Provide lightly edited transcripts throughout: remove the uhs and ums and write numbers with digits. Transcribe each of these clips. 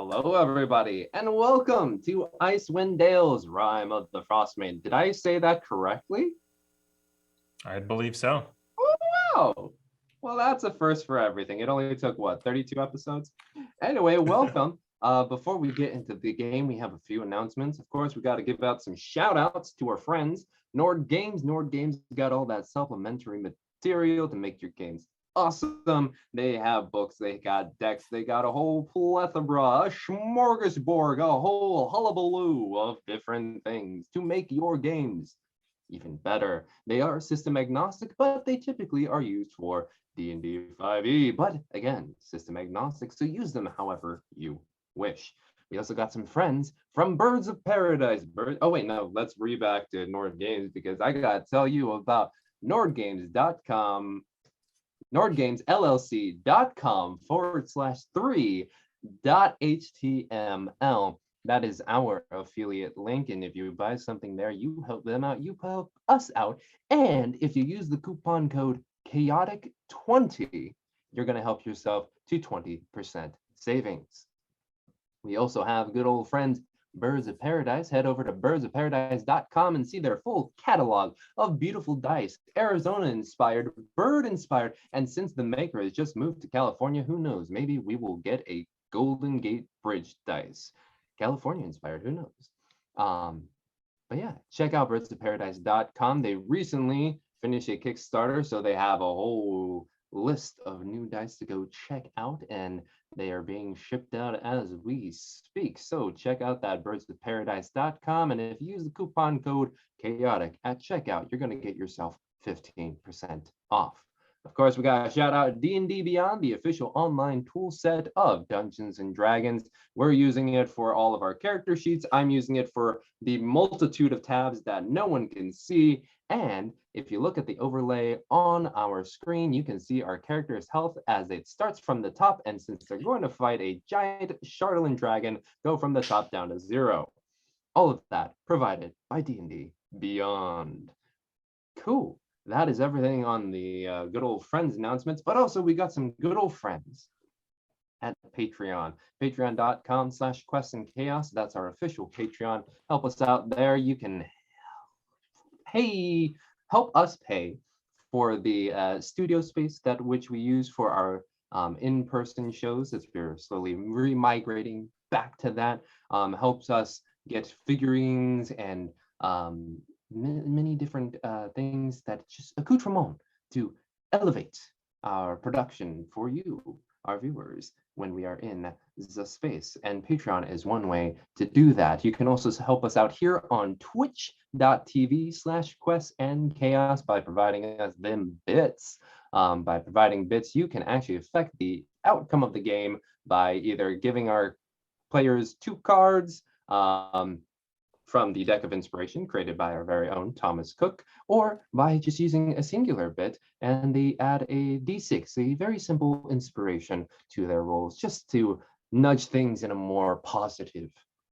Hello, everybody, and welcome to Icewind Dale's Rime of the Frostmaiden. Did I say that correctly? I believe so. Oh, wow. Well, that's a first for everything. It only took, 32 episodes? Anyway, welcome. Before we get into the game, we have a few announcements. Of course, we got to give out some shout-outs to our friends, Nord Games. Nord Games got all that supplementary material to make your games awesome. They have books, they got decks, they got a whole plethora, a smorgasbord, a whole hullabaloo of different things to make your games even better. They are system agnostic, but they typically are used for D&D 5e. But again, system agnostic, so use them however you wish. We also got some friends from Birds of Paradise. Oh wait, no, let's back to Nord Games because I gotta tell you about nordgames.com. nordgamesllc.com/3.html. That is our affiliate link. And if you buy something there, you help them out, you help us out. And if you use the coupon code chaotic20, you're going to help yourself to 20% savings. We also have good old friends Birds of Paradise. Head over to birdsofparadise.com and see their full catalog of beautiful dice, Arizona-inspired, bird-inspired, and since the maker has just moved to California, who knows, maybe we will get a Golden Gate Bridge dice. California-inspired, who knows? But yeah, check out birdsofparadise.com. They recently finished a Kickstarter, so they have a whole list of new dice to go check out, and they are being shipped out as we speak. So check out that birdsofparadise.com, and if you use the coupon code chaotic at checkout, you're going to get yourself 15% off. Of course, we got to shout out D&D Beyond, the official online tool set of Dungeons and Dragons. We're using it for all of our character sheets. I'm using it for the multitude of tabs that no one can see. And if you look at the overlay on our screen, you can see our character's health as it starts from the top. And since they're going to fight a giant chardalyn dragon, go from the top down to 0. All of that provided by D&D Beyond. Cool. That is everything on the good old friends announcements, but also we got some good old friends at Patreon. Patreon.com/questsandchaos. That's our official Patreon. Help us out there. You can help us pay for the studio space that which we use for our in-person shows, as we're slowly remigrating back to that. Helps us get figurines and many different things that just accoutrement to elevate our production for you, our viewers, when we are in the space. And Patreon is one way to do that. You can also help us out here on twitch.tv/questsandchaos by providing us them bits. By providing bits, you can actually affect the outcome of the game by either giving our players 2 cards, from the deck of inspiration created by our very own Thomas Cook, or by just using a singular bit and they add a d6, a very simple inspiration to their rolls, just to nudge things in a more positive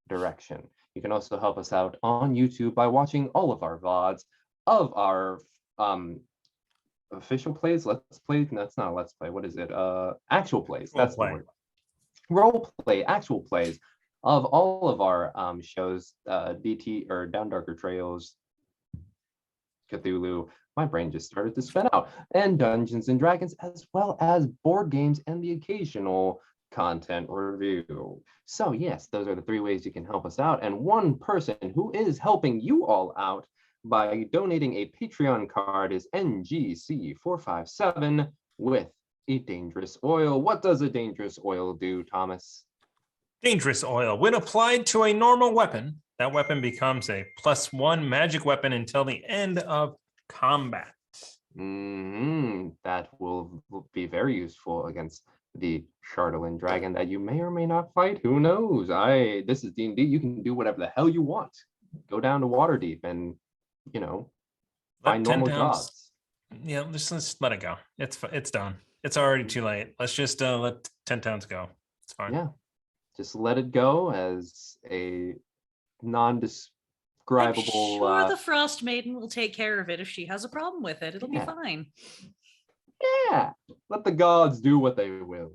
direction. You can also help us out on YouTube by watching all of our VODs of our official plays, let's play, that's not a let's play, what is it? Actual plays, that's the word. Role play, actual plays of all of our shows, DT or Down Darker Trails, Cthulhu, my brain just started to spin out, and Dungeons and Dragons, as well as board games and the occasional content review. So yes, those are the 3 ways you can help us out. And one person who is helping you all out by donating a Patreon card is NGC457 with a dangerous oil. What does a dangerous oil do, Thomas? Dangerous oil. When applied to a normal weapon, that weapon becomes a +1 magic weapon until the end of combat. That will be very useful against the chardalyn dragon that you may or may not fight. Who knows? This is D&D. You can do whatever the hell you want. Go down to Waterdeep and, find normal jobs. Yeah, let's let it go. It's done. It's already too late. Let's just let 10 towns go. It's fine. Yeah. Just let it go as a non-describable. I'm sure the Frostmaiden will take care of it if she has a problem with it. It'll be fine. Yeah, let the gods do what they will.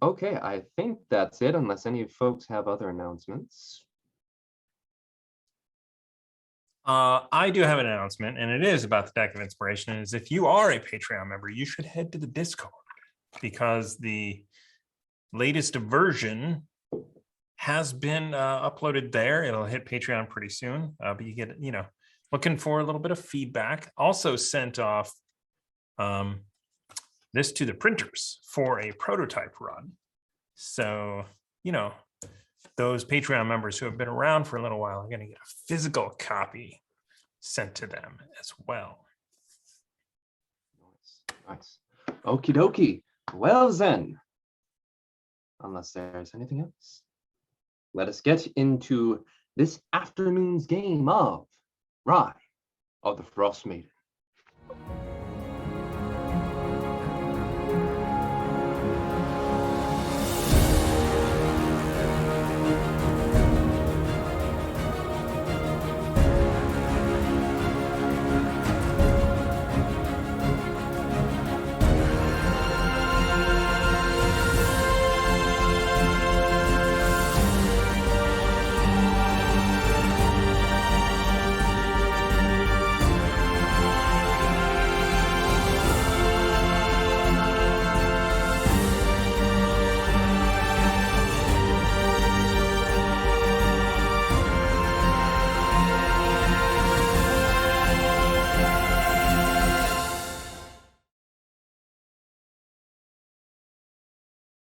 Okay, I think that's it, unless any folks have other announcements. I do have an announcement, and it is about the Deck of Inspiration. Is if you are a Patreon member, you should head to the Discord, because the latest version has been uploaded there. It'll hit Patreon pretty soon, but you get, looking for a little bit of feedback. Also sent off this to the printers for a prototype run. So, those Patreon members who have been around for a little while are going to get a physical copy sent to them as well. Nice. Okie dokie. Well then, unless there's anything else, let us get into this afternoon's game of Rime of the Frostmaiden.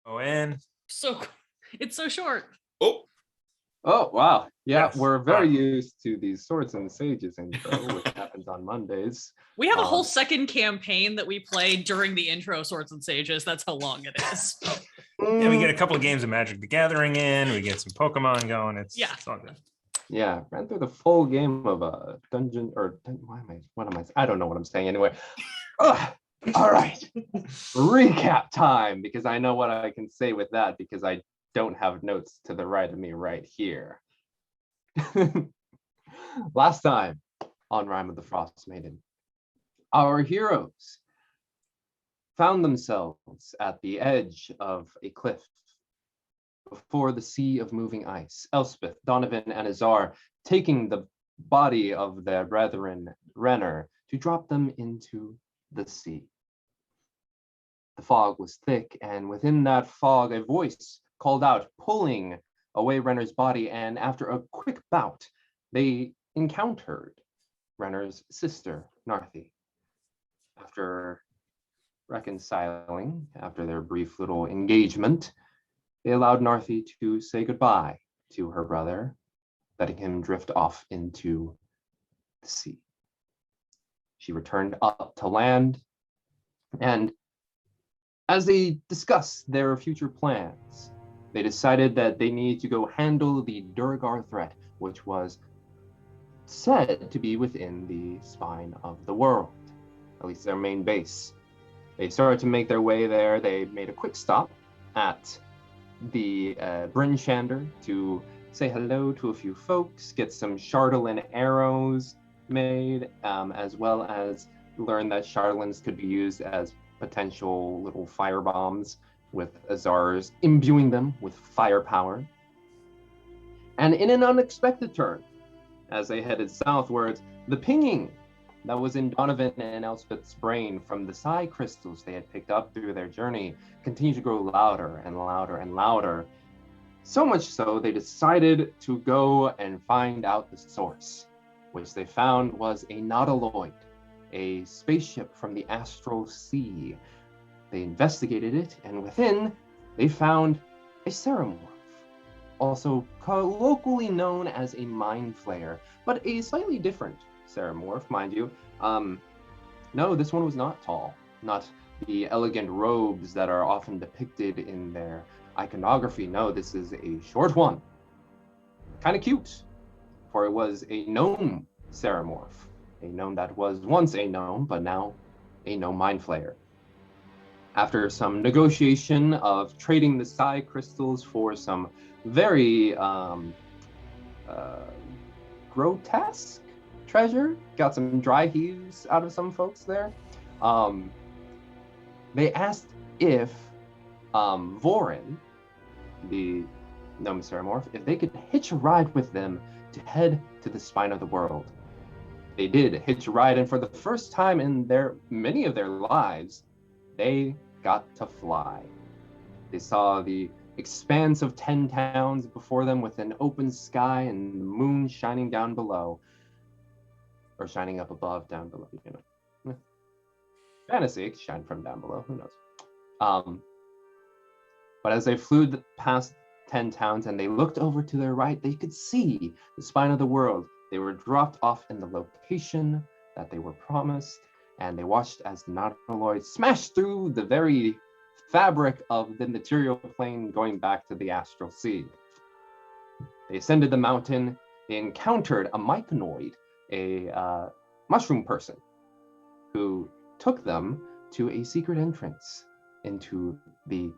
Oh, and So it's so short. Oh, wow. Yeah, Yes. we're very used to these Swords and Sages intro, which happens on Mondays. We have a whole second campaign that we play during the intro Swords and Sages. That's how long it is. yeah, we get a couple of games of Magic the Gathering in. We get some Pokemon going. It's all good. Yeah, ran through the full game of dungeon or I don't know what I'm saying anyway. Ugh. All right, recap time, because I know what I can say with that, because I don't have notes to the right of me right here. Last time on Rime of the Frostmaiden, our heroes found themselves at the edge of a cliff before the sea of moving ice. Elspeth, Donovan, and Azar taking the body of their brethren Renner to drop them into the sea. The fog was thick, and within that fog, a voice called out, pulling away Renner's body, and after a quick bout, they encountered Renner's sister, Narthi. After reconciling, after their brief little engagement, they allowed Narthi to say goodbye to her brother, letting him drift off into the sea. She returned up to land, and as they discussed their future plans, they decided that they needed to go handle the Durgar threat, which was said to be within the spine of the world, at least their main base. They started to make their way there. They made a quick stop at the Bryn Shander to say hello to a few folks, get some chardalyn arrows made, as well as learn that chardalyn's could be used as potential little fire bombs, with Azar's imbuing them with firepower. And in an unexpected turn, as they headed southwards, the pinging that was in Donovan and Elspeth's brain from the psi crystals they had picked up through their journey continued to grow louder and louder and louder. So much so, they decided to go and find out the source, which they found was a nautiloid, a spaceship from the astral sea. They investigated it, and within, they found a ceramorph, also colloquially known as a mind flayer, but a slightly different ceramorph, mind you. No, this one was not tall, not the elegant robes that are often depicted in their iconography. No, this is a short one. Kind of cute, for it was a gnome ceramorph, a gnome that was once a gnome, but now a gnome mind flayer. After some negotiation of trading the psi crystals for some very grotesque treasure, got some dry heaves out of some folks there. They asked if Vorin, the gnome ceramorph, if they could hitch a ride with them to head to the spine of the world. They did hitch a ride, and for the first time in many of their lives, they got to fly. They saw the expanse of 10 towns before them with an open sky and the moon shining down below. Or shining up above, down below, you know. Fantasy, shine from down below, who knows. But as they flew past 10 towns and they looked over to their right, they could see the spine of the world. They were dropped off in the location that they were promised, and they watched as the Nautiloid smashed through the very fabric of the material plane going back to the astral sea. They ascended the mountain. They encountered a myconoid, a mushroom person, who took them to a secret entrance into the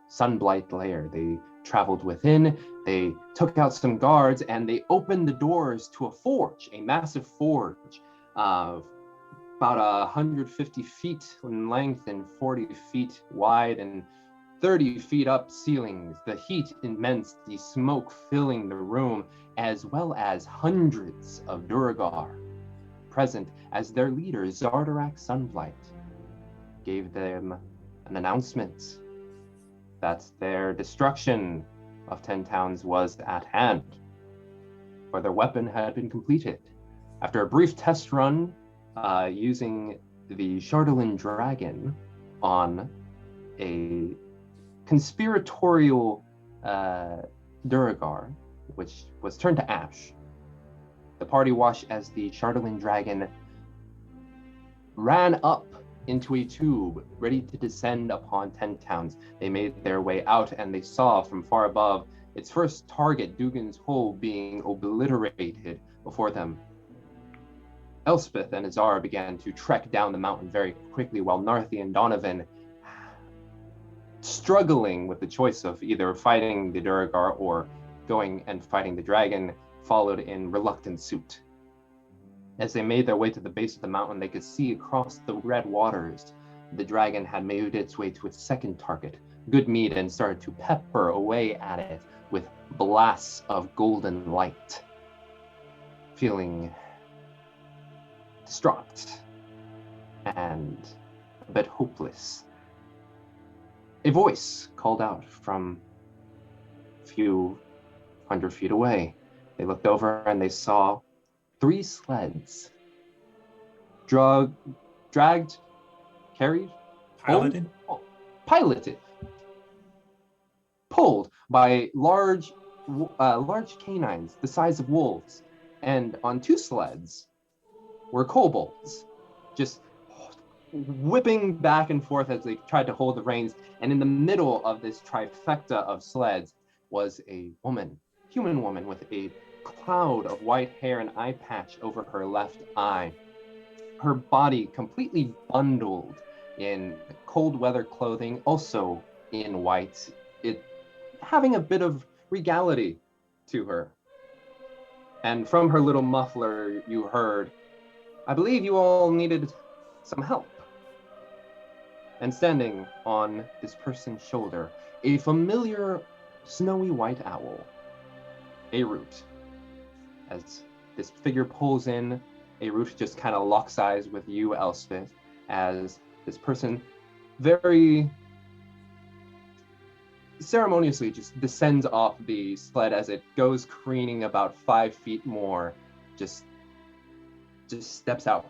Sunblight lair. They traveled within, they took out some guards, and they opened the doors to a forge, a massive forge, about 150 feet in length and 40 feet wide and 30 feet up ceilings. The heat immense, the smoke filling the room, as well as hundreds of Duergar present as their leader, Zardarak Sunblight, gave them an announcement that their destruction of 10 towns was at hand, for their weapon had been completed. After a brief test run using the chardalyn dragon on a conspiratorial Duergar, which was turned to ash, the party watched as the chardalyn dragon ran up into a tube, ready to descend upon 10 towns. They made their way out, and they saw from far above its first target, Dugan's Hole, being obliterated before them. Elspeth and Azar began to trek down the mountain very quickly, while Narthi and Donovan, struggling with the choice of either fighting the Duergar or going and fighting the dragon, followed in reluctant suit. As they made their way to the base of the mountain, they could see across the red waters the dragon had made its way to its second target, Goodmead, and started to pepper away at it with blasts of golden light. Feeling distraught and a bit hopeless, a voice called out from a few hundred feet away. They looked over and they saw 3 sleds, dragged, carried, piloted, pulled by large canines the size of wolves. And on 2 sleds were kobolds, just whipping back and forth as they tried to hold the reins. And in the middle of this trifecta of sleds was a woman, human woman, with a cloud of white hair and eye patch over her left eye. Her body completely bundled in cold weather clothing, also in white, it having a bit of regality to her. And from her little muffler, you heard, "I believe you all needed some help." And standing on this person's shoulder, a familiar snowy white owl, a root. As this figure pulls in, a root just kind of locks eyes with you, Elspeth, as this person very ceremoniously just descends off the sled as it goes careening about 5 feet more, just steps out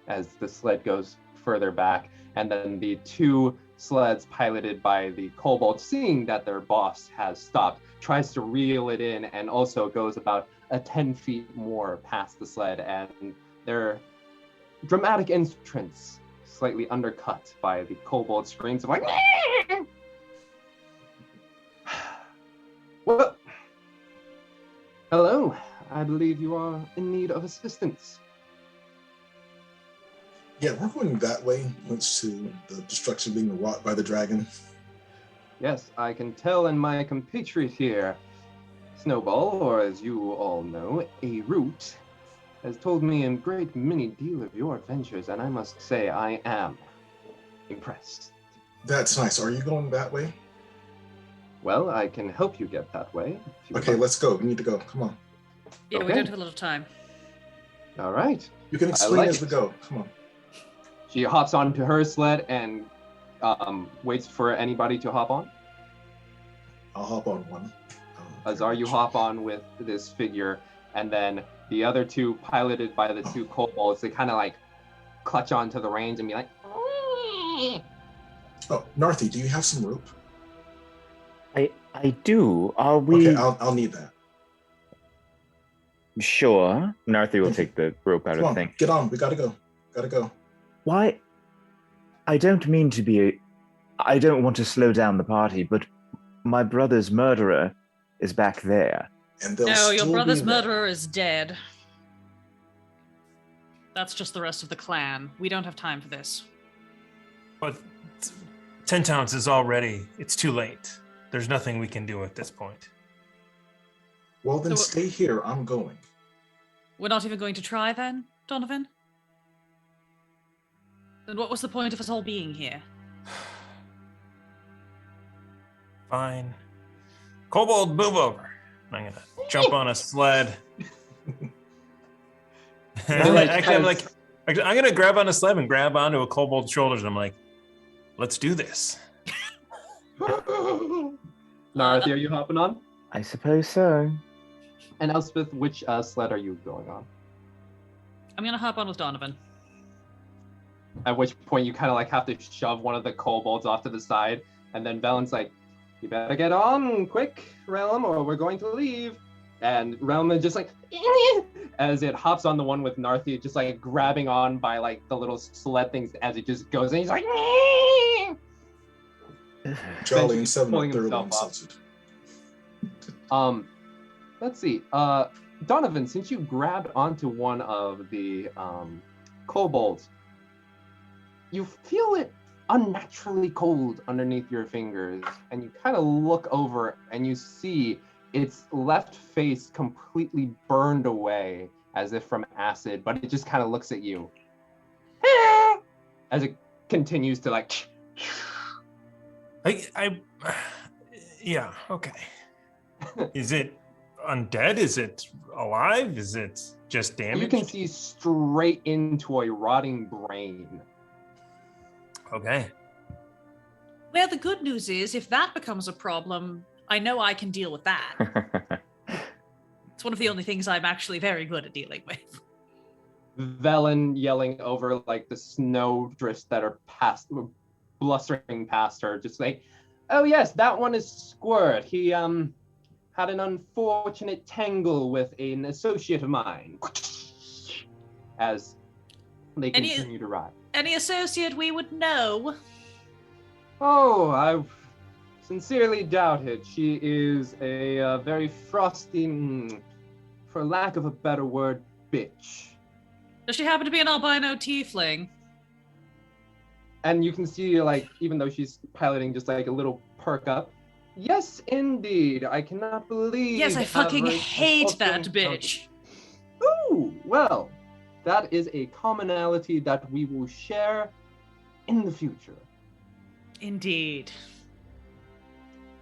as the sled goes further back. And then the 2 sleds piloted by the kobold, seeing that their boss has stopped, tries to reel it in and also goes about 10 feet more past the sled, and their dramatic entrance slightly undercut by the kobold screams of like, well, hello, I believe you are in need of assistance. Yeah, we're going that way, once to the destruction being wrought by the dragon. Yes, I can tell, and my compatriot here, Snowball, or as you all know, a root, has told me a great many deal of your adventures, and I must say I am impressed. That's nice. Are you going that way? Well, I can help you get that way. if you would Okay, like. let's go. We need to go. Come on. Yeah, we Okay. don't have a lot of time. All right. You can explain like as we it. go. Come on. She hops onto her sled and waits for anybody to hop on. I'll hop on one. Azar, you hop on with this figure, and then the other two, piloted by the two kobolds, they kind of like clutch onto the reins and be like, Oh, Narthi, do you have some rope? I do. Are we Okay, I'll need that. sure? Narthi will take the rope out Come of on, the thing. get on. We gotta go. Gotta go. Why? I don't mean to be. I don't want to slow down the party, but my brother's murderer is back there. And they'll No, still your be brother's there. murderer is dead. That's just the rest of the clan. We don't have time for this. But 10 Towns is already, it's too late. There's nothing we can do at this point. Well, then So- stay here. I'm going. We're not even going to try then, Donovan? Then what was the point of us all being here? Fine. Kobold, move over. I'm gonna jump on a sled. Actually, I'm gonna grab on a sled and grab onto a kobold's shoulders, and I'm like, let's do this. Narthi, are you hopping on? I suppose so. And Elspeth, which sled are you going on? I'm gonna hop on with Donovan. At which point you kind of like have to shove one of the kobolds off to the side, and then Valen's like, "You better get on quick, Realm, or we're going to leave." And Realm is just like, as it hops on the one with Narthi, just like grabbing on by like the little sled things as it just goes, and he's like, Charlie and just 7 pulling up, third himself insulted. Let's see. Donovan, since you grabbed onto one of the kobolds, you feel it unnaturally cold underneath your fingers, and you kind of look over and you see its left face completely burned away as if from acid, but it just kind of looks at you as it continues to like Yeah, okay. Is it undead? Is it alive? Is it just damaged? you can see straight into a rotting brain. Okay. Well, the good news is, if that becomes a problem, I know I can deal with that. It's one of the only things I'm actually very good at dealing with. Velen yelling over like the snow drifts that are blustering past her, just like, "Oh yes, that one is Squirt. He had an unfortunate tangle with an associate of mine." As they And you- continue to ride. Any associate we would know? Oh, I sincerely doubt it. She is a very frosty, for lack of a better word, bitch. Does she happen to be an albino tiefling? And you can see, like, even though she's piloting, just like a little perk up. Yes, indeed. I cannot believe. Yes, I fucking average hate that fucking- bitch. Ooh, well, that is a commonality that we will share in the future. Indeed.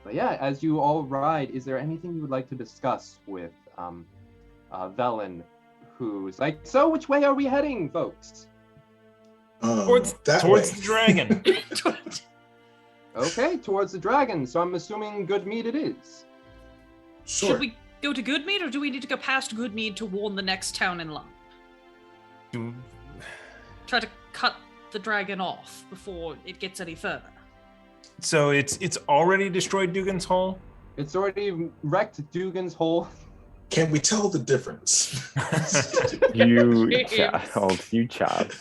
But yeah, as you all ride, is there anything you would like to discuss with Velen, who's like, "So which way are we heading, folks?" Towards that the way. dragon. Okay, towards the dragon. So I'm assuming good meat it is. Sure. Should we go to Goodmead, or do we need to go past Goodmead to warn the next town in line? Try to cut the dragon off before it gets any further. So it's already destroyed Dugan's Hole? It's already wrecked Dugan's Hole. Can we tell the difference? You James. child, you child.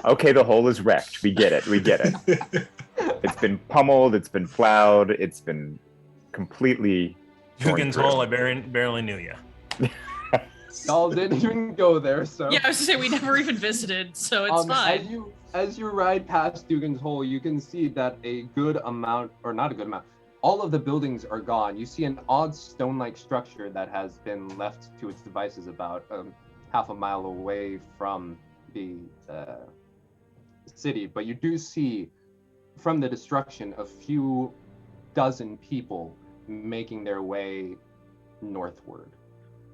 Okay, the hole is wrecked. We get it. We get it. It's been pummeled. It's been plowed. It's been completely. torn Dugan's through. Hole, I barely knew you. Y'all didn't even go there, so. Yeah, I was to say we never even visited, so it's fine. As you ride past Dugan's Hole, you can see that a good amount, or not a good amount, all of the buildings are gone. You see an odd stone-like structure that has been left to its devices about half a mile away from the city, but you do see from the destruction a few dozen people making their way northward.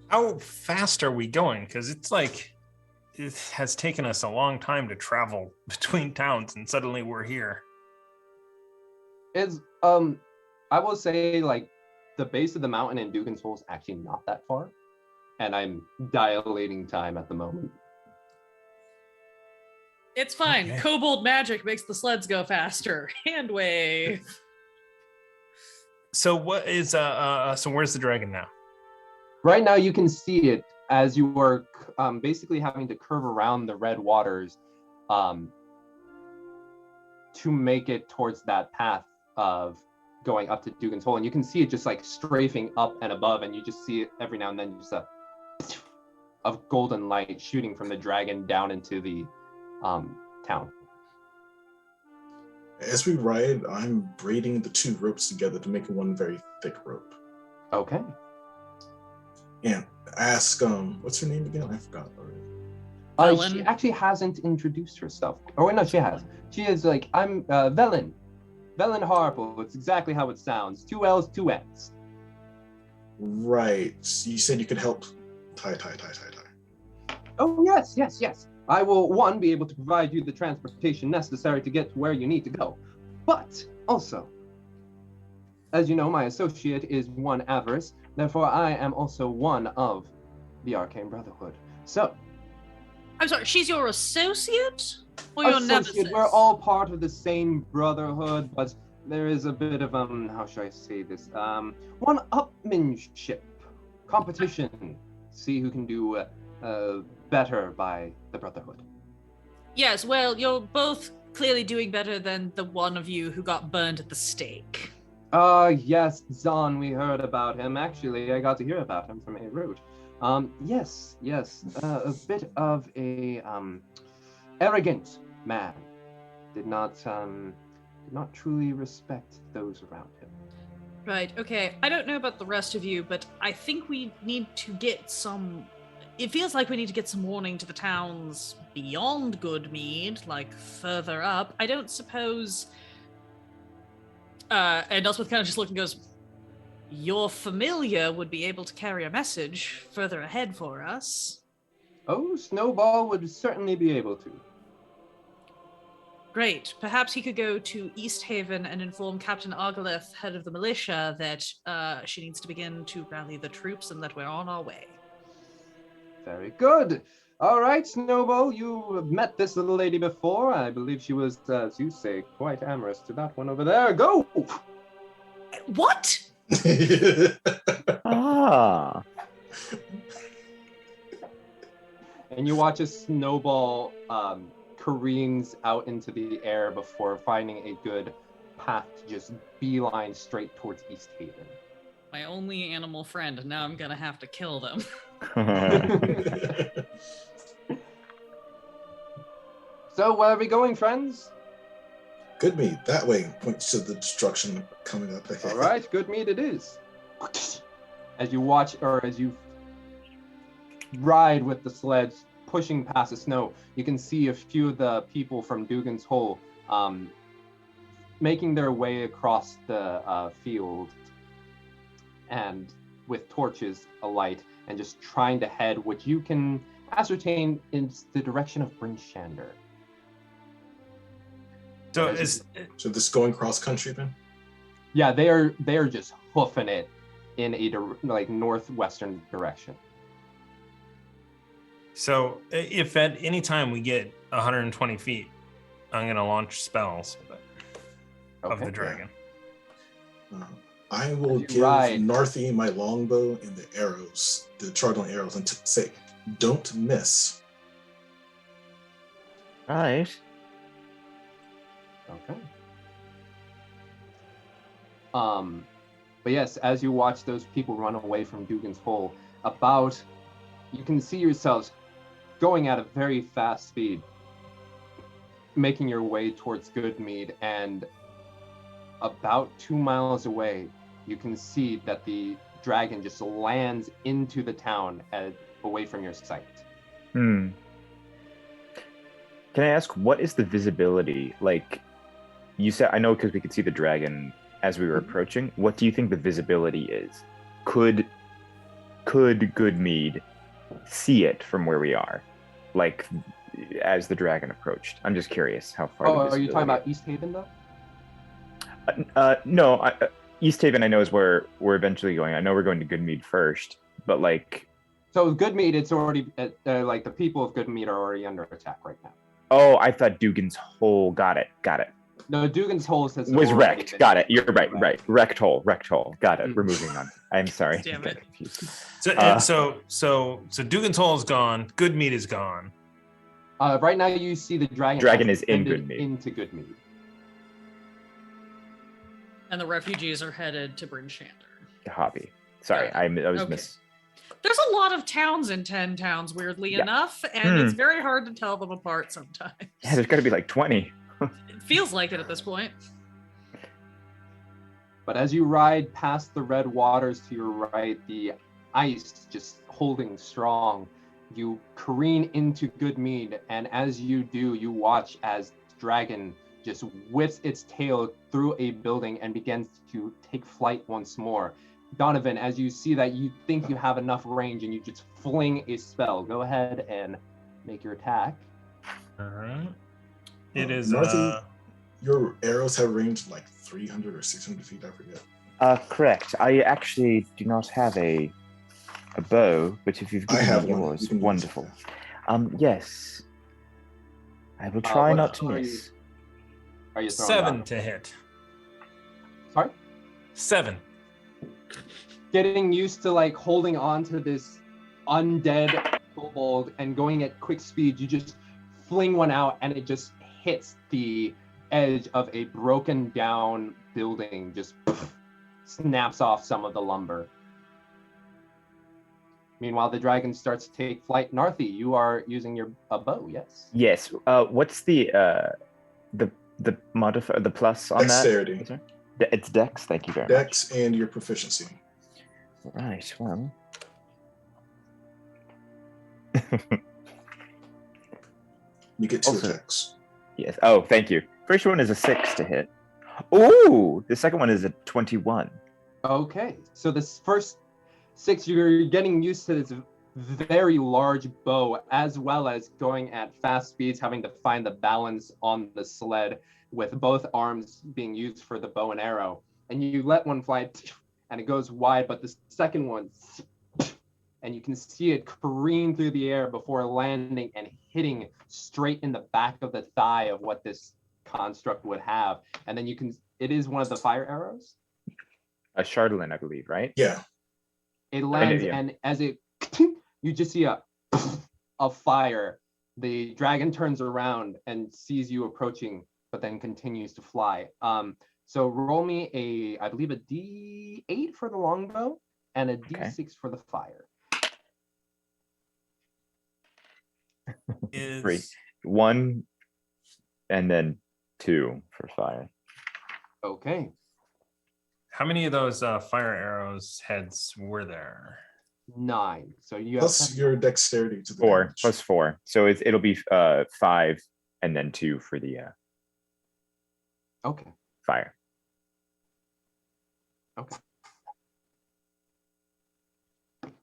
How fast are we going? Because it's like it has taken us a long time to travel between towns, and suddenly we're here. Is I will say like the base of the mountain in Dugan's Hole is actually not that far, and I'm dilating time at the moment. It's fine. Okay. Kobold magic makes the sleds go faster. Hand wave. So what is so where's the dragon now? Right now, you can see it as you are basically having to curve around the red waters to make it towards that path of going up to Dugan's Hole. And you can see it just like strafing up and above, and you just see it every now and then, just a of golden light shooting from the dragon down into the town. As we ride, I'm braiding the two ropes together to make one very thick rope. Okay. And ask, what's her name again? I forgot already. She Velen. actually hasn't introduced herself. Oh, wait, no, she has. She is like, I'm Velen. Velen Harple. It's exactly how it sounds. 2 L's, 2 N's. Right. So you said you could help tie. Oh, yes. I will, one, be able to provide you the transportation necessary to get to where you need to go. But also, as you know, my associate is one Avarice. Therefore, I am also one of the Arcane Brotherhood. So, I'm sorry, she's your associate? Or your associate, nemesis? we're all part of the same brotherhood, but there is a bit of, how should I say this? One-upmanship, competition. See who can do better by the Brotherhood. Yes, well, you're both clearly doing better than the one of you who got burned at the stake. Yes, Zahn, we heard about him. Actually, I got to hear about him from a root. Yes, a bit of a arrogant man. Did not truly respect those around him. Right, okay. I don't know about the rest of you, but I think we need to get some... It feels like we need to get some warning to the towns beyond Goodmead, like further up. I don't suppose... and Elspeth kind of just looks and goes, your familiar would be able to carry a message further ahead for us. Oh, Snowball would certainly be able to. Great. Perhaps he could go to East Haven and inform Captain Argaleth, head of the militia, that she needs to begin to rally the troops and that we're on our way. Very good. All right, Snowball, you met this little lady before. I believe she was, as you say, quite amorous to that one over there. Go! What? Ah. And you watch as Snowball careens out into the air before finding a good path to just beeline straight towards East Haven. My only animal friend, and now I'm gonna have to kill them. So, where are we going, friends? Goodmead, that way, points to the destruction coming up ahead. All right, good meat it is. As you watch, or as you ride with the sledge, pushing past the snow, you can see a few of the people from Dugan's Hole making their way across the field, and with torches alight, and just trying to head, which you can ascertain is the direction of Bryn Shander. So So this going cross country then? Yeah, they are just hoofing it in a northwestern direction. So if at any time we get 120 feet, I'm gonna launch spells of the dragon. I will You give ride. Narthi my longbow and the arrows, the chardalyn arrows, and say, "Don't miss." Right. Okay. But yes, as you watch those people run away from Dugan's Hole, you can see yourselves going at a very fast speed, making your way towards Goodmead, and about 2 miles away, you can see that the dragon just lands into the town away from your sight. Can I ask, what is the visibility? Like, you said, I know because we could see the dragon as we were approaching, what do you think the visibility is? Could Goodmead see it from where we are, like as the dragon approached? I'm just curious how far. Oh, are you talking about East Haven though? No, East Haven I know is where we're eventually going. I know we're going to Goodmead first, but like. So Goodmead, it's already like the people of Goodmead are already under attack right now. Oh, I thought Dugan's Hole. Got it. No, Dugan's Hole was wrecked. Got it. You're right. Wrecked. Wrecked hole. Got it. We're moving on. I'm sorry. Damn it. So Dugan's Hole is gone. Goodmead is gone. Right now, you see the dragon. Dragon is in descended Goodmead. Into Goodmead. And the refugees are headed to Bryn Shander. The hobby. Sorry, I was Okay. miss. There's a lot of towns in 10 towns, weirdly Yeah. enough, and it's very hard to tell them apart sometimes. Yeah, there's got to be like 20. It feels like it at this point. But as you ride past the red waters to your right, the ice just holding strong, you careen into Goodmead, and as you do, you watch as the dragon just whips its tail through a building and begins to take flight once more. Donovan, as you see that, you think you have enough range and you just fling a spell. Go ahead and make your attack. All right. It is. Marty, your arrows have range like 300 or 600 feet, I forget. Correct. I actually do not have a bow, but if you've I given have me one. yours, You can use wonderful. it. Yes. I will try what not to are you- miss. Are you throwing 7 down? to hit. Sorry? 7. Getting used to like holding on to this undead kobold and going at quick speed, you just fling one out and it just hits the edge of a broken down building, just snaps off some of the lumber. Meanwhile, the dragon starts to take flight. Narthi, you are using a bow, yes? Yes. What's the modifier, the plus on Dexterity. that? Sorry? It's Dex. Thank you very much. Dex and your proficiency. Right. Well. You get 2 Also- attacks. Yes. Oh, thank you. First one is a 6 to hit. Ooh, the second one is a 21. Okay, so this first 6, you're getting used to this very large bow, as well as going at fast speeds, having to find the balance on the sled with both arms being used for the bow and arrow. And you let one fly, and it goes wide, but the second one, and you can see it careen through the air before landing and hitting straight in the back of the thigh of what this construct would have. And then it is one of the fire arrows. A chardalyn, I believe, right? Yeah. It lands, yeah. and as it, you just see a fire. The dragon turns around and sees you approaching, but then continues to fly. So roll me I believe a D8 for the longbow and a D6 for the fire. Is 3. 1, and then 2 for fire. Okay. How many of those fire arrows heads were there? 9. So you have Plus your dexterity to the 4 damage. plus 4. So it'll be 5, and then 2 for the okay. fire. Okay.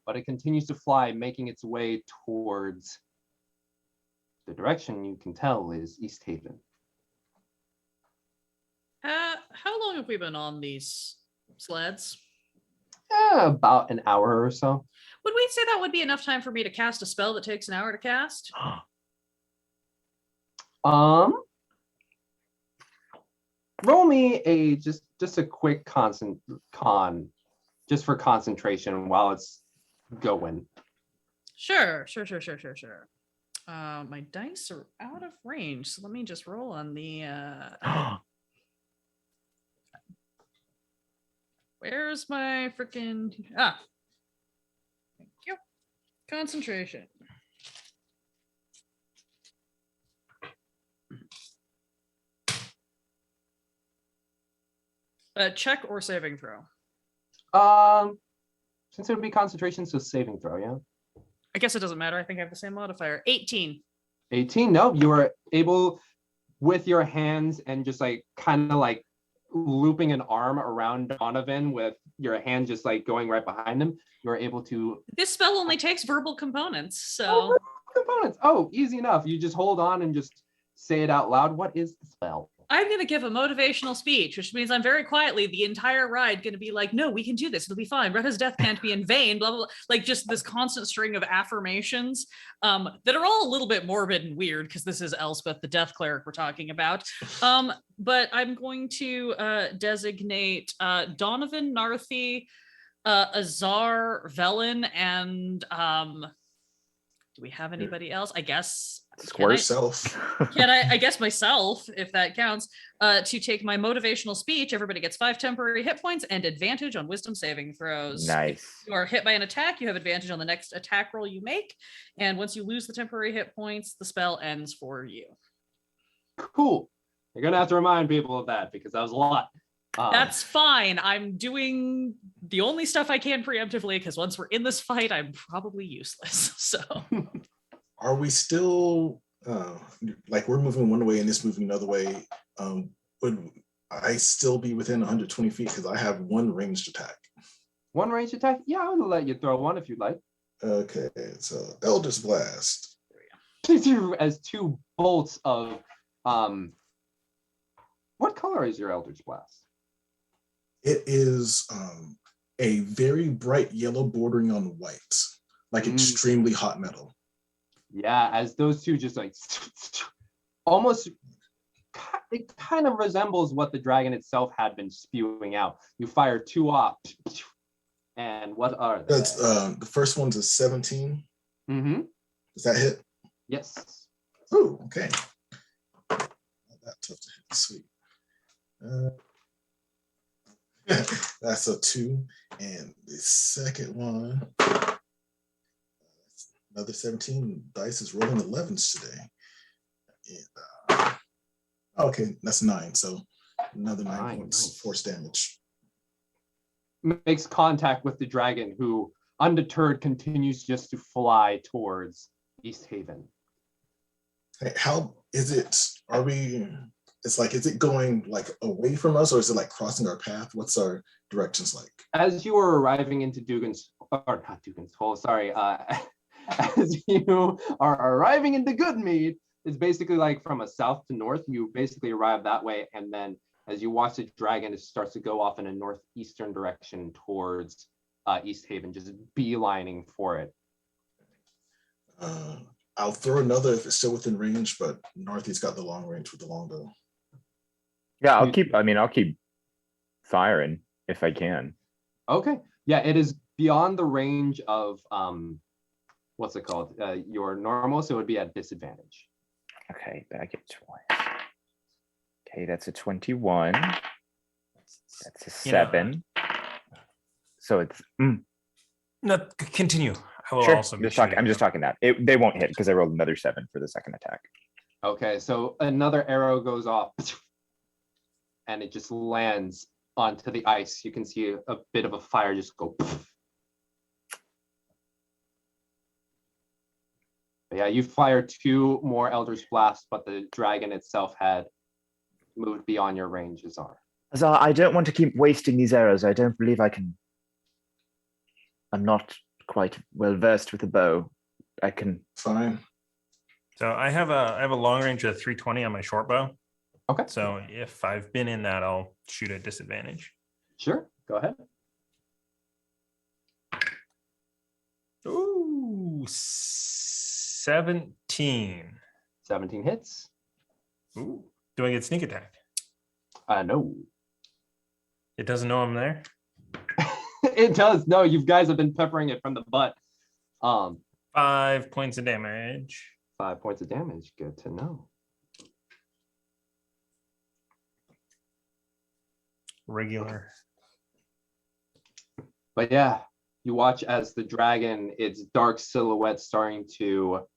But it continues to fly, making its way towards the direction you can tell is East Haven. How long have we been on these sleds? About an hour or so. Would we say that would be enough time for me to cast a spell that takes an hour to cast? Roll me just a quick just for concentration while it's going. Sure. My dice are out of range, so let me just roll on the. Where's my freaking Thank you. Concentration. Check or saving throw? Since it would be concentration, so saving throw, yeah. I guess it doesn't matter. I think I have the same modifier. 18. 18. No, you were able with your hands and just like kind of like looping an arm around Donovan with your hand just like going right behind him, you're able to This spell only takes verbal components, so components. Oh, easy enough. You just hold on and just say it out loud. What is the spell? I'm going to give a motivational speech, which means I'm very quietly the entire ride going to be like, no, we can do this. It'll be fine. Retta's death can't be in vain, blah, blah, blah. Like just this constant string of affirmations that are all a little bit morbid and weird because this is Elspeth, the death cleric we're talking about. But I'm going to designate Donovan, Narthi, Azar, Velen, and do we have anybody else? I guess Squirt. can I guess myself, if that counts, to take my motivational speech. Everybody gets 5 temporary hit points and advantage on wisdom saving throws. Nice. If you are hit by an attack, you have advantage on the next attack roll you make. And once you lose the temporary hit points, the spell ends for you. Cool. You're gonna have to remind people of that because that was a lot. That's fine. I'm doing the only stuff I can preemptively because once we're in this fight, I'm probably useless. So Are we still like we're moving one way and this moving another way? Would I still be within 120 feet because I have one ranged attack? One ranged attack? Yeah, I would let you throw one if you'd like. Okay, so Eldritch Blast. As 2 bolts of what color is your Eldritch Blast? It is a very bright yellow bordering on white, like extremely hot metal. Yeah, as those 2 just like almost, it kind of resembles what the dragon itself had been spewing out. You fire 2 off, and what are they? That's the first one's a 17. Mm-hmm. Does that hit? Yes. Oh, okay. Not that tough to hit. Sweet. That's a 2, and the second one, another 17. Dice is rolling 11s today. And, okay, that's 9. So another 9 points force damage. Makes contact with the dragon, who, undeterred, continues just to fly towards East Haven. Hey, how is it? Are we? It's like, is it going like away from us, or is it like crossing our path? What's our directions like? As you are arriving into Dugan's, or not Dugan's Hole, sorry, as you are arriving into Goodmead, it's basically like from a south to north. You basically arrive that way, and then as you watch the dragon, it starts to go off in a northeastern direction towards East Haven, just beelining for it. I'll throw another if it's still within range, but Northy's got the long range with the longbow. Yeah, I'll keep firing if I can. Okay. Yeah, it is beyond the range of what's it called? Your normal, so it would be at disadvantage. Okay, back it twice. Okay, that's a 21. That's a 7. So it's No, continue. I will sure. also I'm just talking that. They won't hit because I rolled another 7 for the second attack. Okay, so another arrow goes off and it just lands onto the ice. You can see a bit of a fire just go. But yeah, you fire 2 more Eldritch Blasts, but the dragon itself had moved beyond your range, Azar. Azar, I don't want to keep wasting these arrows. I don't believe I can. I'm not quite well versed with a bow. I can. Fine. So I have a long range of 320 on my short bow. Okay. So if I've been in that, I'll shoot at disadvantage. Sure, go ahead. Ooh, 17. 17 hits. Ooh, do I get sneak attack? No. It doesn't know I'm there. It does. No, you guys have been peppering it from the butt. 5 points of damage. 5 points of damage. Good to know. Regular. But yeah, you watch as the dragon, its dark silhouette starting to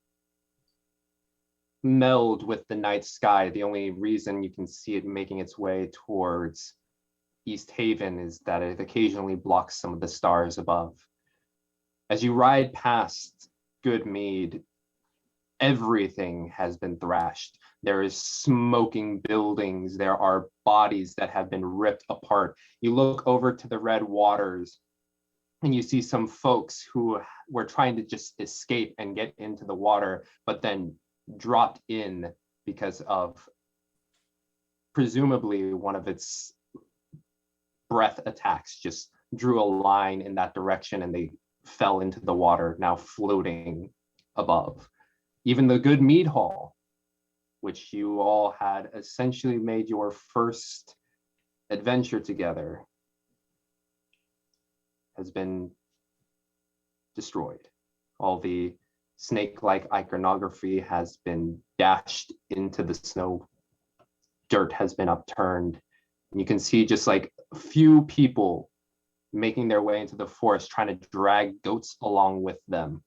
meld with the night sky. The only reason you can see it making its way towards East Haven is that it occasionally blocks some of the stars above. As you ride past Goodmead, everything has been thrashed. There is smoking buildings. There are bodies that have been ripped apart. You look over to the red waters and you see some folks who were trying to just escape and get into the water, but then dropped in because of presumably one of its breath attacks just drew a line in that direction and they fell into the water, now floating above. Even the good mead hall, which you all had essentially made your first adventure together, has been destroyed. All the snake-like iconography has been dashed into the snow. Dirt has been upturned. And you can see just like a few people making their way into the forest, trying to drag goats along with them.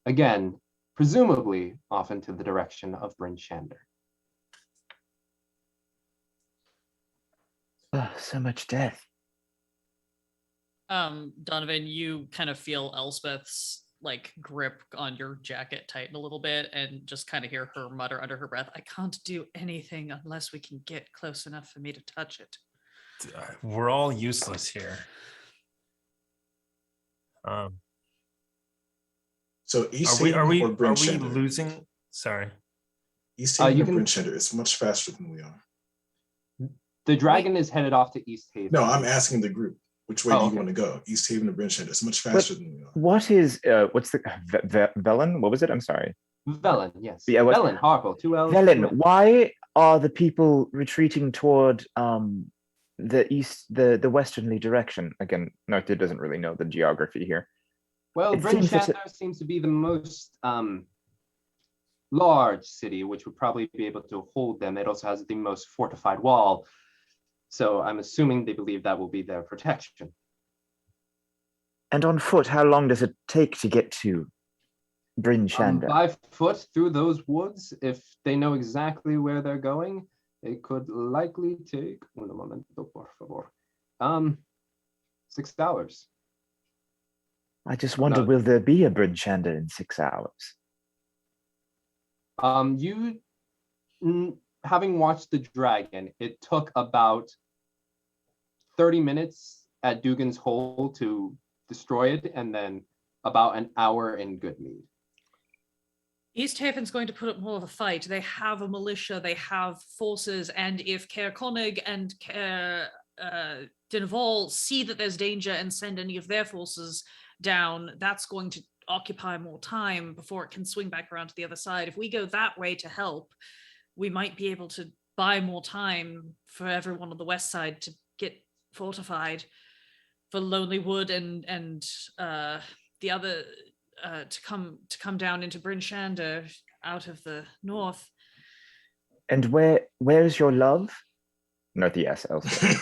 Again, presumably off into the direction of Bryn Shander. Oh, so much death. Donovan, you kind of feel Elspeth's like grip on your jacket tighten a little bit and just kind of hear her mutter under her breath, I can't do anything unless we can get close enough for me to touch it. We're all useless here. So East are Haven we or Bryn are we Shander? losing? Sorry. East Haven you or can- Bryn Shander is much faster than we are. The dragon is headed off to East Haven. No, I'm asking the group. Which way do you okay. want to go? East Haven or Bryn Shander? It's much faster than we are. What is what's the Velen? What was it? I'm sorry. Velen, yes. Yeah, what- Velen, Harple, 2 L's. Velen, why are the people retreating toward the east, the westernly direction? Again, Northwood doesn't really know the geography here. Well, It Bryn seems that Shander seems to be the most large city, which would probably be able to hold them. It also has the most fortified wall. So I'm assuming they believe that will be their protection. And on foot, how long does it take to get to Bryn Shander? By foot through those woods, if they know exactly where they're going, it could likely take, un momento, por favor, 6 hours. I just wonder, No. will there be a Bryn Shander in 6 hours? Having watched the dragon, it took about 30 minutes at Dugan's Hole to destroy it, and then about an hour in Goodmead. East Haven's going to put up more of a fight. They have a militia, they have forces, and if Caer Konig and Caer Dinaval see that there's danger and send any of their forces down, that's going to occupy more time before it can swing back around to the other side. If we go that way to help, we might be able to buy more time for everyone on the west side to get fortified, for Lonely Wood and the other to come down into Bryn Shander out of the north. And where's your love? North, yes, elsewhere.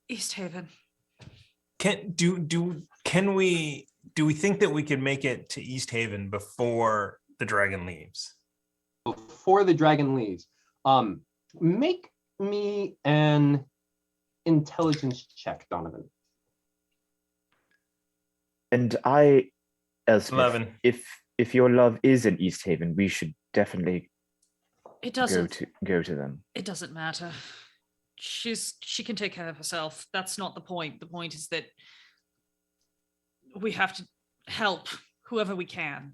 East Haven. Can we think that we could make it to East Haven before the dragon leaves? Before the dragon leaves, make me an intelligence check, Donovan. And I, Elspeth, 11. if your love is in East Haven, we should definitely It doesn't. go to them. It doesn't matter. She can take care of herself. That's not the point. The point is that we have to help whoever we can,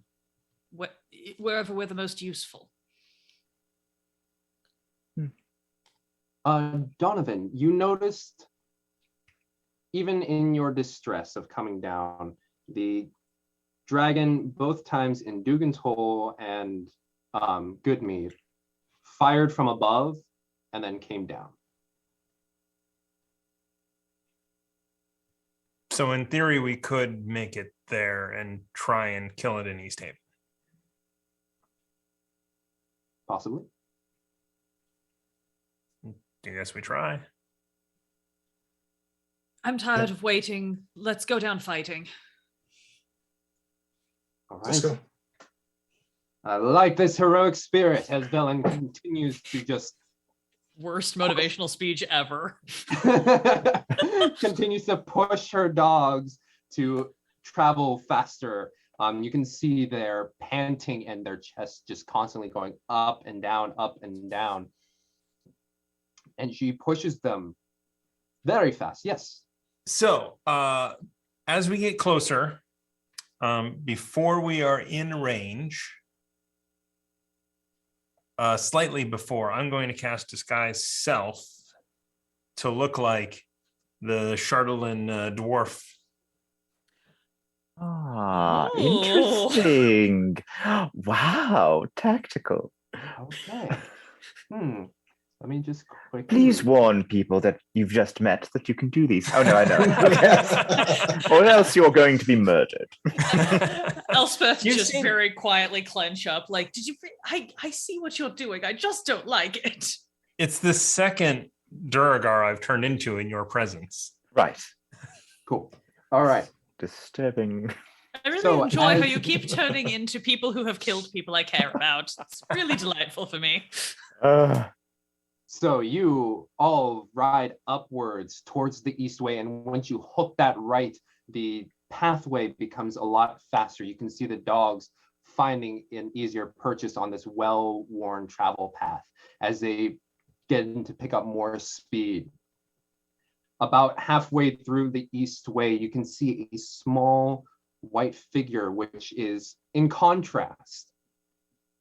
wherever we're the most useful. Donovan, you noticed, even in your distress of coming down, the dragon, both times in Dugan's Hole and Goodmead, fired from above and then came down. So in theory, we could make it there and try and kill it in East Haven. Possibly. I guess we try. I'm tired of waiting. Let's go down fighting. All Let's right. go. I like this heroic spirit as Velen continues to just Worst motivational speech ever. continues to push her dogs to travel faster You can see they're panting and their chests just constantly going up and down, up and down. And she pushes them very fast. Yes. So, as we get closer, before we are in range, slightly before, I'm going to cast Disguise Self to look like the chardalyn dwarf. Ah, Ooh. interesting. Wow, tactical. Okay. Let me just quickly. Please warn people that you've just met that you can do these. Oh, no, I know. Or else you're going to be murdered. Elspeth You've just seen- very quietly clench up, like, did you? I see what you're doing. I just don't like it. It's the second Duragar I've turned into in your presence. Right. Cool. All right. Disturbing. I really So, enjoy how as- you keep turning into people who have killed people I care about. It's really delightful for me. So you all ride upwards towards the east way, and once you hook that right, the pathway becomes a lot faster. You can see the dogs finding an easier purchase on this well-worn travel path as they get to pick up more speed. About halfway through the east way, you can see a small white figure, which is in contrast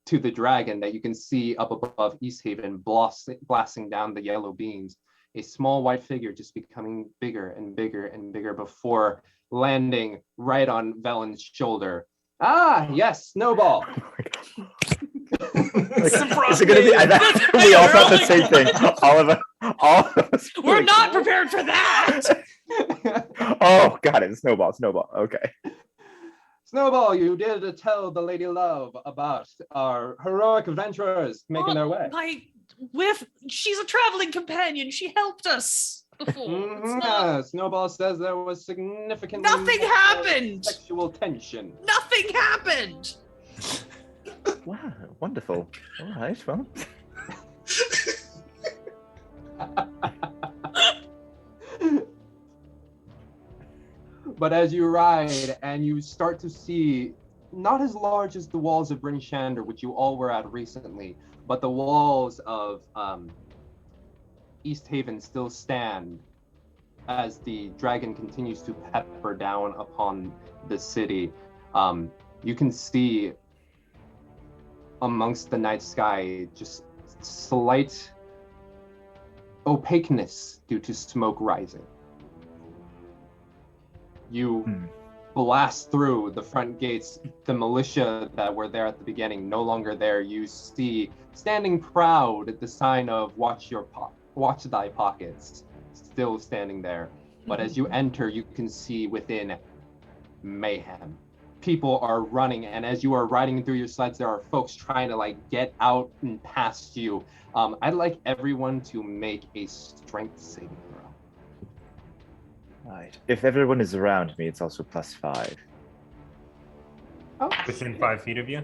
to the dragon that you can see up above East Haven, blasting down the yellow beams. A small white figure just becoming bigger and bigger and bigger before landing right on Velen's shoulder. Ah, yes, Snowball. Is it going to be? We all thought the same thing. All of us. We're not prepared for that. Oh, got it. Snowball. Okay. Snowball, you did tell the Lady Love about our heroic adventurers making their way. She's a traveling companion. She helped us before. It's not- Snowball says there was significant Nothing happened. sexual tension. Nothing happened. Wow, wonderful. All right, well. But as you ride and you start to see, not as large as the walls of Bryn Shander, which you all were at recently, but the walls of East Haven still stand as the dragon continues to pepper down upon the city. You can see amongst the night sky just slight opaqueness due to smoke rising. You blast through the front gates. The militia that were there at the beginning, no longer there. You see, standing proud, the sign of watch thy pockets, still standing there. But as you enter, you can see within mayhem. People are running, and as you are riding through your sleds, there are folks trying to get out and past you. I'd like everyone to make a strength saving throw. Right. If everyone is around me, it's also +5. Oh, Within 5 feet of you?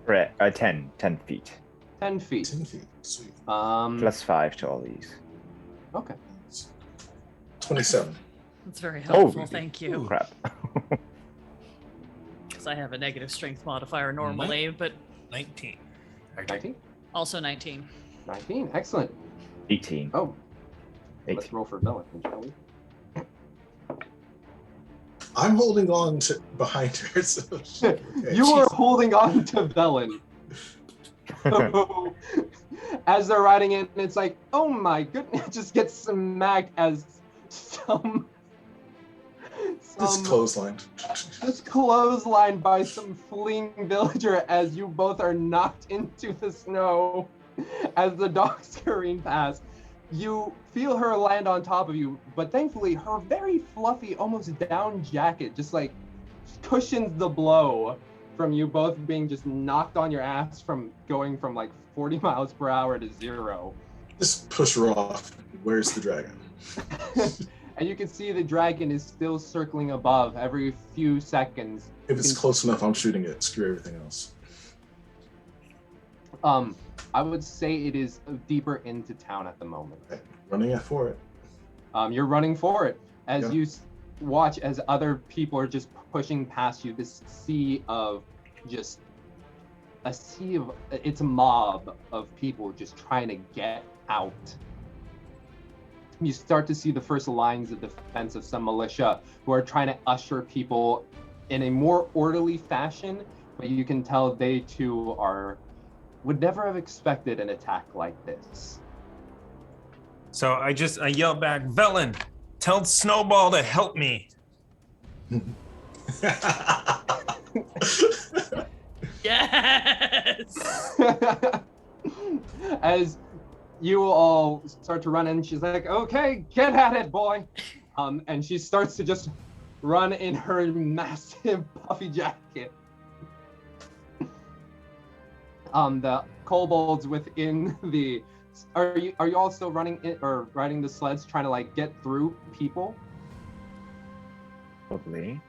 Correct. 10 feet. 10 feet. 10 feet. Sweet. +5 to all these. Okay. 27. That's very helpful. Oh, Thank you. Crap. Because I have a negative strength modifier normally, but 19. 19? also 19. 19. Excellent. 18. Oh, 18. let's roll for Velen, shall we? I'm holding on to behind her. So okay, You are holding on to Velen. As they're riding in, it's like, oh my goodness, just gets smacked as some This clothesline. just clotheslined by some fleeing villager as you both are knocked into the snow as the dogs scurrying past. You feel her land on top of you, but thankfully her very fluffy, almost down jacket just cushions the blow from you both being just knocked on your ass from going from 40 miles per hour to 0. Just push her off. Where's the dragon? And you can see the dragon is still circling above every few seconds. If it's close enough, I'm shooting it. Screw everything else. I would say it is deeper into town at the moment. Okay. Running for it. You're running for it as Yeah. you watch as other people are just pushing past you. This sea of just it's a mob of people just trying to get out. You start to see the first lines of defense of some militia who are trying to usher people in a more orderly fashion, but you can tell they too would never have expected an attack like this. So I yell back, Velen, tell Snowball to help me. Yes. As you all start to run in, she's like, okay, get at it, boy. And she starts to just run in her massive puffy jacket. The kobolds within the, are you all still running it or riding the sleds trying to like get through people? Probably.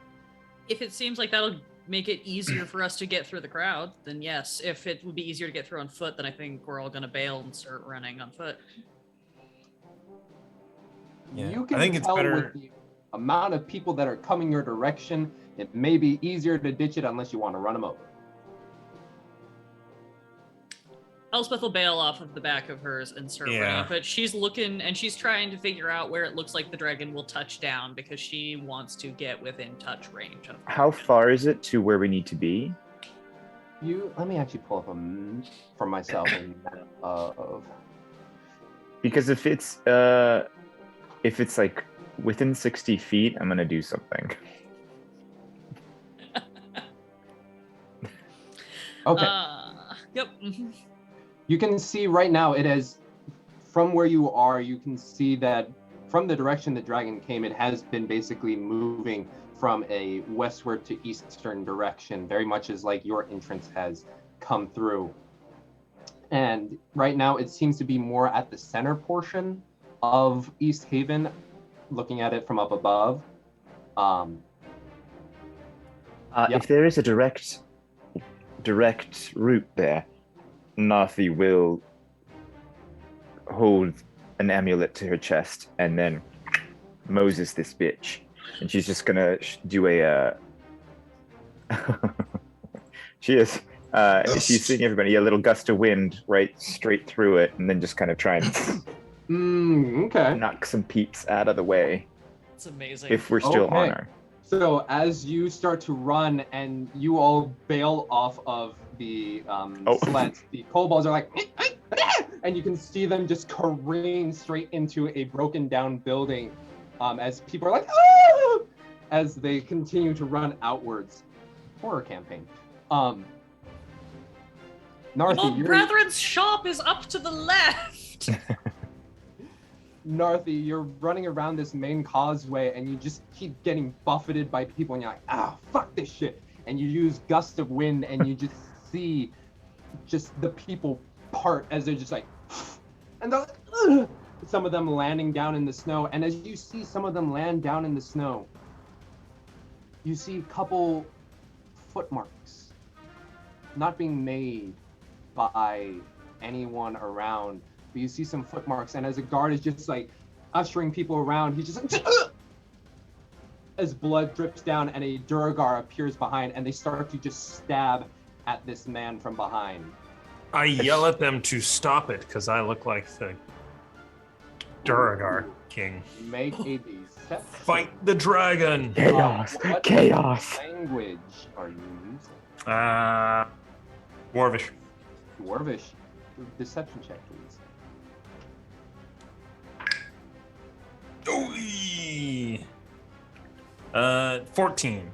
If it seems like that'll make it easier for us to get through the crowd, then yes. If it would be easier to get through on foot, then I think we're all gonna bail and start running on foot. Yeah, You can I think it's tell better. with the amount of people that are coming your direction, it may be easier to ditch it unless you want to run them over. Elspeth will bail off of the back of hers and start running, but she's looking and she's trying to figure out where it looks like the dragon will touch down because she wants to get within touch range of it. How far is it to where we need to be? Let me actually pull up for myself a map of. Because if it's like within 60 feet, I'm gonna do something. Okay. Yep. Mm-hmm. You can see right now it is, from where you are, you can see that from the direction the dragon came, it has been basically moving from a westward to eastern direction, very much as like your entrance has come through. And right now it seems to be more at the center portion of East Haven, looking at it from up above. Yep. If there is a direct route there, Nathi will hold an amulet to her chest and then Moses this bitch, and she's just gonna do a. She's seeing everybody a little gust of wind right straight through it, and then just kind of try and okay. knock some peeps out of the way. It's amazing. If we're still on her. So as you start to run and you all bail off of the sleds, the kobolds are like, and you can see them just careen straight into a broken down building as people are like, ah! As they continue to run outwards. Horror campaign. Narthi, Brethren's shop is up to the left. Narthi, you're running around this main causeway and you just keep getting buffeted by people and you're like, fuck this shit. And you use gust of wind and you just see just the people part as they're just like, and they're like, ugh! Some of them landing down in the snow. And as you see some of them land down in the snow, you see a couple footmarks not being made by anyone around. But you see some footmarks, and as a guard is just like ushering people around, he's just like, ugh! As blood drips down and a Duragar appears behind, and they start to just stab at this man from behind. I yell at them to stop it because I look like the Duragar king. Make a deception. Fight the dragon. Chaos. What Chaos. language are you using? Dwarvish. Dwarvish. Deception check, please. 14.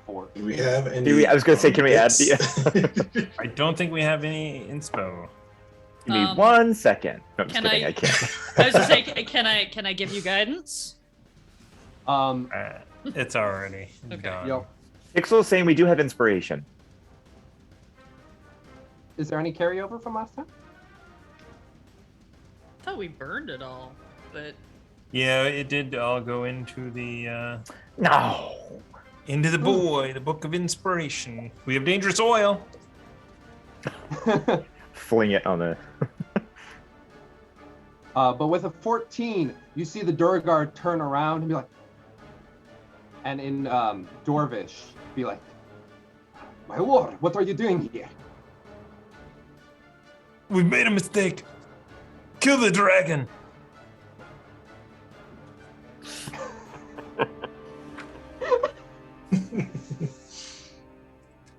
4. Do we have any? I was gonna say, can we add the? I don't think we have any inspo. Give me 1 second. No, I'm just Can kidding. I- I can't. I was just saying, can I give you guidance? It's already Okay. done. Yep. Pixel's saying we do have inspiration. Is there any carryover from last time? I thought we burned it all, but Yeah, it did all go into the No. into the book of inspiration. We have dangerous oil. Fling it on the. But with a 14, you see the Duragar turn around and be like, and in Dwarvish, be like, "My lord, what are you doing here?" We've made a mistake. Kill the dragon.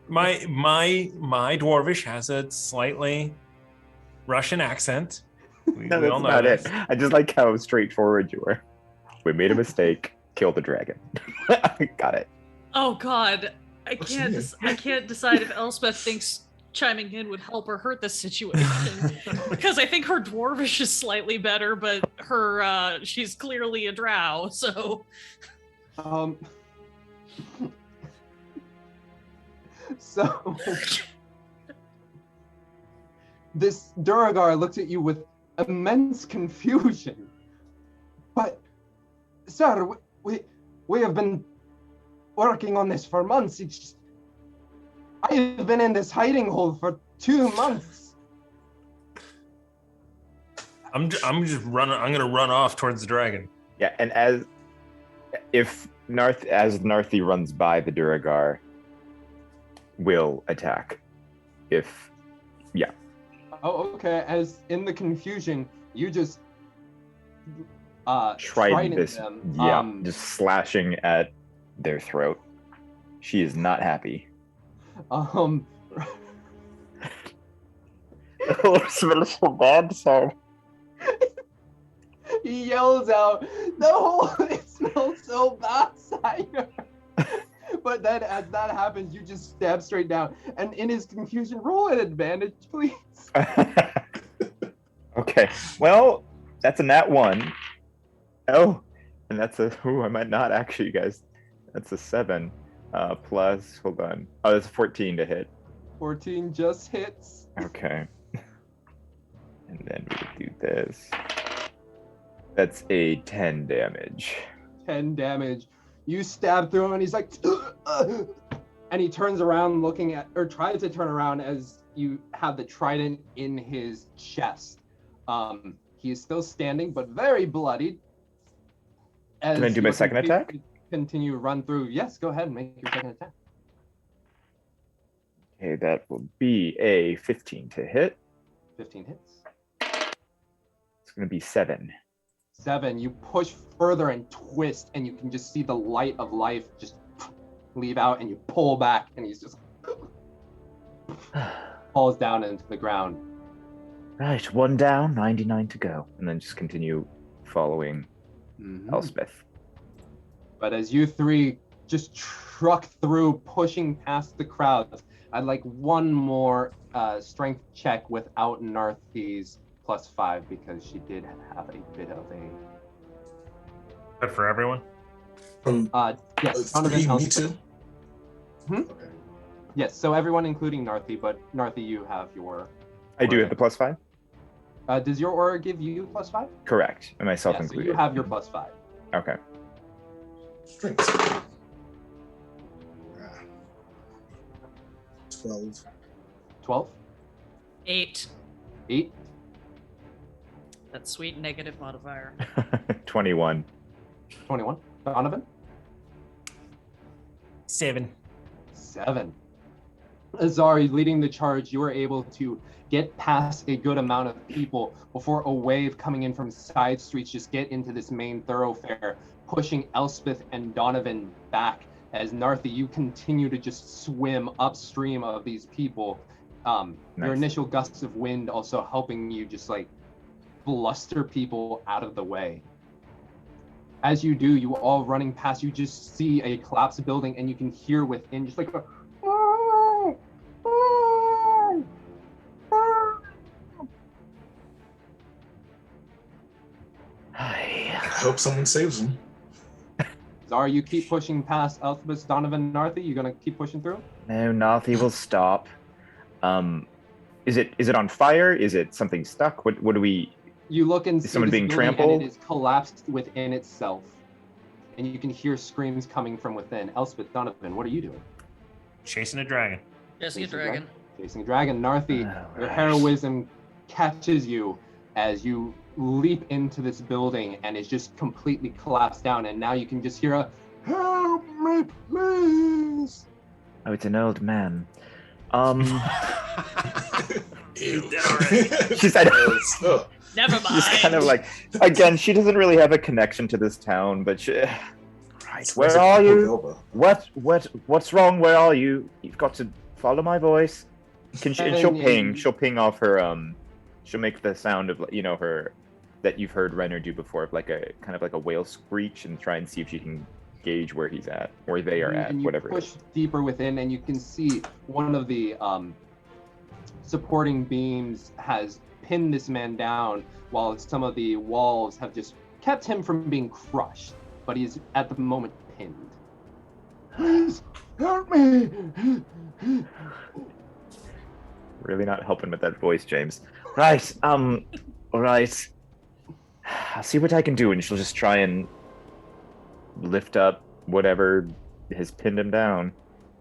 My Dwarvish has a slightly Russian accent. We No, that's all know not this. it. I just like how straightforward you were. We made a mistake. Kill the dragon. Got it. Oh God, I What's can't. your I can't decide if Elspeth thinks chiming in would help or hurt this situation because I think her Dwarvish is slightly better, but her she's clearly a drow. So, So this Duragar looks at you with immense confusion. But, sir, we have been working on this for months. It's just, I have been in this hiding hole for 2 months. I'm gonna run off towards the dragon. Yeah, and as Narthi runs by, the Duragar will attack. Oh, okay. As in the confusion, you just Trident this, them. just slashing at their throat. She is not happy. Oh, Smells so bad, so. He yells out, "No, it smells so bad, sire." But then as that happens, you just stab straight down. And in his confusion, roll an advantage, please. Okay. Well, that's a nat 1. Oh, and that's a. Ooh, I might not actually, guys. That's a 7. Plus, hold on. Oh, that's a 14 to hit. 14 just hits. Okay. And then we do this. That's a 10 damage. 10 damage. You stab through him and he's like, and he turns around looking at, or tries to turn around as you have the trident in his chest. He is still standing, but very bloodied. Can I do my second attack? Continue to run through. Yes, go ahead and make your second attack. Okay, that will be a 15 to hit. 15 hits. It's going to be 7. 7. You push further and twist, and you can just see the light of life just leave out, and you pull back, and he's just falls down into the ground. Right, 1 down, 99 to go. And then just continue following Elspeth. But as you three just truck through, pushing past the crowds, I'd like one more strength check without Narthi's +5 because she did have a bit of a. But for everyone? Yes. 3, me too? Okay. Yes, so everyone including Narthi, but Narthi, you have your. I do have the +5? Does your aura give you +5? Correct, and myself So included. you have your +5. Okay. Strength. 12. 12? 8. 8? That sweet negative modifier. 21. 21. Donovan? 7. 7. Azari, leading the charge, you were able to get past a good amount of people before a wave coming in from side streets just get into this main thoroughfare, pushing Elspeth and Donovan back. As Narthi, you continue to just swim upstream of these people. Your Nice. initial gusts of wind also helping you just like bluster people out of the way. As you do, you all running past, you just see a collapsed building and you can hear within just like a I hope someone saves him. Zara, you keep pushing past Elspeth, Donovan, Narthi. You gonna keep pushing through? No, Narthi will stop. Is it on fire? Is it something stuck? What do we? You look and see someone this being building trampled? and it is collapsed within itself. And you can hear screams coming from within. Elspeth, Donovan, what are you doing? Chasing a dragon. Chasing a dragon. Chasing a dragon. Narthi, Oh, your right. heroism catches you as you leap into this building and it's just completely collapsed down. And now you can just hear a Help me, please. Oh, it's an old man. Ew. Dead already. She said, Oh, Never mind. she's kind of like, again, she doesn't really have a connection to this town, but she, right, where are you? What's wrong? Where are you? You've got to follow my voice. Can she? And she'll ping off her. She'll make the sound of her that you've heard Renner do before, of like a kind of like a whale screech, and try and see if she can gauge where he's at, where they are at, and you whatever. push deeper within, and you can see one of the supporting beams has pinned this man down, while some of the walls have just kept him from being crushed. But he's at the moment pinned. Please help me. Really not helping with that voice, James. Right. All right. I'll see what I can do, and she'll just try and lift up whatever has pinned him down.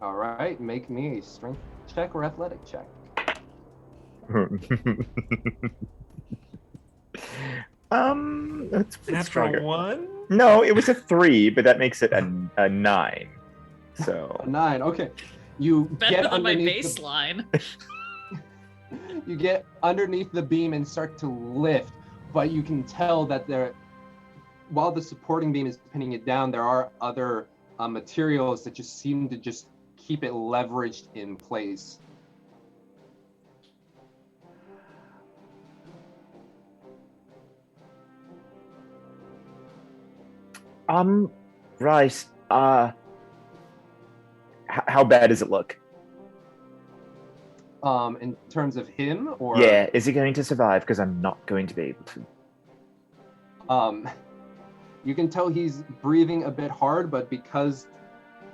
All right, make me a strength check or athletic check. It's Natural stronger. 1? No, it was a 3, but that makes it a 9. So A 9. Okay, you Better get than my underneath baseline. you get underneath the beam and start to lift, but you can tell that while the supporting beam is pinning it down, there are other materials that just seem to just keep it leveraged in place. Right. How bad does it look? In terms of him, or Yeah, is he going to survive? Because I'm not going to be able to. You can tell he's breathing a bit hard, but because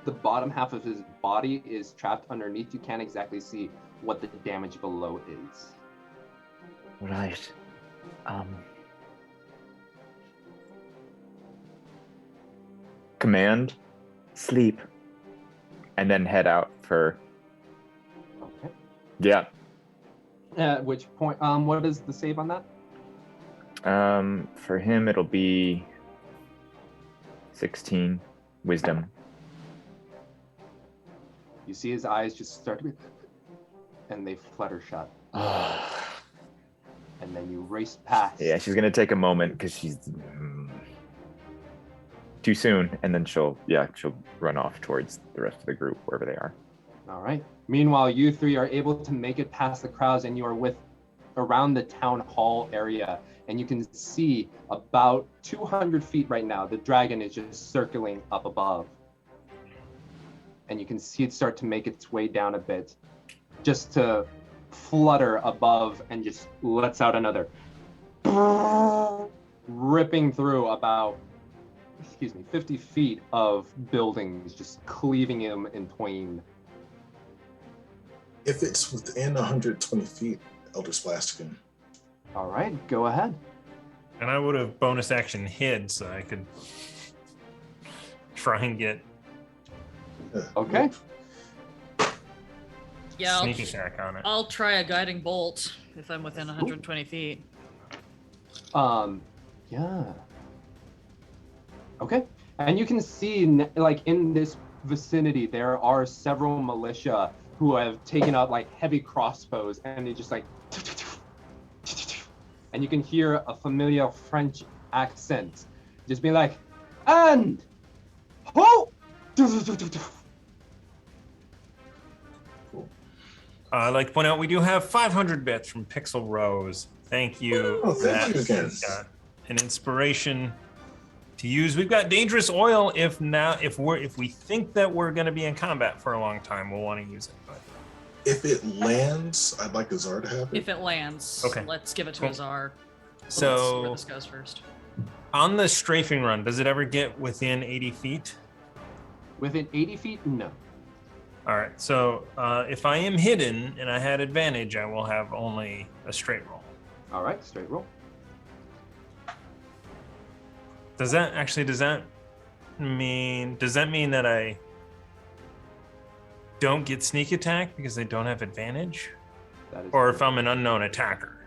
the bottom half of his body is trapped underneath, you can't exactly see what the damage below is. Right. Command, sleep, and then head out for. Okay. Yeah. At which point, what is the save on that? For him, it'll be 16 wisdom. You see his eyes just start to be, and they flutter shut. And then you race past. Yeah, she's gonna take a moment because she's too soon, and then she'll run off towards the rest of the group wherever they are. All right. Meanwhile, you three are able to make it past the crowds, and you are around the town hall area, and you can see about 200 feet right now. The dragon is just circling up above, and you can see it start to make its way down a bit, just to flutter above, and just lets out another, ripping through about 50 feet of buildings, just cleaving him in twain. If it's within 120 feet, Elder Splasticum. All right, go ahead. And I would have bonus action hid so I could try and get Okay. Yeah, sneak attack on it. I'll try a guiding bolt if I'm within 120 feet. Yeah. Okay. And you can see, like, in this vicinity, there are several militia who have taken up, like, heavy crossbows, and they just, like, and you can hear a familiar French accent just being like, and ho! I'd like to point out we do have 500 bits from Pixel Rose. Thank you. Oh, thank you again. Got an inspiration to use. We've got dangerous oil. If we think that we're going to be in combat for a long time, we'll want to use it. But If it lands, I'd like Azar to have it. If it lands, Okay. let's give it to Cool. Azar. So- Let's see where this goes first. on the strafing run, does it ever get within 80 feet? Within 80 feet? No. All right. So if I am hidden and I had advantage, I will have only a straight roll. All right, straight roll. Does that mean that I don't get sneak attack because I don't have advantage? That is Or if I'm an unknown attacker?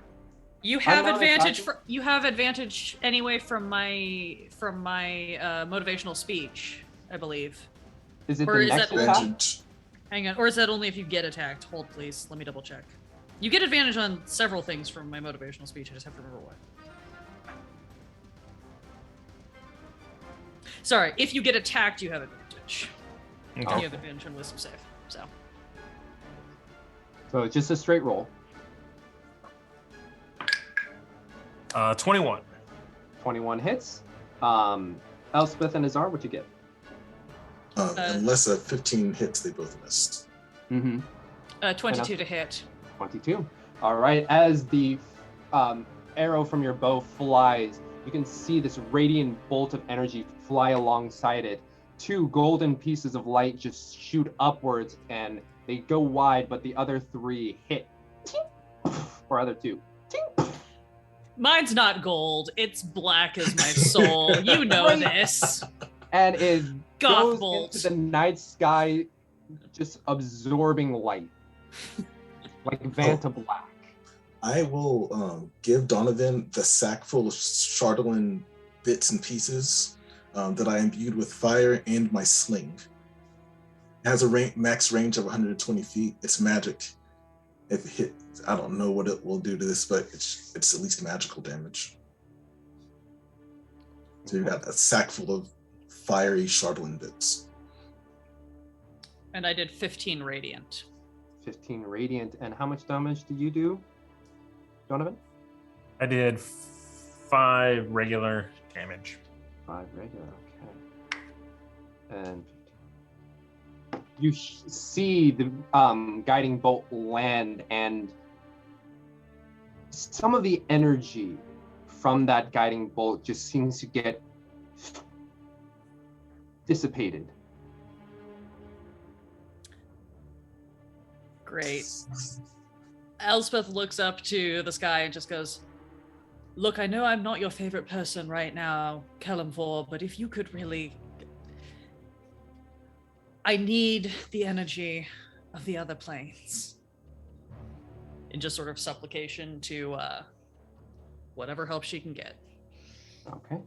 You have not advantage. attacking. You have advantage anyway from my motivational speech. I believe. Is it Or the is next that- attack? Advantage. Hang on, or is that only if you get attacked? Hold, please. Let me double check. You get advantage on several things from my motivational speech. I just have to remember what. Sorry, if you get attacked, you have advantage. And Okay. you have advantage on wisdom save. So So it's just a straight roll. 21. 21 hits. Elspeth and Azar, what you get? Unless a 15 hits, they both miss. Mm-hmm. 22 to hit. 22. All right. As the arrow from your bow flies, you can see this radiant bolt of energy fly alongside it. 2 golden pieces of light just shoot upwards, and they go wide, but the other 3 hit. Or other 2. Mine's not gold. It's black as my soul. You know Right. this. And it Goth goes bolt. into the night sky, just absorbing light. Like Vanta Black. I will give Donovan the sack full of chardalyn bits and pieces that I imbued with fire and my sling. It has a max range of 120 feet. It's magic. If it hit, I don't know what it will do to this, but it's at least magical damage. So you've got a sack full of fiery chardalyn bits. And I did 15 radiant. 15 radiant. And how much damage did you do, Donovan? I did 5 regular damage. 5 regular, okay. And you see the guiding bolt land, and some of the energy from that guiding bolt just seems to get dissipated. Great. Elspeth looks up to the sky and just goes, "Look, I know I'm not your favorite person right now, Kellamvor, but if you could really... I need the energy of the other planes." In just sort of supplication to whatever help she can get. Okay.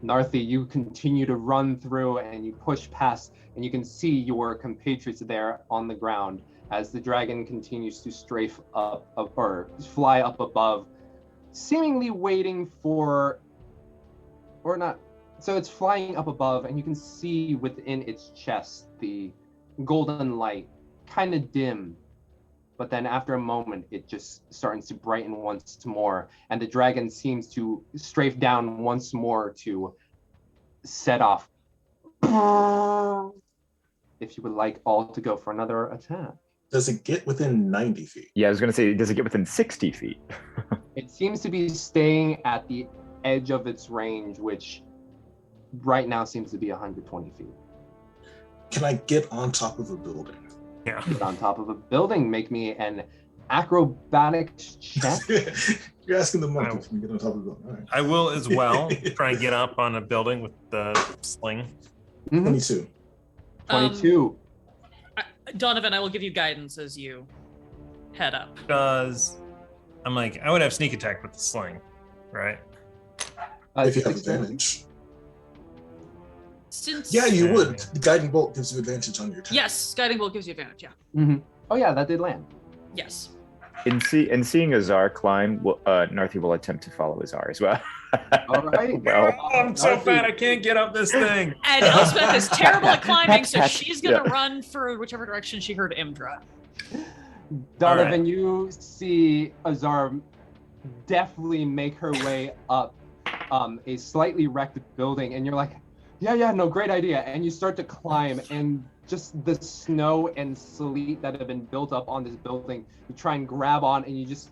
Narthi, you continue to run through and you push past, and you can see your compatriots there on the ground as the dragon continues to strafe up or fly up above, seemingly waiting for, or not. So it's flying up above, and you can see within its chest the golden light, kind of dim. But then after a moment, it just starts to brighten once more, and the dragon seems to strafe down once more to set off. If you would like all to go for another attack. Does it get within 90 feet? Yeah, I was going to say, does it get within 60 feet? It seems to be staying at the edge of its range, which right now seems to be 120 feet. Can I get on top of a building? Yeah. Get on top of a building, make me an acrobatics check. You're asking the monk if you can get on top of a building. All right. I will as well try and get up on a building with the sling. 22. 22. Donovan, I will give you guidance as you head up. I'm like, I would have sneak attack with the sling, right? If you have dexterity. advantage. Since Yeah, you would. The guiding bolt gives you advantage on your attack. Yes, guiding bolt gives you advantage. Yeah. Mhm. Oh yeah, that did land. Yes. In seeing Azar climb, Narthi will attempt to follow Azar as well. All right. Well, Oh, I'm so Narthi. fat I can't get up this thing. And Elspeth is terrible at climbing, so Heck, she's gonna yeah. run for whichever direction she heard Imdra. Donovan, All right. you see Azar definitely make her way up a slightly wrecked building, and you're like, yeah, no, great idea. And you start to climb, and just the snow and sleet that have been built up on this building, you try and grab on, and you just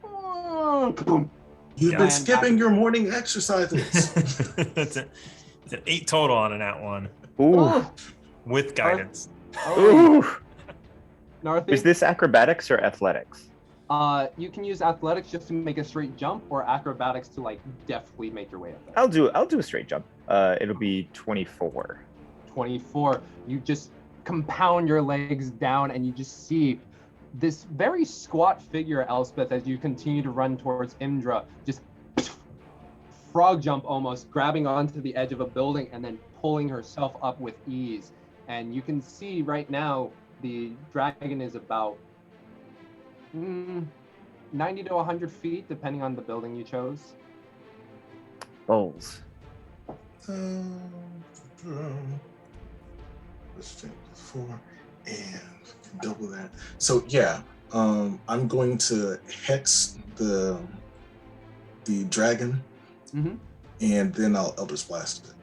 boom. You've Yeah, been and skipping your morning exercises. it's an 8 total on an at one ooh, with guidance. ooh. Narthi, Is this acrobatics or athletics? you can use athletics just to make a straight jump, or acrobatics to like deftly make your way up there. I'll do a straight jump. It'll be 24. 24. You just compound your legs down, and you just see this very squat figure, Elspeth, as you continue to run towards Imdra, just frog jump almost, grabbing onto the edge of a building and then pulling herself up with ease. And you can see right now the dragon is about 90 to 100 feet, depending on the building you chose. Bowls. Let's change this 4 and double that. So yeah, I'm going to hex the dragon, and then I'll Eldritch Blast it.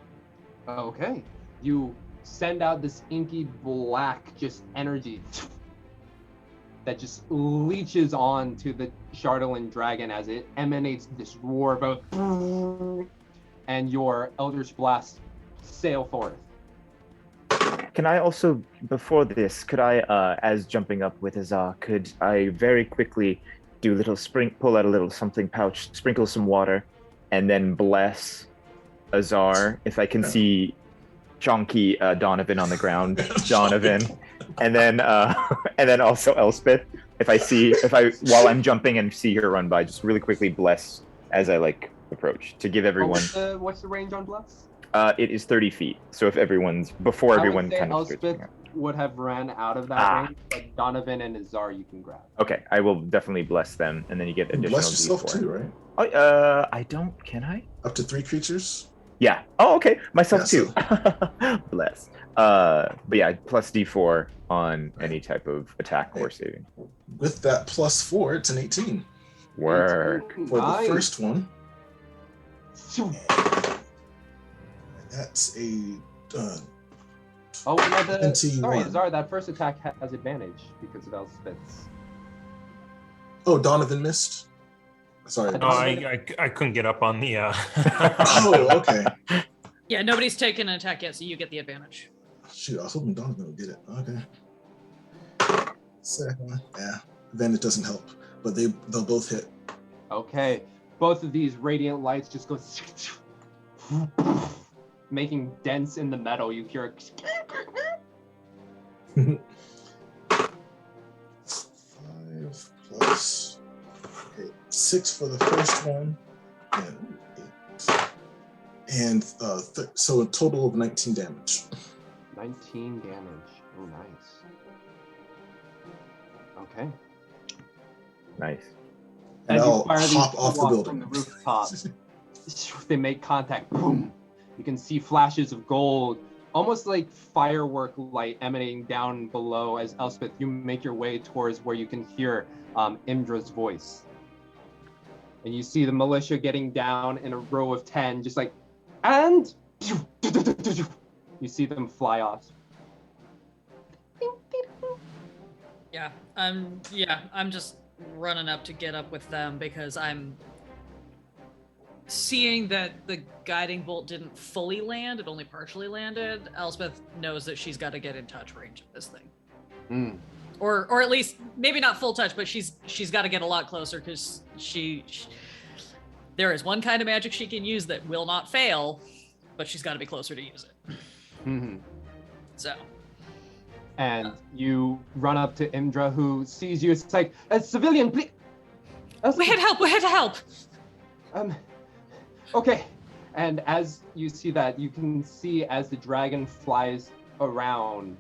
Okay. You send out this inky black just energy that just leeches on to the chardalyn dragon as it emanates this roar of and your Eldritch Blast sail forth. Can I also, before this, could I, as jumping up with Azar, could I very quickly do little pull out a little something pouch, sprinkle some water, and then bless Azar if I can see chonky Donovan on the ground, Donovan, and then also Elspeth. If I while I'm jumping and see her run by, just really quickly bless as I approach to give everyone. What's the range on bless? It is 30 feet. So if everyone kind of Elspeth would have ran out of that range, but Donovan and Azar you can grab. Okay, I will definitely bless them, and then you get additional. Bless yourself D4. too, right? Oh, I don't. Can I? Up to 3 creatures. Yeah. Oh, okay. Myself Yeah, too. so- Bless. But yeah, plus D4 on any type of attack or saving. With that +4, it's an 18 Work. for Nice. the first one. That's a Oh, no, 21. sorry, Azar, that first attack has advantage because of Elspeth's. Oh, Donovan missed. Sorry. No, I couldn't get up on the. Oh, okay. Yeah, nobody's taken an attack yet, so you get the advantage. Shoot, I was hoping Donovan would get it. Okay. Second one. Yeah. Advantage doesn't help, but they'll both hit. Okay, both of these radiant lights just go making dents in the metal. You hear Five plus 6 for the first one, and 8, and so a total of 19 damage. 19 damage. Oh, nice. Okay. Nice. And As you I'll fire these hop off the from building. the rooftop, they make contact. Boom. You can see flashes of gold, almost like firework light emanating down below. As Elspeth, you make your way towards where you can hear Imdra's voice, and you see the militia getting down in a row of 10, just like, and you see them fly off. Yeah, I'm just running up to get up with them because I'm seeing that the guiding bolt didn't fully land, it only partially landed. Elspeth knows that she's got to get in touch range of this thing. Or at least maybe not full touch, but she's got to get a lot closer because she there is one kind of magic she can use that will not fail, but she's got to be closer to use it. So. And you run up to Imdra, who sees you. It's like, a civilian, please. We're here to help. Okay. And as you see that, you can see as the dragon flies around,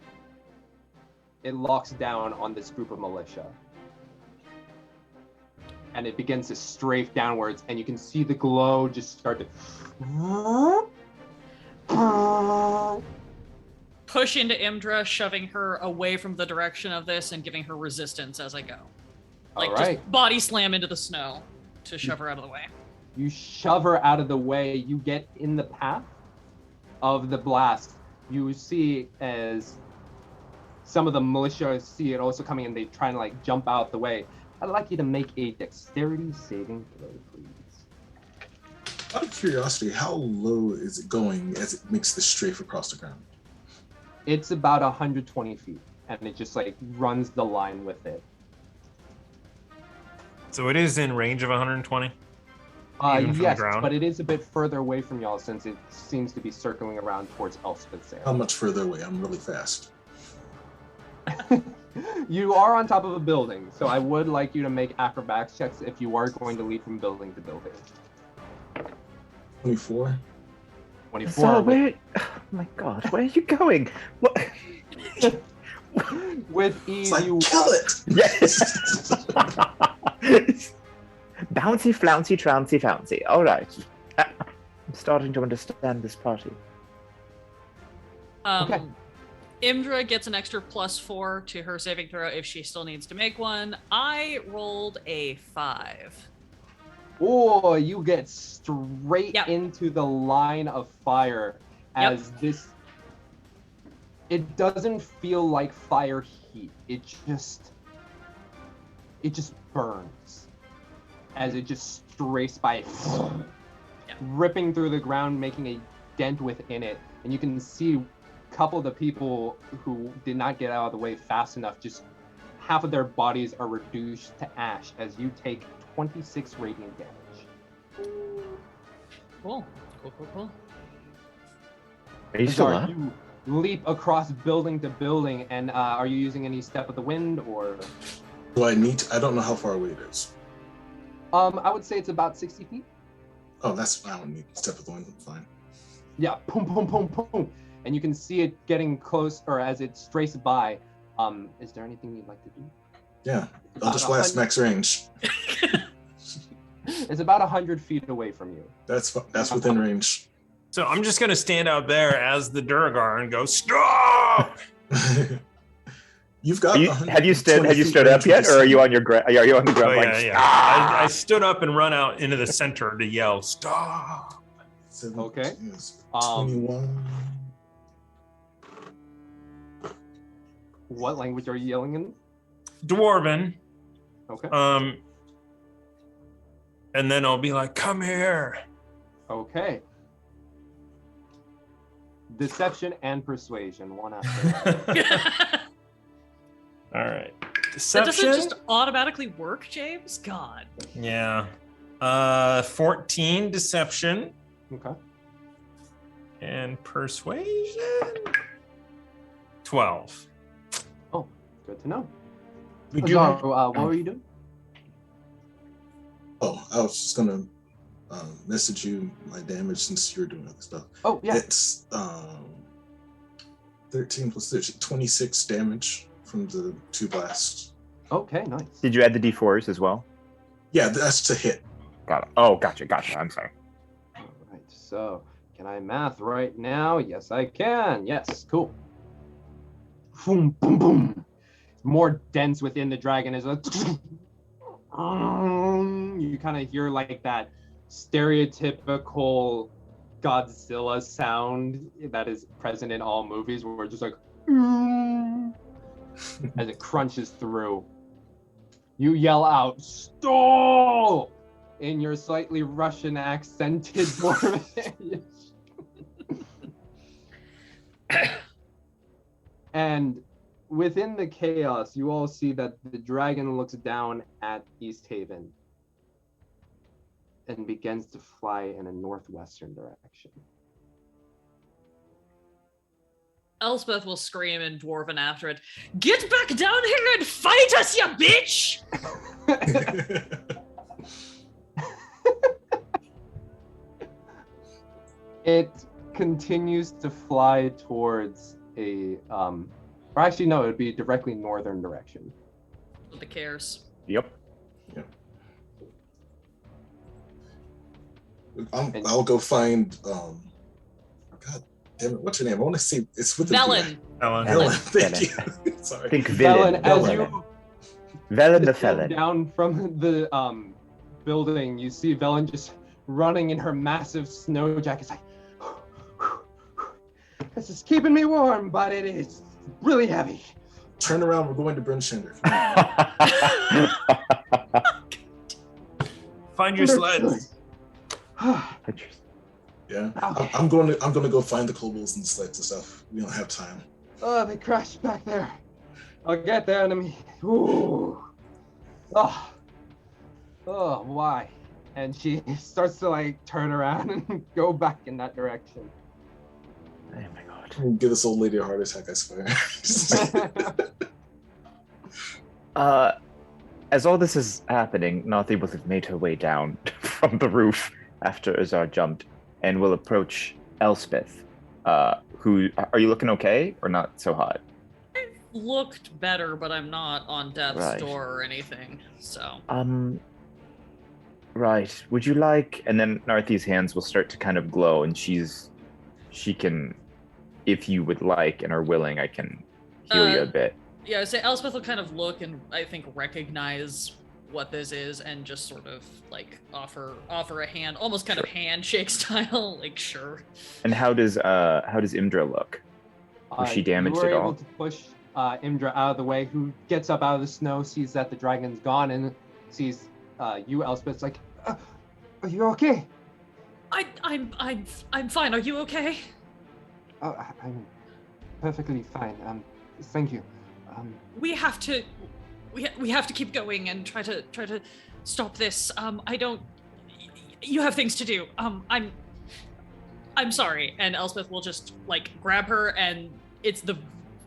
it locks down on this group of militia. And it begins to strafe downwards, and you can see the glow just start to push into Imdra, shoving her away from the direction of this and giving her resistance as I go. Like, all right. just body slam into the snow to shove her out of the way. You shove her out of the way. You get in the path of the blast. You see as some of the militia see it also coming, and they try to jump out the way. I'd like you to make a dexterity saving throw, please. Out of curiosity, how low is it going as it makes the strafe across the ground? It's about 120 feet, and it just runs the line with it. So it is in range of 120? Even from the Yes, ground? but it is a bit further away from y'all since it seems to be circling around towards Elspeth's area. How much further away? I'm really fast. You are on top of a building, so I would like you to make acrobatics checks if you are going to leap from building to building. 24. 24. So where? Oh my God, where are you going? What? With ease, It's like, you kill it! Yes. Bouncy, flouncy, trouncy, founcy. All right. I'm starting to understand this party. Okay. Imdra gets an extra +4 to her saving throw if she still needs to make one. I rolled a 5. Oh, you get straight into the line of fire as this. It doesn't feel like fire heat. It just burns as it just strays by, ripping through the ground, making a dent within it. And you can see a couple of the people who did not get out of the way fast enough, just half of their bodies are reduced to ash as you take 26 radiant damage. Cool. Are you still Sorry, up? you leap across building to building, and are you using any step of the wind, or? Do I need to, I don't know how far away it is. I would say it's about 60 feet. Oh, I don't need step of the wind, fine. Yeah, boom, boom, boom, boom. And you can see it getting close, or as it strays by. Is there anything you'd like to do? Yeah, Eldritch Blast max range. It's about 100 feet away from you. That's within range. So I'm just gonna stand out there as the Durgar and go, stop! You've got. Have you stood up yet, or are you on your Are you on the ground? Oh, like, yeah. I stood up and run out into the center to yell, stop! Okay. 21. What language are you yelling in? Dwarven. Okay. And then I'll be like, come here. Okay. Deception and persuasion, one after. All right. That Deception. doesn't just automatically work, James? God. Yeah. 14 deception. Okay. And persuasion. 12. Oh, good to know. We do Azar, have- what were you doing? Oh, I was just gonna message you my damage since you're doing other stuff. Oh, yeah. It's 13 plus 13, 26 damage from the 2 blasts. Okay, nice. Did you add the D4s as well? Yeah, that's to hit. Got it. Oh, gotcha. I'm sorry. All right, so can I math right now? Yes, I can. Yes, cool. Boom, boom, boom. More dense within the dragon is a. You kind of hear like that stereotypical Godzilla sound that is present in all movies, where it's just like as it crunches through. You yell out, "Stall!" in your slightly Russian accented Dwarvish. And within the chaos, you all see that the dragon looks down at East Haven and begins to fly in a northwestern direction. Elspeth will scream in Dwarven after it. Get back down here and fight us, you bitch! It continues to fly towards a, or actually no, it would be directly northern direction. With the cares. Yep. I'll go find. God damn it! What's your name? I want to see. It's with Velen. Velen. Thank you. Sorry. Think Velen, villain. as you Velen the step felon. down from the building, you see Velen just running in her massive snow jacket. It's like, this is keeping me warm, but it is really heavy. Turn around. We're going to Brunshender. Find your sleds. Yeah. Okay. I'm going to go find the kobolds and the sleds and stuff. We don't have time. Oh, they crashed back there. I'll get there in me. Ooh. Oh, why? And she starts to like turn around and go back in that direction. Oh my god. Give this old lady a heart attack, I swear. As all this is happening, Nathi will have made her way down from the roof after Azar jumped and will approach Elspeth, who are you looking okay or not so hot? Looked better, but I'm not on death's Right. door or anything. So Right. Would you like? And then Narthi's hands will start to kind of glow, and she can, if you would like and are willing, I can heal you a bit. Yeah, so Elspeth will kind of look and I think recognize what this is and just sort of like offer a hand, almost kind of handshake style, like sure. And how does Imdra look? Was she damaged you were at all? able to push Imdra out of the way, who gets up out of the snow, sees that the dragon's gone, and sees you, Elspeth's like, are you okay? I'm fine. Are you okay? Oh, I'm perfectly fine. Thank you. We have to keep going and try to stop this. You have things to do. I'm sorry. And Elspeth will just like grab her, and it's the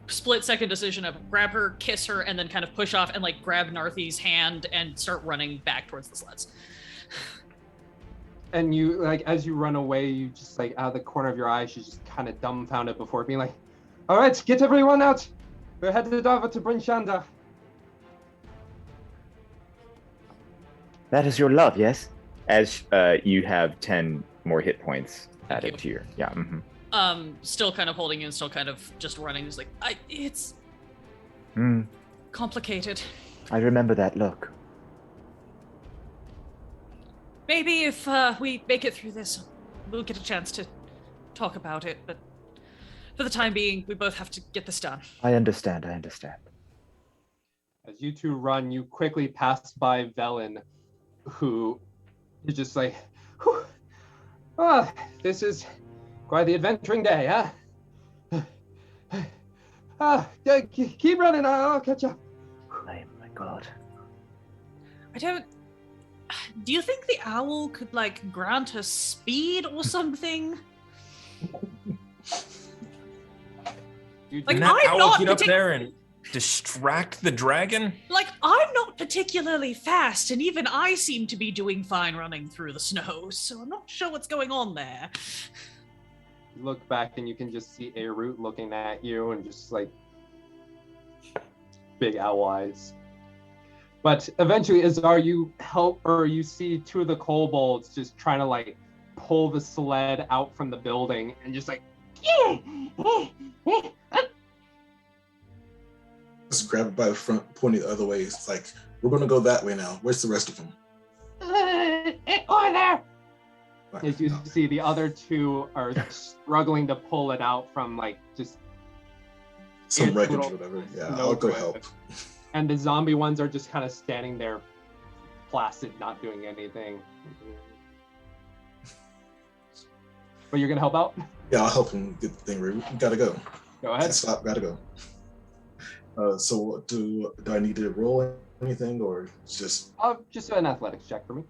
split second decision of grab her, kiss her, and then kind of push off and like grab Narthi's hand and start running back towards the sleds. And you, like, as you run away, you just, like, out of the corner of your eye, she's just kind of dumbfounded before being like, all right, get everyone out. We're headed over to Brinshanda. That is your love, yes? As you have 10 more hit points added to your, yeah. Mm-hmm. Still kind of holding you and still kind of just running. Just like, it's complicated. I remember that look. Maybe if we make it through this, we'll get a chance to talk about it. But for the time being, we both have to get this done. I understand. As you two run, you quickly pass by Velen, who is just like, whew, this is quite the adventuring day, huh? Keep running, I'll catch up. My God. Do you think the owl could, like, grant us speed or something? Can that owl get up there and distract the dragon? Like, I'm not particularly fast, and even I seem to be doing fine running through the snow, so I'm not sure what's going on there. You look back and you can just see Aerut looking at you and just, like, big owl eyes. But eventually, Azar, you see two of the kobolds just trying to, like, pull the sled out from the building and just like, just grab it by the front, pointing the other way. It's like, we're going to go that way now. Where's the rest of them? Over there! As you see, the other two are struggling to pull it out from, like, just some wreckage or whatever. Yeah, I'll go help. And the zombie ones are just kind of standing there, placid, not doing anything. But you're gonna help out? Yeah, I'll help him get the thing ready. We gotta go. Go ahead. Can't stop, gotta go. So do I need to roll anything, or just an athletics check for me.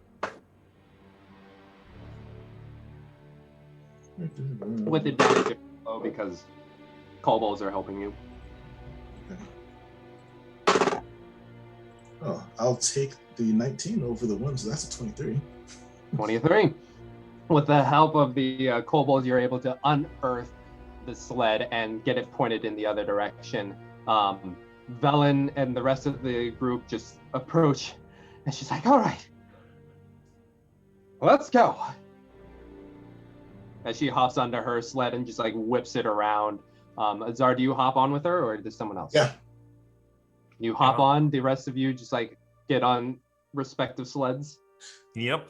With advantage low because kobolds are helping you. Okay. Oh, I'll take the 19 over the 1, so that's a 23. 23. With the help of the kobolds, you're able to unearth the sled and get it pointed in the other direction. Velen and the rest of the group just approach, and she's like, all right, let's go. As she hops onto her sled and just, like, whips it around. Azar, do you hop on with her, or does someone else? Yeah. You hop on, the rest of you just, like, get on respective sleds? Yep.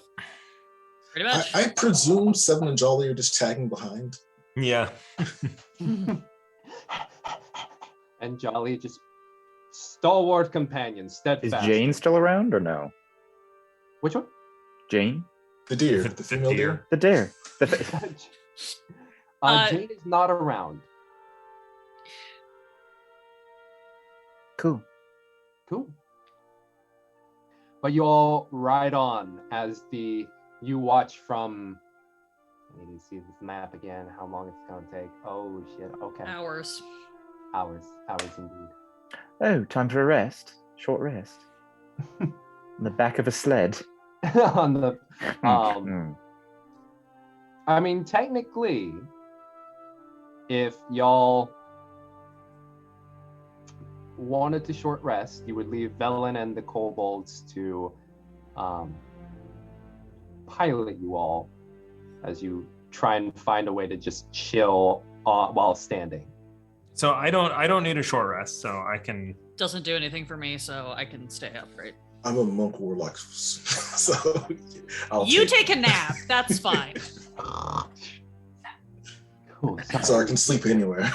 Pretty much. I presume Seven and Jolly are just tagging behind. Yeah. And Jolly just stalwart companion, steadfast. Is Jane still around or no? Which one? Jane? The deer. The female deer. The deer. Jane is not around. Cool. But you all ride on as you watch from, I need to see this map again, how long it's going to take. Oh, shit. Okay. Hours indeed. Oh, time for a rest. Short rest. On the back of a sled. On the, I mean, technically, if y'all wanted to short rest, you would leave Velen and the kobolds to pilot you all as you try and find a way to just chill while standing. So I don't need a short rest, so I can. Doesn't do anything for me, so I can stay up, right? I'm a monk warlock, so you take a nap. That's fine. Cool. So I can sleep anywhere.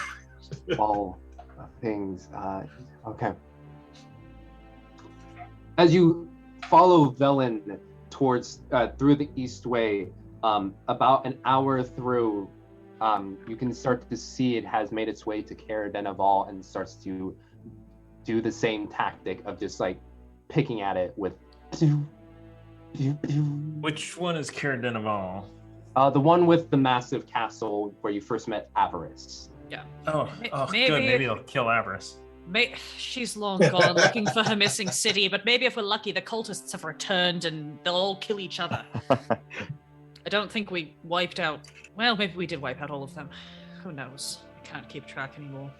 All things. Okay. As you follow Velen towards through the East Way, about an hour through, you can start to see it has made its way to Caradenaval and starts to do the same tactic of just like picking at it with. Which one is Caradenaval? The one with the massive castle where you first met Avarice. Yeah. Oh, Maybe, good. Maybe it'll kill Avarice. She's long gone looking for her missing city, but maybe if we're lucky, the cultists have returned and they'll all kill each other. I don't think we wiped out. Well, maybe we did wipe out all of them. Who knows? I can't keep track anymore.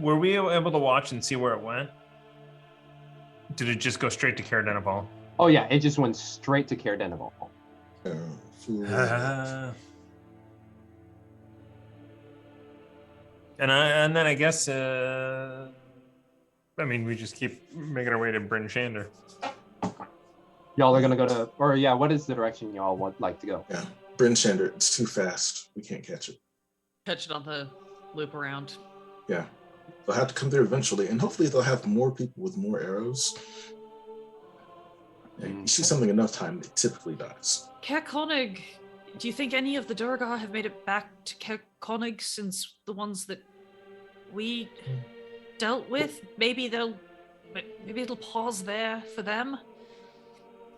Were we able to watch and see where it went? Did it just go straight to Caradenaval? Oh yeah, it just went straight to Caradenaval. And then I guess we just keep making our way to Bryn Shander. Y'all are gonna go to, or yeah, what is the direction y'all would like to go? Yeah, Bryn Shander, it's too fast. We can't catch it. Catch it on the loop around. Yeah, they'll have to come there eventually, and hopefully they'll have more people with more arrows. Yeah, you shoot something enough time, it typically dies. Konig, do you think any of the Durgar have made it back to Konig since the ones that we dealt with? Maybe it'll pause there for them.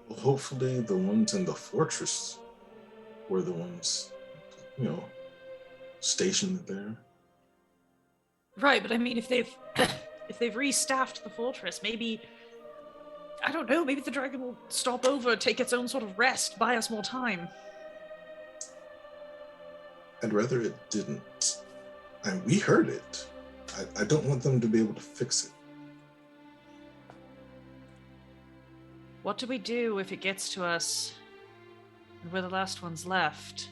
Well, hopefully the ones in the fortress were the ones, stationed there. Right, but I mean, if they've restaffed the fortress, maybe, I don't know, maybe the dragon will stop over, take its own sort of rest, buy us more time. I'd rather it didn't. And we heard it. I don't want them to be able to fix it. What do we do if it gets to us and we're the last ones left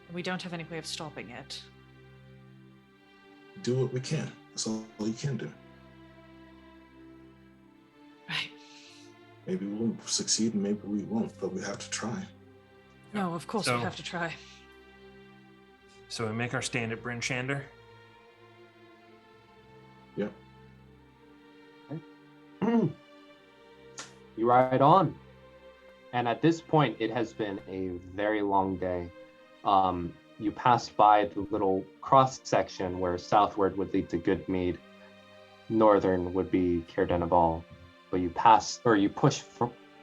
and we don't have any way of stopping it? Do what we can. That's all you can do. Right. Maybe we'll succeed and maybe we won't, but we have to try. No, of course we have to try. So we make our stand at Bryn Shander? Yep. You ride on. And at this point, it has been a very long day. You pass by the little cross section where southward would lead to Goodmead, northern would be Caradenaval, but you push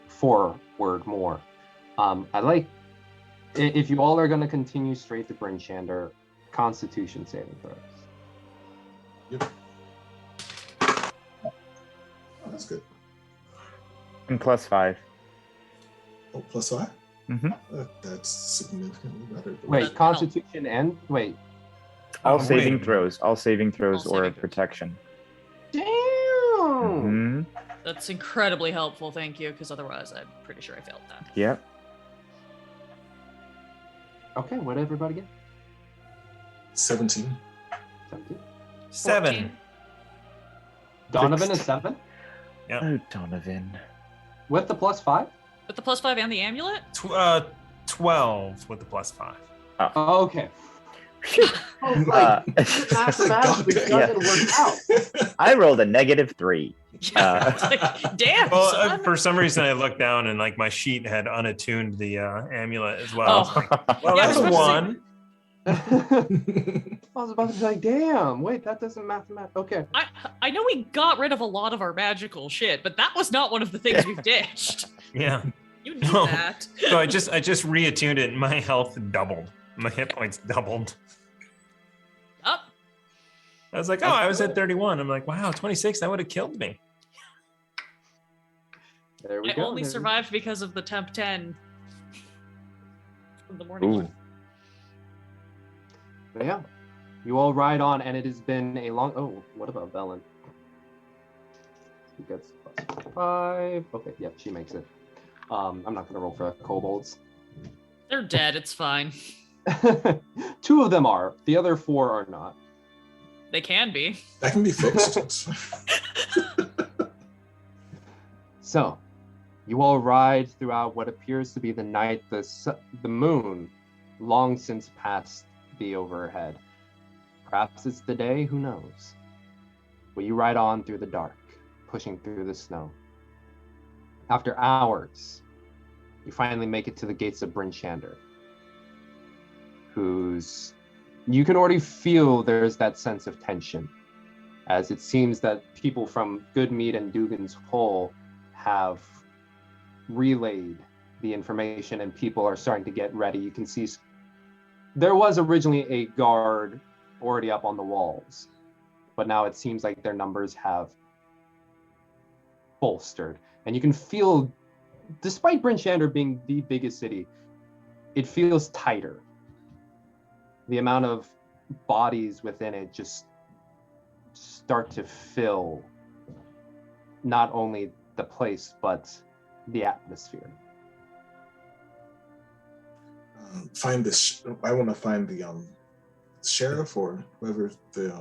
forward more. If you all are going to continue straight to Bryn Shander, Constitution saving throws. Yep. Oh, that's good. And +5. Oh, +5? Mm-hmm. That's significantly better. Wait, Constitution and wait. All saving throws or saving protection. Damn. Mm-hmm. That's incredibly helpful, thank you, because otherwise I'm pretty sure I failed that. Yep. Okay, what did everybody get? 17. 17. 7. Donovan is 7? Yep. Oh, Donovan. With the +5? With the +5 and the amulet? 12 with the +5. Oh, okay. Mathematically doesn't work out. I rolled a -3. Damn. Well, for some reason I looked down and like my sheet had unattuned the amulet as well. Well, Yeah, that's a 1. I was about to be like, damn, wait, that doesn't mathematically. Okay. I know we got rid of a lot of our magical shit, but that was not one of the things we've ditched. Yeah. You knew that. So I just reattuned it and my health doubled. My hit points doubled. Up. I was like, oh, I was at 31. I'm like, wow, 26, that would have killed me. There we I go. only There we survived because of the temp 10 from the morning. Ooh. one. Yeah. You all ride on, and it has been a long... Oh, what about Velen? She gets +5. Okay, yep, she makes it. I'm not going to roll for kobolds. They're dead, it's fine. 2 of them are. The other 4 are not. They can be. That can be fixed. So, you all ride throughout what appears to be the night. The moon long since passed the overhead. Perhaps it's the day, who knows? But you ride on through the dark, pushing through the snow. After hours, you finally make it to the gates of Bryn Shander, whose... You can already feel there's that sense of tension, as it seems that people from Goodmead and Dugan's Hole have relayed the information and people are starting to get ready. You can see there was originally a guard already up on the walls, but now it seems like their numbers have bolstered. And you can feel, despite Bryn Shander being the biggest city, it feels tighter. The amount of bodies within it just start to fill not only the place, but the atmosphere. Find this. I want to find the sheriff or whoever the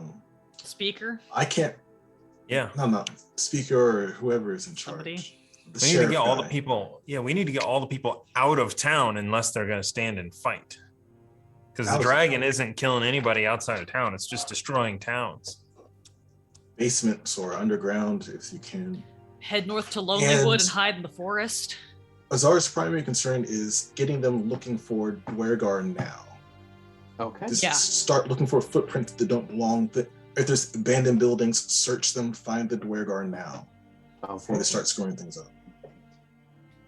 Speaker? I can't. Yeah. No. Speaker or whoever is in charge. Somebody. The We need to get sheriff all the guy. people. Yeah, we need to get all the people out of town unless they're going to stand and fight. Because the Out of dragon town. isn't killing anybody outside of town. It's just destroying towns. Basements or underground if you can. Head north to Lonelywood and And- hide in the forest. Azar's primary concern is getting them looking for Dwergar now. Okay. Just Yeah. start looking for footprints that don't belong. If there's abandoned buildings, search them, find the Dwergar now before they start screwing things up.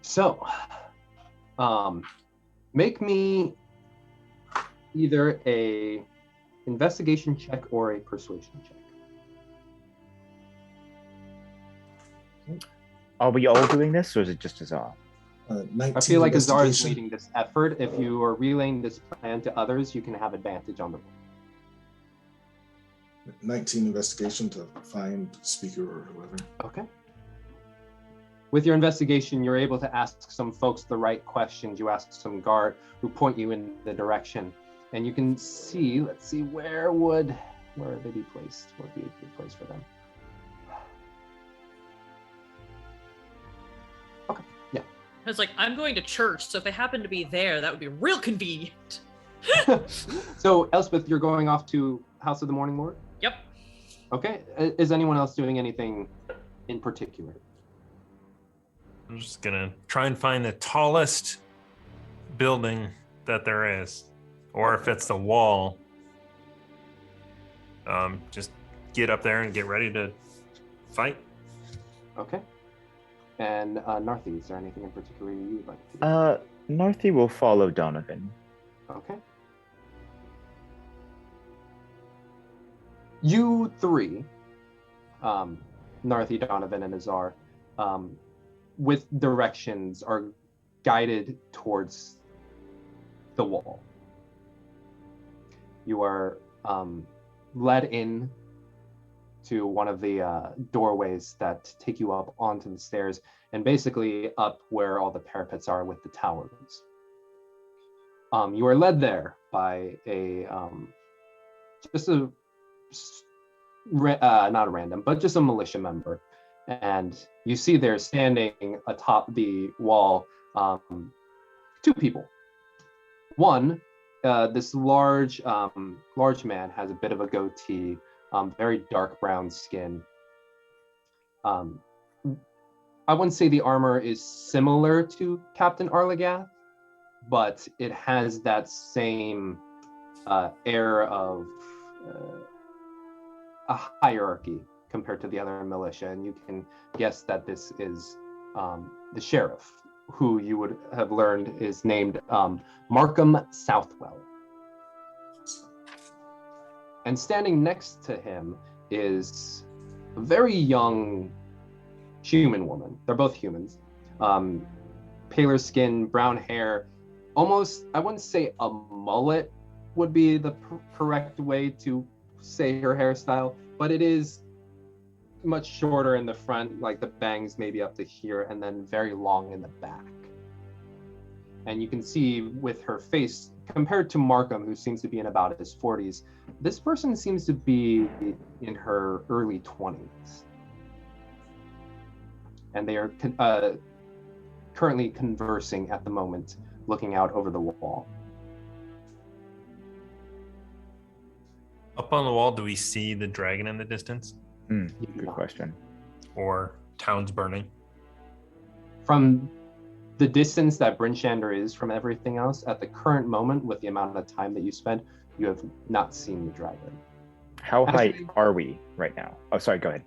So, make me either a investigation check or a persuasion check. Are we all doing this, or is it just Azar? 19 I feel like Azar is investigation. leading this effort. If you are relaying this plan to others, you can have advantage on the roll. 19 investigation to find speaker or whoever. Okay. With your investigation, you're able to ask some folks the right questions. You ask some guard who point you in the direction, and you can see. Let's see, where would they be placed? What would be a good place for them? Okay. Yeah. I was like, I'm going to church, so if they happen to be there, that would be real convenient. So, Elspeth, you're going off to House of the Morning Lord? Yep. Okay. Is anyone else doing anything in particular? I'm just going to try and find the tallest building that there is. Or if it's the wall, just get up there and get ready to fight. Okay. And Narthi, is there anything in particular you would like to do? Narthi will follow Donovan. Okay. You three, Narthi, Donovan, and Azar, with directions are guided towards the wall. You are led in to one of the doorways that take you up onto the stairs and basically up where all the parapets are with the towers. You are led there by not a random, but just a militia member. And you see there standing atop the wall, 2 people. One, this large man has a bit of a goatee, very dark brown skin. I wouldn't say the armor is similar to Captain Arlagath, but it has that same air of a hierarchy compared to the other militia, and you can guess that this is the sheriff, who you would have learned is named Markham Southwell. And standing next to him is a very young human woman. They're both humans. Paler skin, brown hair, almost, I wouldn't say a mullet would be the correct way to say her hairstyle, but it is much shorter in the front, like the bangs maybe up to here, and then very long in the back. And you can see with her face, compared to Markham, who seems to be in about his 40s, this person seems to be in her early 20s. And they are currently conversing at the moment, looking out over the wall. Up on the wall, do we see the dragon in the distance? Good question. Or towns burning? From the distance that Bryn Shander is from everything else, at the current moment, with the amount of time that you spend, you have not seen the dragon. How high are we right now? Oh, sorry, go ahead.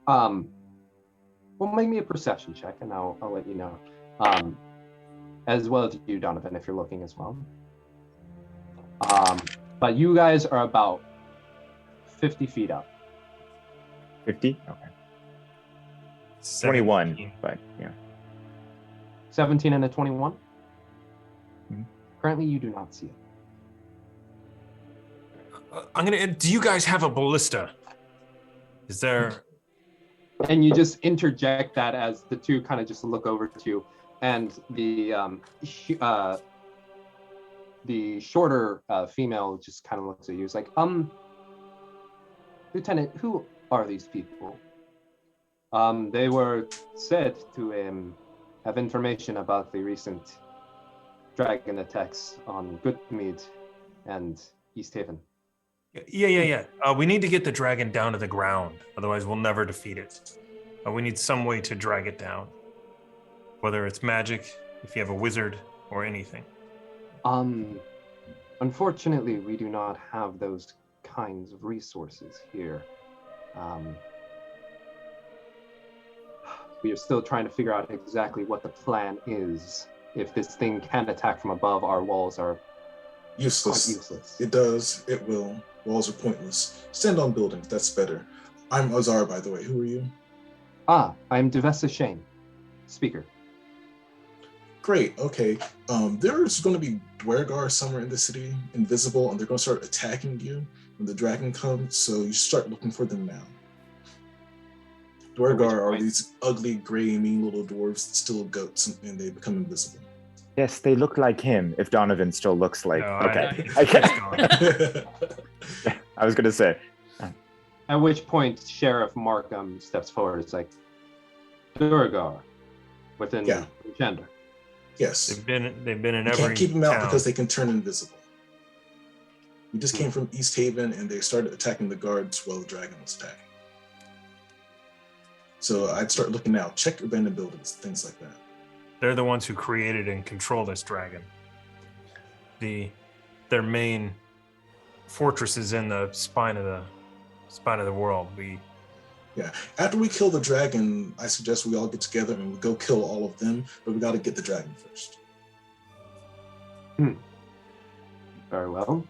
Well, make me a perception check, and I'll let you know. As well as you, Donovan, if you're looking as well. But you guys are about 50 feet up. 50? Okay. 17. 21, but yeah. 17 and a 21? Mm-hmm. Currently, you do not see it. Do you guys have a ballista? Is there... And you just interject that as the two kind of just look over to you, and the shorter female just kind of looks at you. It's like, Lieutenant, who are these people? They were said to have information about the recent dragon attacks on Goodmead and East Haven. Yeah. We need to get the dragon down to the ground. Otherwise, we'll never defeat it. We need some way to drag it down. Whether it's magic, if you have a wizard, or anything. Unfortunately, we do not have those kinds of resources here. We are still trying to figure out exactly what the plan is. If this thing can attack from above, our walls are useless. It does. It will. Walls are pointless. Stand on buildings. That's better. I'm Azar, by the way. Who are you? I'm Devessa Shane, speaker. Great. Okay. There's going to be Dwergar somewhere in the city, invisible, and they're going to start attacking you when the dragon comes. So you start looking for them now. Dwergar are these ugly, gray, mean little dwarves that steal goats, and they become invisible. Yes, they look like him. If Donovan still looks like... No, okay. I was going to say. At which point, Sheriff Markham steps forward. It's like, Dwergar, within gender. Yes. They've been in every You can't keep them out town. because they can turn invisible. We just came from East Haven, and they started attacking the guards while the dragon was attacking. So I'd start looking now. Check abandoned buildings, things like that. They're the ones who created and control this dragon. Their main fortress is in the spine of the world. Yeah. After we kill the dragon, I suggest we all get together and we go kill all of them, but we got to get the dragon first. Very well.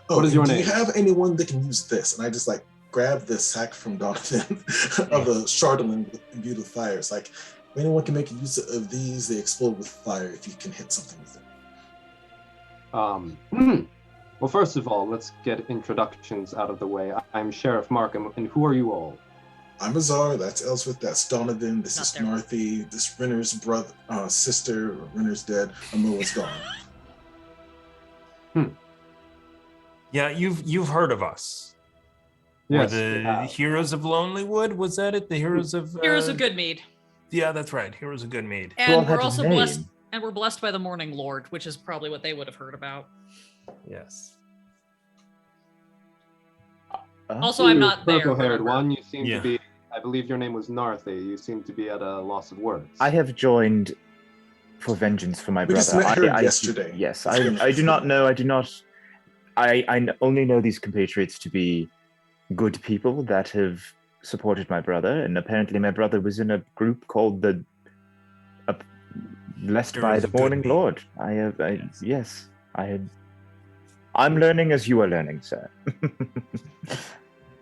Oh, what is your do name? you have anyone that can use this? And I just grab this sack from Donovan of the chardalyn imbued with fire. It's like, if anyone can make use of these, they explode with fire if you can hit something with it. Well, first of all, let's get introductions out of the way. I'm Sheriff Markham, and who are you all? I'm Azar, that's Elswith, that's Donovan, this Not is there. Narthi, this Renner's brother, sister, Renner's dead, Amoa's gone. Yeah, you've heard of us. Yes, We're we the have. Heroes of Lonelywood. Was that it? The Heroes of Heroes of Goodmead. Yeah, that's right. Heroes of Goodmead. You all And we're had a also name. blessed, and we're blessed by the Morning Lord, which is probably what they would have heard about. Yes. Also, I'm not there. Purple-haired remember. one, you seem Yeah. to be, I believe your name was Narthi. You seem to be at a loss of words. I have joined for vengeance for my We just brother. met her yesterday. Yes, I do not know. I only know these compatriots to be good people that have supported my brother, and apparently my brother was in a group called the Blessed by Heroes the of Morning Goodmead. Lord. I'm learning as you are learning, sir.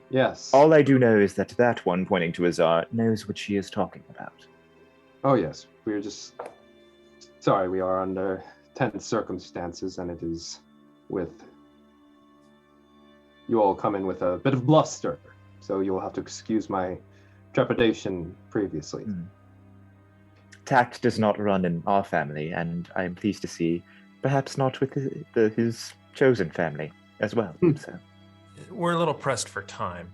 Yes. All I do know is that one, pointing to Azar, knows what she is talking about. Oh, yes. We're just sorry, we are under tense circumstances, and it is with you all come in with a bit of bluster, so you'll have to excuse my trepidation previously. Tact does not run in our family, and I am pleased to see, perhaps not with his chosen family as well. So We're a little pressed for time.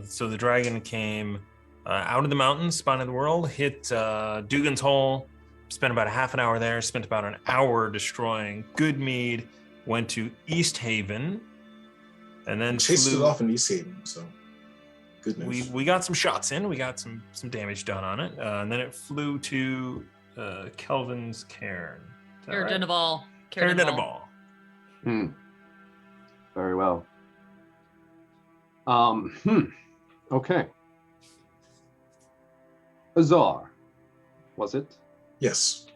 So the dragon came out of the mountains, spine of the world, hit Dugan's Hole, spent about a half an hour there, spent about an hour destroying Goodmead, went to East Haven, and then chased it off in East Haven, so good news. We got some shots in, we got some damage done on it, and then it flew to Kelvin's Cairn. Cairn-Dinaval. Cairn-Dinaval. Very well. Okay. Azar, was it? Yes.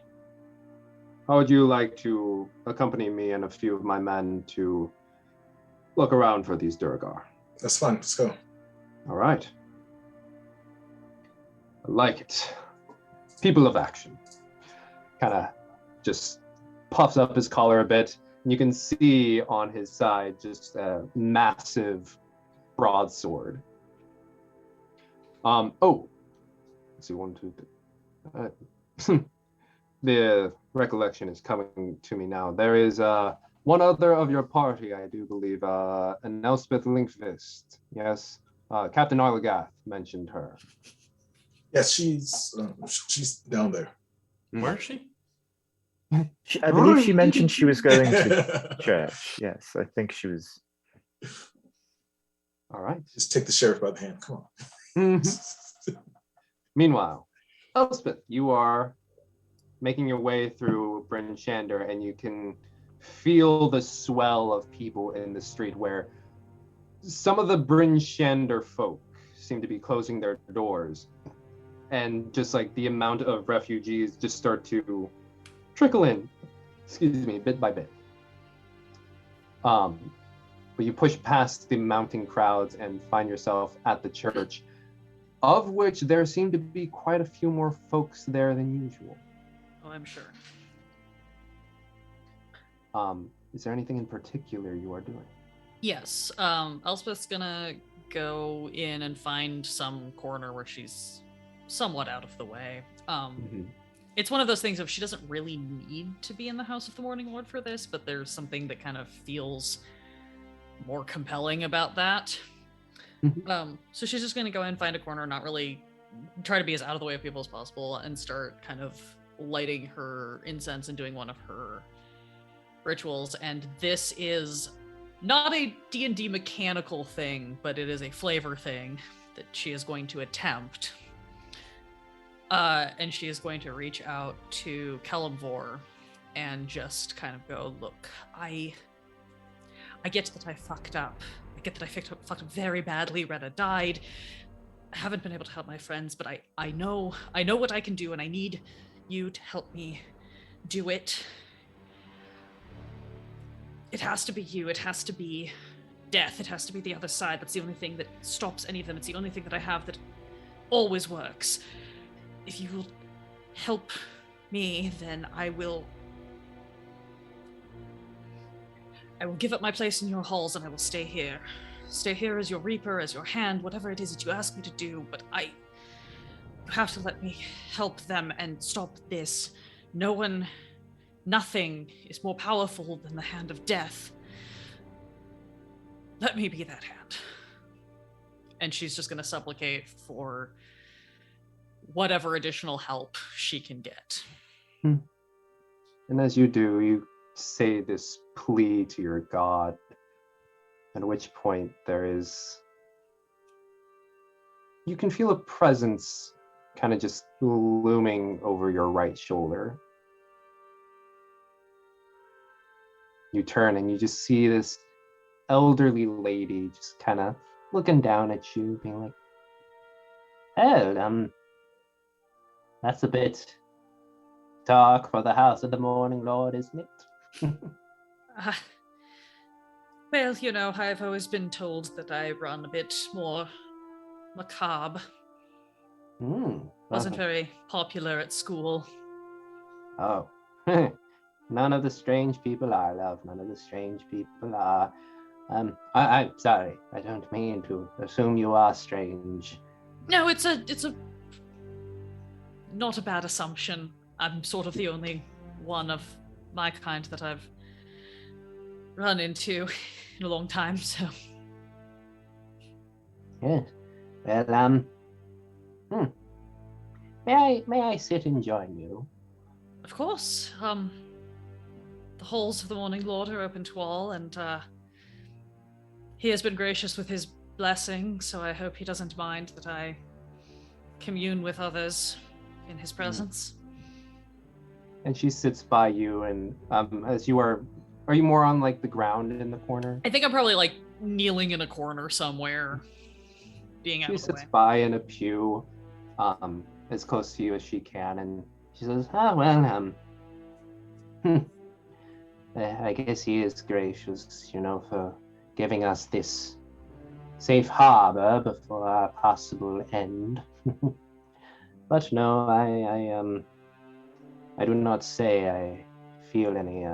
How would you like to accompany me and a few of my men to look around for these Durgar? That's fine. Let's go. All right. I like it. People of action. Kind of just puffs up his collar a bit, and you can see on his side just a massive broadsword. Oh, let's see, 1, 2, 3. The recollection is coming to me now. There is one other of your party, I do believe, an Elspeth Linkfist. Yes, Captain Arlagath mentioned her. Yes, she's down there. Where is she? I believe she mentioned she was going to church. Yes, I think she was. All right. Just take the sheriff by the hand. Come on. Meanwhile, Elspeth, you are making your way through Bryn Shander, and you can feel the swell of people in the street where some of the Bryn Shander folk seem to be closing their doors, and just like the amount of refugees just start to trickle in, bit by bit. But you push past the mounting crowds and find yourself at the church, of which there seem to be quite a few more folks there than usual. Oh, I'm sure. Is there anything in particular you are doing? Yes. Elspeth's gonna go in and find some corner where she's somewhat out of the way. It's one of those things of she doesn't really need to be in the House of the Morning Lord for this, but there's something that kind of feels more compelling about that. So she's just going to go in, find a corner, not really try to be as out of the way of people as possible, and start kind of lighting her incense and doing one of her rituals. And this is not a D&D mechanical thing, but it is a flavor thing that she is going to attempt. And she is going to reach out to Kelemvor and just kind of go, look, I get that I fucked up. I get that I fucked up very badly. Retta died. I haven't been able to help my friends, but I know what I can do, and I need you to help me do it. It has to be you. It has to be death. It has to be the other side. That's the only thing that stops any of them. It's the only thing that I have that always works. If you will help me, then I will give up my place in your halls, and I will stay here. Stay here as your reaper, as your hand, whatever it is that you ask me to do, but you have to let me help them and stop this. Nothing is more powerful than the hand of death. Let me be that hand. And she's just going to supplicate for whatever additional help she can get. And as you do, you say this plea to your god, at which point you can feel a presence kind of just looming over your right shoulder. You turn and you just see this elderly lady just kind of looking down at you, being like, oh, that's a bit dark for the House of the Morning Lord, isn't it? Well, I've always been told that I run a bit more macabre. Wasn't very popular at school. Oh. None of the strange people are, love. None of the strange people are. I'm sorry. I don't mean to assume you are strange. No, it's a not a bad assumption. I'm sort of the only one of my kind that I've run into in a long time, so. Yes. Well, May I sit and join you? Of course. The halls of the Morning Lord are open to all, and he has been gracious with his blessing, so I hope he doesn't mind that I commune with others in his presence. And she sits by you, and as you are you more on like the ground in the corner? I think I'm probably like kneeling in a corner somewhere, being out She of the sits way. by in a pew, as close to you as she can, and she says, I guess he is gracious, for giving us this safe harbor before our possible end. But no, I do not say I feel any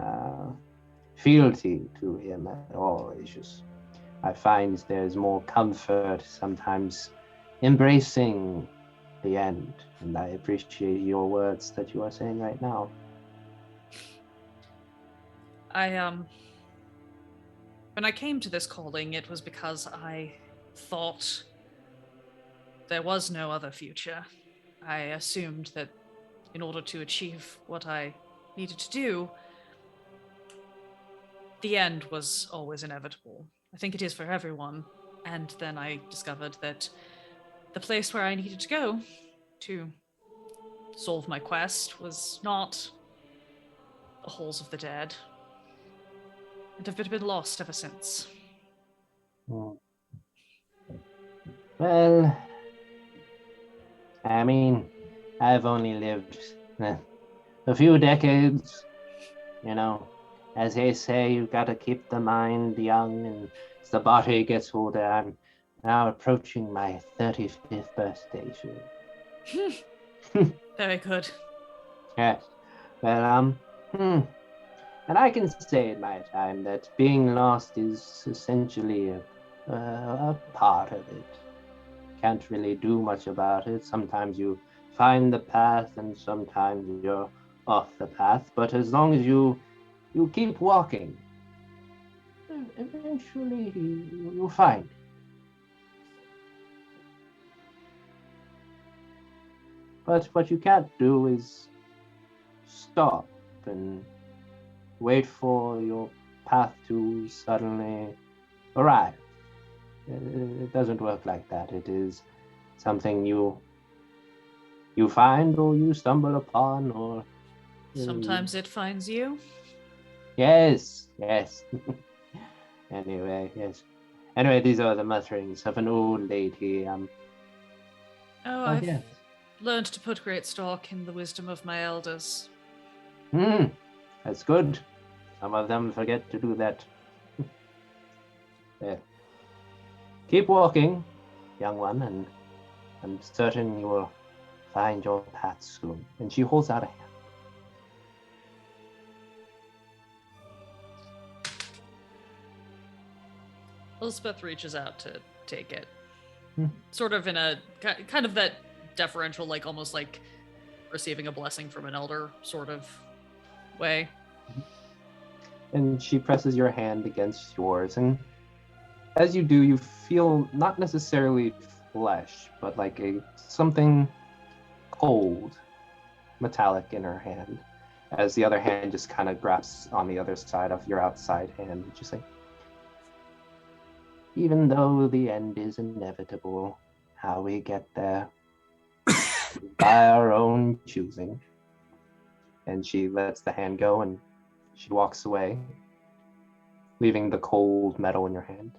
fealty to him at all. It's just I find there's more comfort sometimes embracing the end, and I appreciate your words that you are saying right now. When I came to this calling, it was because I thought there was no other future. I assumed that in order to achieve what I needed to do, the end was always inevitable. I think it is for everyone. And then I discovered that the place where I needed to go to solve my quest was not the halls of the dead. And I've been lost ever since. Well, I mean, I've only lived a few decades, As they say, you've got to keep the mind young, and as the body gets older, I'm now approaching my 35th birthday soon. Very good. Yes. Well, and I can say in my time that being lost is essentially a part of it. Can't really do much about it. Sometimes you find the path, and sometimes you're off the path. But as long as you keep walking, eventually you'll find it. But what you can't do is stop and wait for your path to suddenly arrive. It doesn't work like that. It is something you find, or you stumble upon, or sometimes it finds you. Yes. Anyway, yes. Anyway, these are the mutterings of an old lady. I've yes. learned to put great stock in the wisdom of my elders. That's good. Some of them forget to do that. Yeah. Keep walking, young one, and I'm certain you will find your path soon. And she holds out a hand. Elspeth reaches out to take it. Sort of in a kind of that deferential, like almost like receiving a blessing from an elder sort of way. And she presses your hand against yours, and as you do, you feel not necessarily flesh, but like something cold, metallic in her hand, as the other hand just kind of grasps on the other side of your outside hand. Just like, even though the end is inevitable, how we get there by our own choosing. And she lets the hand go, and she walks away, leaving the cold metal in your hand.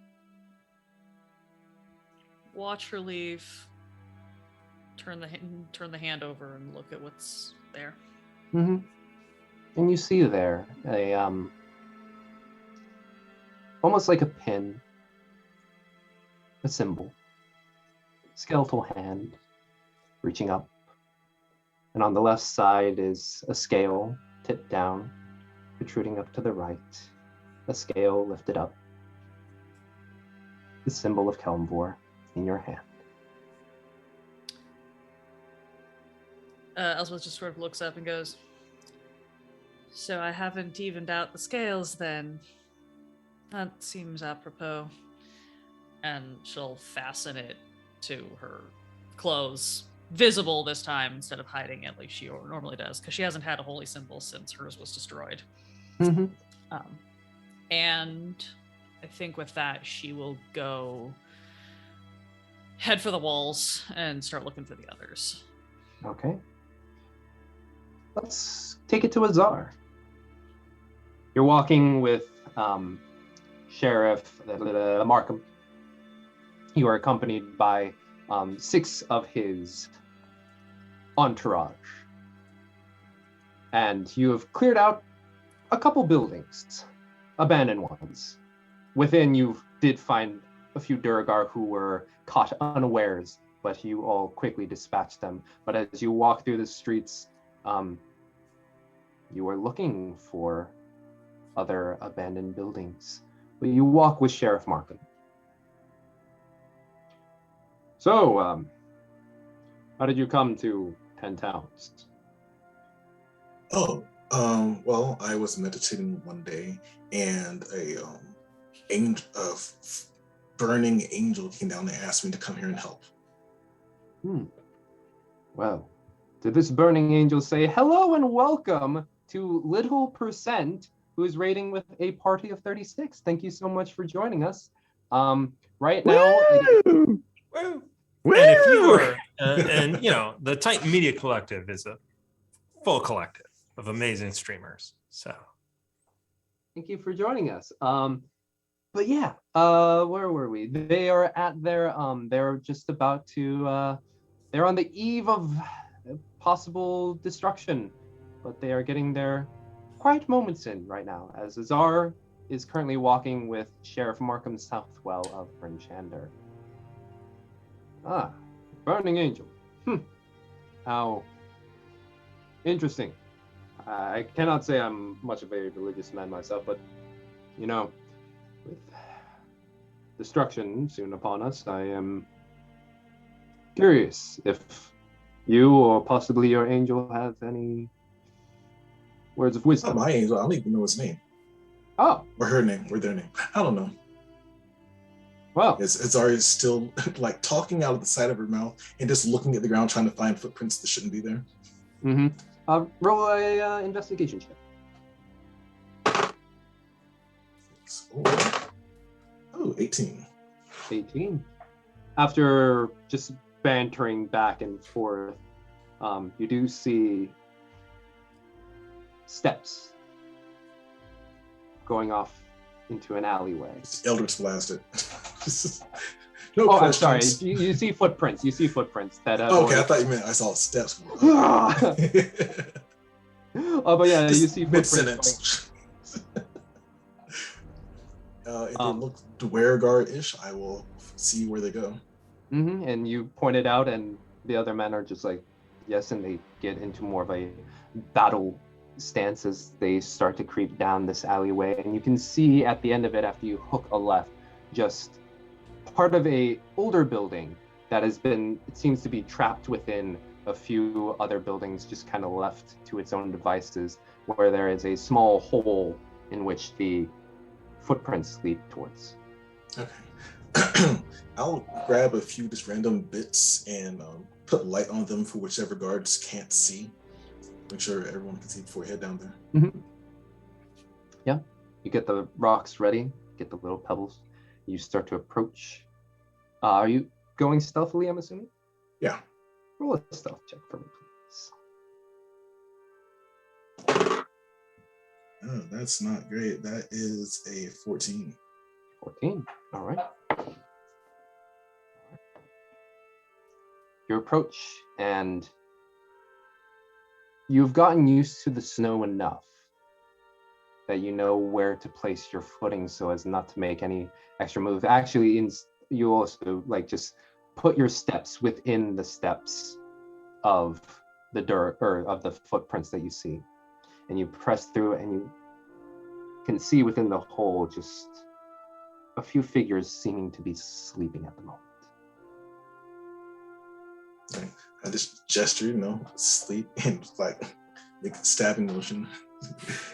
Watch her leave. Turn the hand over and look at what's there. And you see there a almost like a pin, a symbol, skeletal hand reaching up, and on the left side is a scale tipped down, protruding up to the right, a scale lifted up, the symbol of Kelmvor in your hand. Elspeth just sort of looks up and goes, "So I haven't evened out the scales then. That seems apropos." And she'll fasten it to her clothes, visible this time instead of hiding it like she normally does, because she hasn't had a holy symbol since hers was destroyed. Mm-hmm. And I think with that, she will go head for the walls and start looking for the others. Okay. Let's take it to Azar. You're walking with Sheriff Markham. You are accompanied by 6 of his entourage. And you have cleared out a couple buildings, abandoned ones. Within, you did find a few Duragar who were caught unawares, but you all quickly dispatched them. But as you walk through the streets, you are looking for other abandoned buildings. But you walk with Sheriff Markham. So, how did you come to 10 Towns? Well, I was meditating one day, and a burning angel came down and asked me to come here and help. Well, did this burning angel say, "Hello and welcome to Little Percent, who is raiding with a party of 36. Thank you so much for joining us." Right now... Woo! Woo! Woo! And if you were, and you know, the Titan Media Collective is a full collective of amazing streamers. So, Thank you for joining us. But yeah, where were we? They are at their, they're just about to, they're on the eve of possible destruction, but they are getting their quiet moments in right now, as Azar is currently walking with Sheriff Markham Southwell of Brinchander. Burning Angel. How interesting. I cannot say I'm much of a religious man myself, but, you know, with destruction soon upon us, I am curious if you or possibly your angel have any words of wisdom. Not my angel. I don't even know his name. Oh. Or her name, or their name. I don't know. Well, it's already still like talking out of the side of her mouth and just looking at the ground, trying to find footprints that shouldn't be there. Roll a investigation check. Oh, 18. 18. After just bantering back and forth, you do see steps going off into an alleyway. Eldritch blasted. I'm sorry. You see footprints. You see footprints that. Okay, I thought you meant I saw steps. Oh, but yeah, you see mid-sentence. If they look Dwergar-ish, I will see where they go. And you point it out, and the other men are just like, yes, and they get into more of a battle stance as they start to creep down this alleyway. And you can see at the end of it, after you hook a left, just part of a older building that has been, it seems to be trapped within a few other buildings, just kind of left to its own devices, where there is a small hole in which the footprints lead towards. Okay. I'll grab a few just random bits and put light on them for whichever guards can't see. Make sure everyone can see before we head down there. Yeah. You get the rocks ready, get the little pebbles. You start to approach. Are you going stealthily, I'm assuming? Yeah. Roll a stealth check for me, please. Oh, that's not great. That is a 14. 14. All right. You approach, and you've gotten used to the snow enough that you know where to place your footing so as not to make any extra move. Actually, you also like just put your steps within the steps of the dirt or of the footprints that you see, and you press through, and you can see within the hole just a few figures seeming to be sleeping at the moment. I just gesture, sleep, and like make a stabbing motion.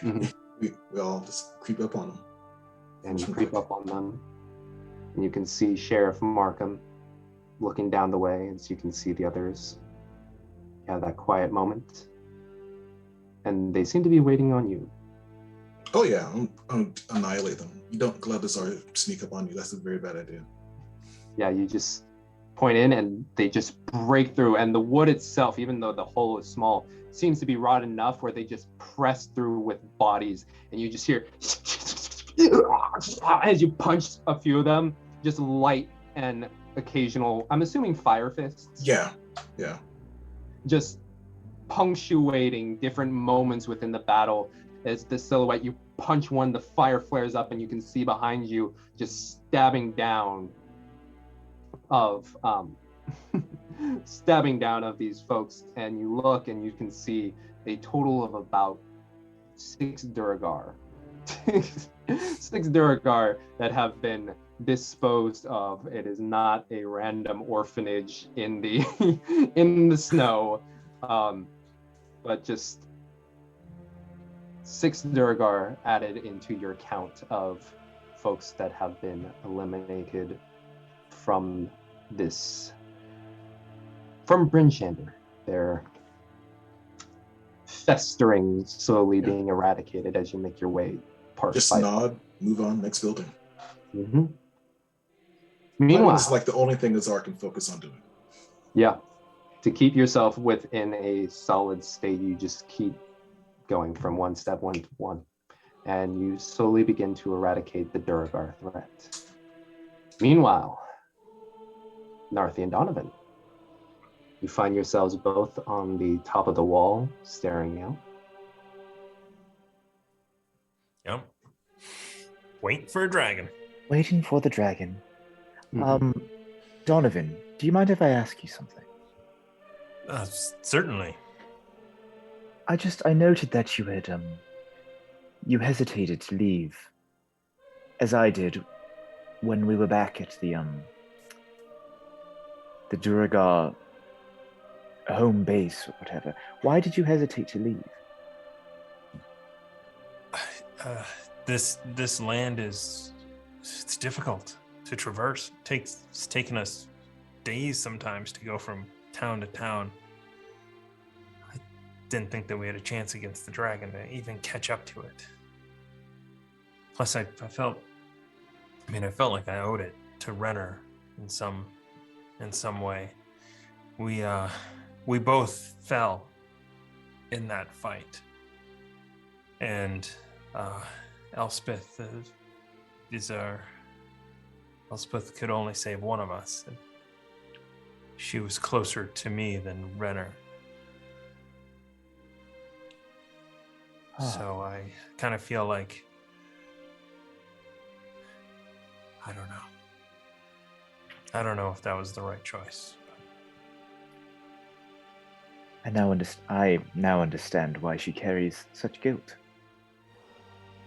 Mm-hmm. we all just creep up on them. And you creep up on them, and you can see Sheriff Markham looking down the way as you can see the others. You have that quiet moment, and they seem to be waiting on you. Oh yeah, I'm annihilate them. You don't let us sneak up on you. That's a very bad idea. Yeah, you just point in and they just break through, and the wood itself, even though the hole is small, seems to be wrought enough where they just press through with bodies, and you just hear as you punch a few of them, just light and occasional, I'm assuming fire fists. Yeah. Just punctuating different moments within the battle. As the silhouette, you punch one, the fire flares up, and you can see behind you just stabbing down of these folks. And you look and you can see a total of about 6 Duragar. 6 Duragar that have been disposed of. It is not a random orphanage in the in the snow, but just 6 Duragar added into your count of folks that have been eliminated from Brinchander. They're festering, slowly being eradicated as you make your way past. Just nod, move on, next building. Mm-hmm. Meanwhile, it's like the only thing that Zar can focus on doing. Yeah, to keep yourself within a solid state, you just keep going from one to one, and you slowly begin to eradicate the Duragar threat. Meanwhile, Narthi and Donovan, you find yourselves both on the top of the wall, staring out. Yep. Wait for a dragon. Waiting for the dragon. Mm-hmm. Donovan, do you mind if I ask you something? Certainly. I noted that you hesitated to leave, as I did when we were back at the Duragar home base or whatever. Why did you hesitate to leave? This land it's difficult to traverse. It's taken us days sometimes to go from town to town. I didn't think that we had a chance against the dragon to even catch up to it. Plus, I felt like I owed it to Renner in some way. We both fell in that fight, and Elspeth Elspeth could only save one of us. And she was closer to me than Renner. So I kind of feel like, I don't know if that was the right choice. I now understand why she carries such guilt.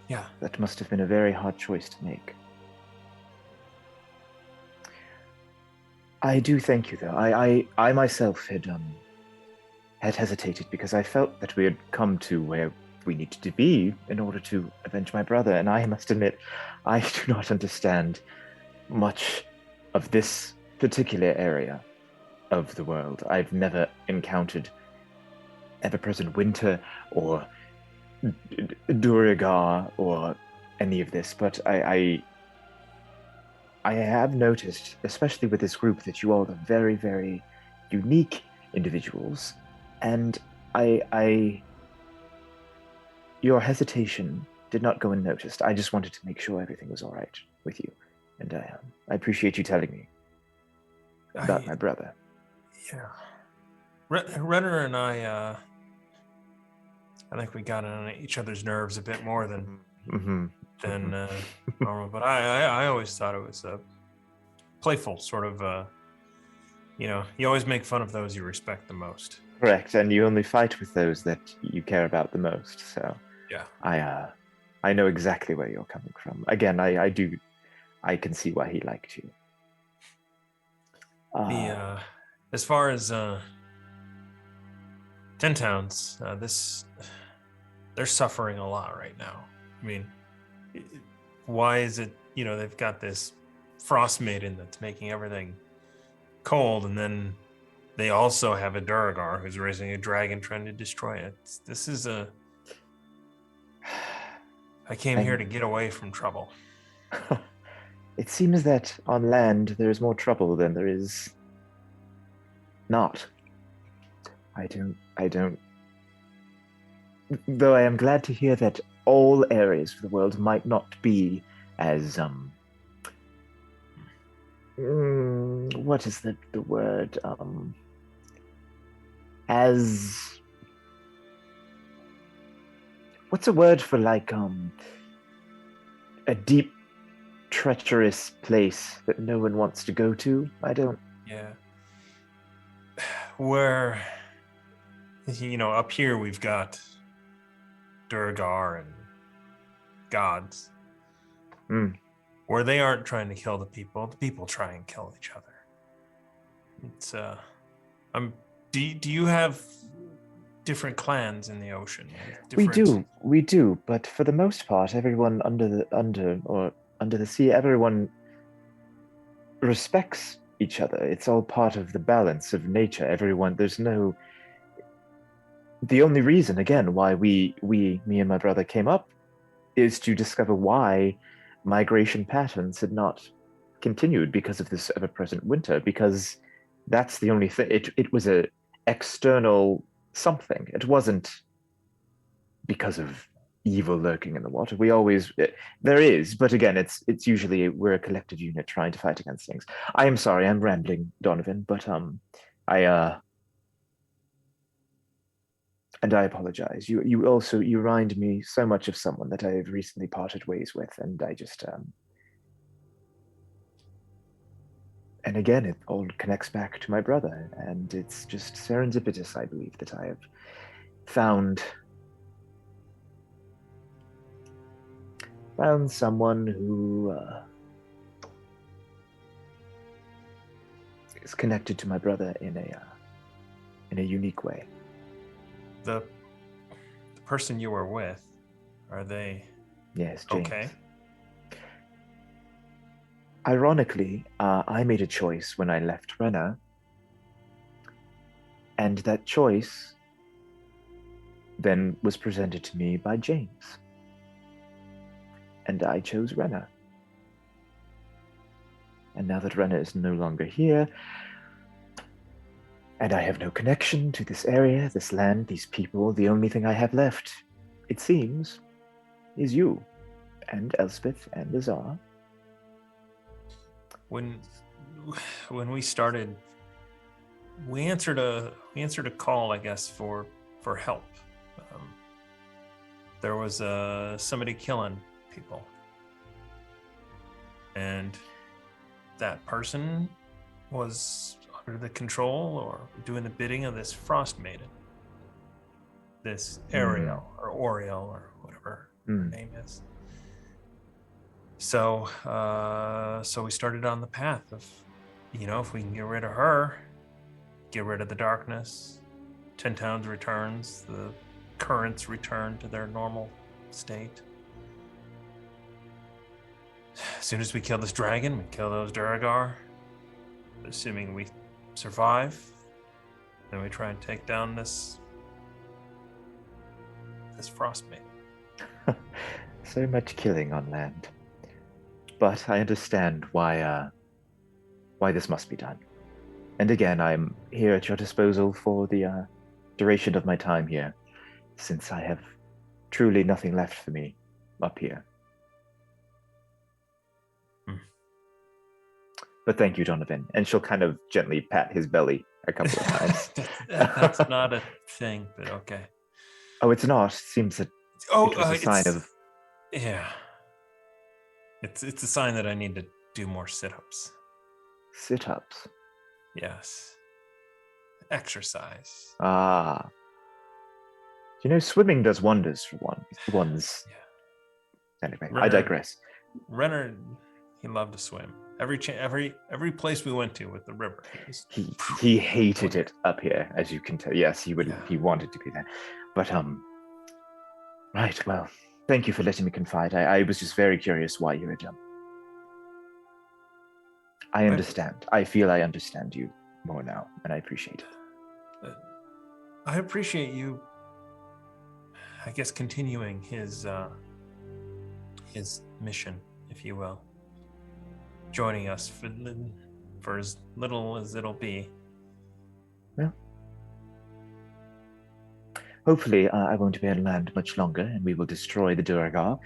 Yeah. That must have been a very hard choice to make. I do thank you, though. I myself had hesitated because I felt that we had come to where we needed to be in order to avenge my brother, and I must admit, I do not understand much of this particular area of the world. I've never encountered ever-present winter or Duragar or any of this, but I have noticed, especially with this group, that you all are very, very unique individuals, and your hesitation did not go unnoticed. I just wanted to make sure everything was all right with you, and I appreciate you telling me about my brother. Yeah, Renner and I think we got on each other's nerves a bit more than normal. But I always thought it was a playful sort of, you always make fun of those you respect the most. Correct, and you only fight with those that you care about the most. So yeah, I know exactly where you're coming from. Again, I I can see why he liked you. As far as 10 Towns, they're suffering a lot right now. I mean, why is it, they've got this Frostmaiden that's making everything cold, and then they also have a Duragar who's raising a dragon trying to destroy it. I came here to get away from trouble. It seems that on land there is more trouble than there is not. I don't. Though I am glad to hear that all areas of the world might not be as what is the word? As what's a word for like a deep, treacherous place that no one wants to go to? I don't. Yeah. Where, up here we've got Duragar and gods. Where they aren't trying to kill the people try and kill each other. It's do you have different clans in the ocean? We do, but for the most part, everyone under the sea, everyone respects each other. It's all part of the balance of nature. The only reason, again, why me and my brother came up is to discover why migration patterns had not continued because of this ever-present winter, because that's the only thing. It was a external something. It wasn't because of evil lurking in the water. There is, but again, it's usually we're a collective unit trying to fight against things. I am sorry, I'm rambling, Donovan, but and I apologize. You remind me so much of someone that I have recently parted ways with, and I just and again, it all connects back to my brother, and it's just serendipitous, I believe, that I have found someone who is connected to my brother in a unique way. The person you were with, are they? Yes, James. Okay. Ironically, I made a choice when I left Renna, and that choice then was presented to me by James. And I chose Renna. And now that Renna is no longer here, and I have no connection to this area, this land, these people, the only thing I have left, it seems, is you, and Elspeth, and Azar. When we started, we answered a call, I guess, for help. There was somebody killing people, and that person was under the control or doing the bidding of this Frostmaiden, this Ariel or Oriel or whatever her name is. So we started on the path of, if we can get rid of her, get rid of the darkness, 10 Towns returns, the currents return to their normal state. As soon as we kill this dragon, we kill those Duragar, assuming we survive, then we try and take down this Frostmaiden. So much killing on land. But I understand why this must be done. And again, I'm here at your disposal for the duration of my time here, since I have truly nothing left for me up here. But thank you, Donovan. And she'll kind of gently pat his belly a couple of times. That's not a thing, but okay. Oh, it's not. It seems that it was a sign of... Yeah. It's a sign that I need to do more sit-ups. Sit-ups? Yes. Exercise. Ah. Swimming does wonders for one's... Yeah. Anyway, Renner, I digress. Renner, He loved to swim. Every place we went to with the river. He hated it up here, as you can tell. Yes, he would. Yeah. He wanted to be there, but Right. Well, thank you for letting me confide. I was just very curious why you had I understand. I feel I understand you more now, and I appreciate it. I appreciate you, I guess, continuing his mission, if you will. Joining us for as little as it'll be. Well, hopefully I won't be on land much longer, and we will destroy the Durgar,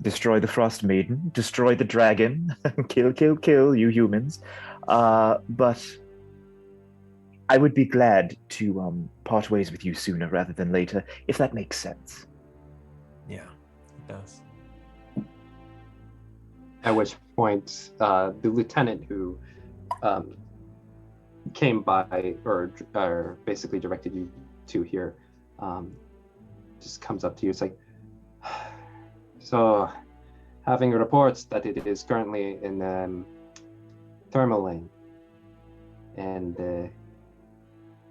destroy the Frostmaiden, destroy the dragon, kill, you humans. But I would be glad to part ways with you sooner rather than later, if that makes sense. Yeah, it does. At which point, the lieutenant who came by, or basically directed you to here, just comes up to you. It's like, so, having reports that it is currently in thermal lane, and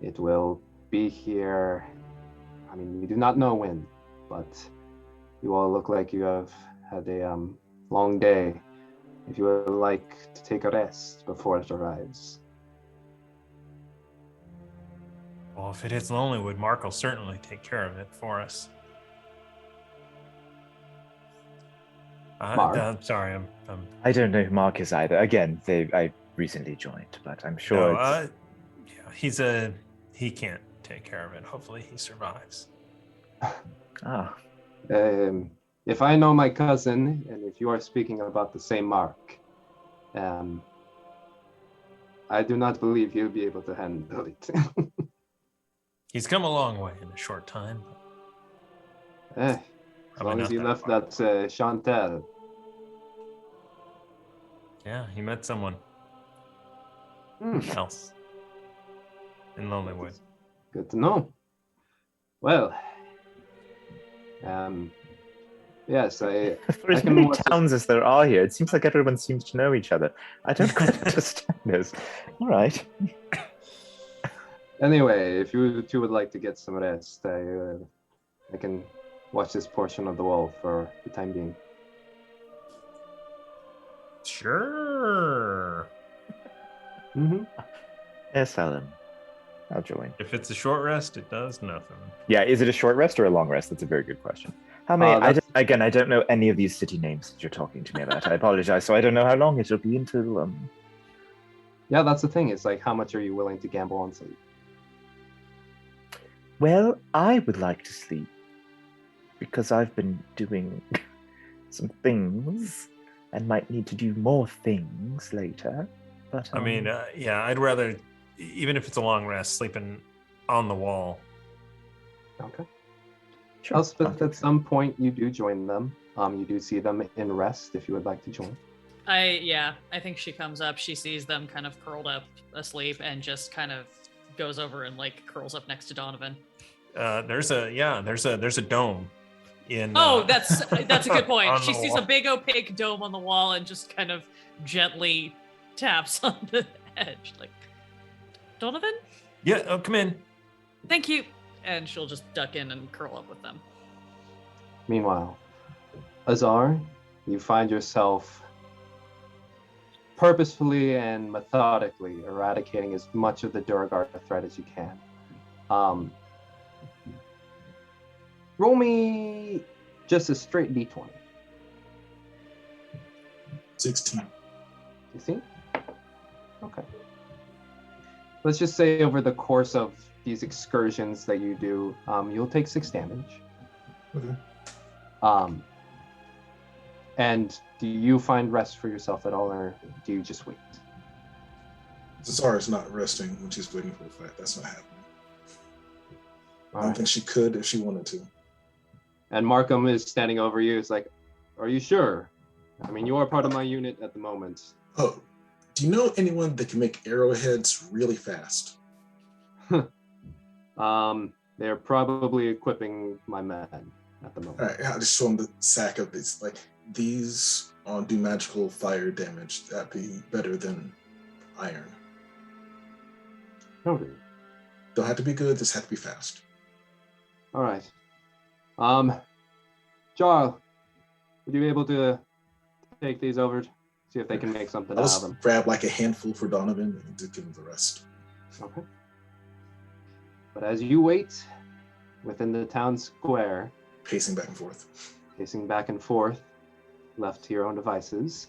it will be here. I mean, we do not know when, but you all look like you have had a long day. If you would like to take a rest before it arrives. Well, if it is Lonelywood, Mark will certainly take care of it for us. Mark? I'm sorry, I'm I don't know who Mark is either. Again, I recently joined, but I'm sure yeah, he can't take care of it. Hopefully he survives. If I know my cousin, and if you are speaking about the same Mark, I do not believe he'll be able to handle it. He's come a long way in a short time. As long as he left that Chantel. Yeah, he met someone else in Lonelywood. Good to know. Well, yes, for as many towns as there are here, it seems like everyone seems to know each other. I don't quite understand this. All right. Anyway, if you two would like to get some rest, I can watch this portion of the wall for the time being. Sure. Mm-hmm. Yes, I'll join. If it's a short rest, it does nothing. Yeah, is it a short rest or a long rest? That's a very good question. How many? I don't know any of these city names that you're talking to me about. I apologize. So I don't know how long it'll be until. Yeah, that's the thing. It's like, how much are you willing to gamble on sleep? Well, I would like to sleep because I've been doing some things and might need to do more things later. But I mean, yeah, I'd rather, even if it's a long rest, sleeping on the wall. Okay. Sure. Elspeth, at some point you do join them. You do see them in rest if you would like to join. I think she comes up, she sees them kind of curled up asleep and just kind of goes over and like curls up next to Donovan. There's a dome in that's a good point. She sees wall. a big opaque dome on the wall and just kind of gently taps on the edge, like, Donovan? Yeah, come in. Thank you. And she'll just duck in and curl up with them. Meanwhile, Azar, you find yourself purposefully and methodically eradicating as much of the Durgar threat as you can. Roll me just a straight d20. 16. 16? Okay. Let's just say over the course of these excursions that you do, you'll take 6 damage. Okay. And do you find rest for yourself at all, or do you just wait? Zara's not resting when she's waiting for the fight. That's not happening. I don't think she could if she wanted to. And Markham is standing over you. It's like, are you sure? I mean, you are part of my unit at the moment. Oh, do you know anyone that can make arrowheads really fast? They're probably equipping my men at the moment. All right, I'll just show them the sack of these. Like, these do magical fire damage. That'd be better than iron. Noted. Don't have to be good, just have to be fast. All right. Jarl, would you be able to take these over, see if they can make something I'll out of just them? grab like a handful for Donovan and just give him the rest. Okay. But as you wait within the town square, Pacing back and forth. pacing back and forth, left to your own devices,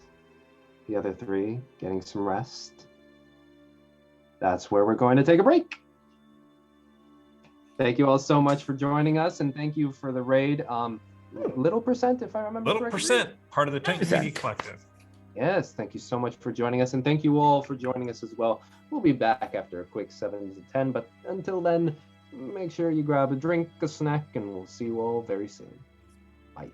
the other three getting some rest, that's where we're going to take a break. Thank you all so much for joining us, and thank you for the raid. Little percent, if I remember Little correctly. percent, part of the Titan Percent. Media Collective. Yes, thank you so much for joining us, and thank you all for joining us as well. We'll be back after a quick 7 to 10, but until then, make sure you grab a drink, a snack, and we'll see you all very soon. Bye.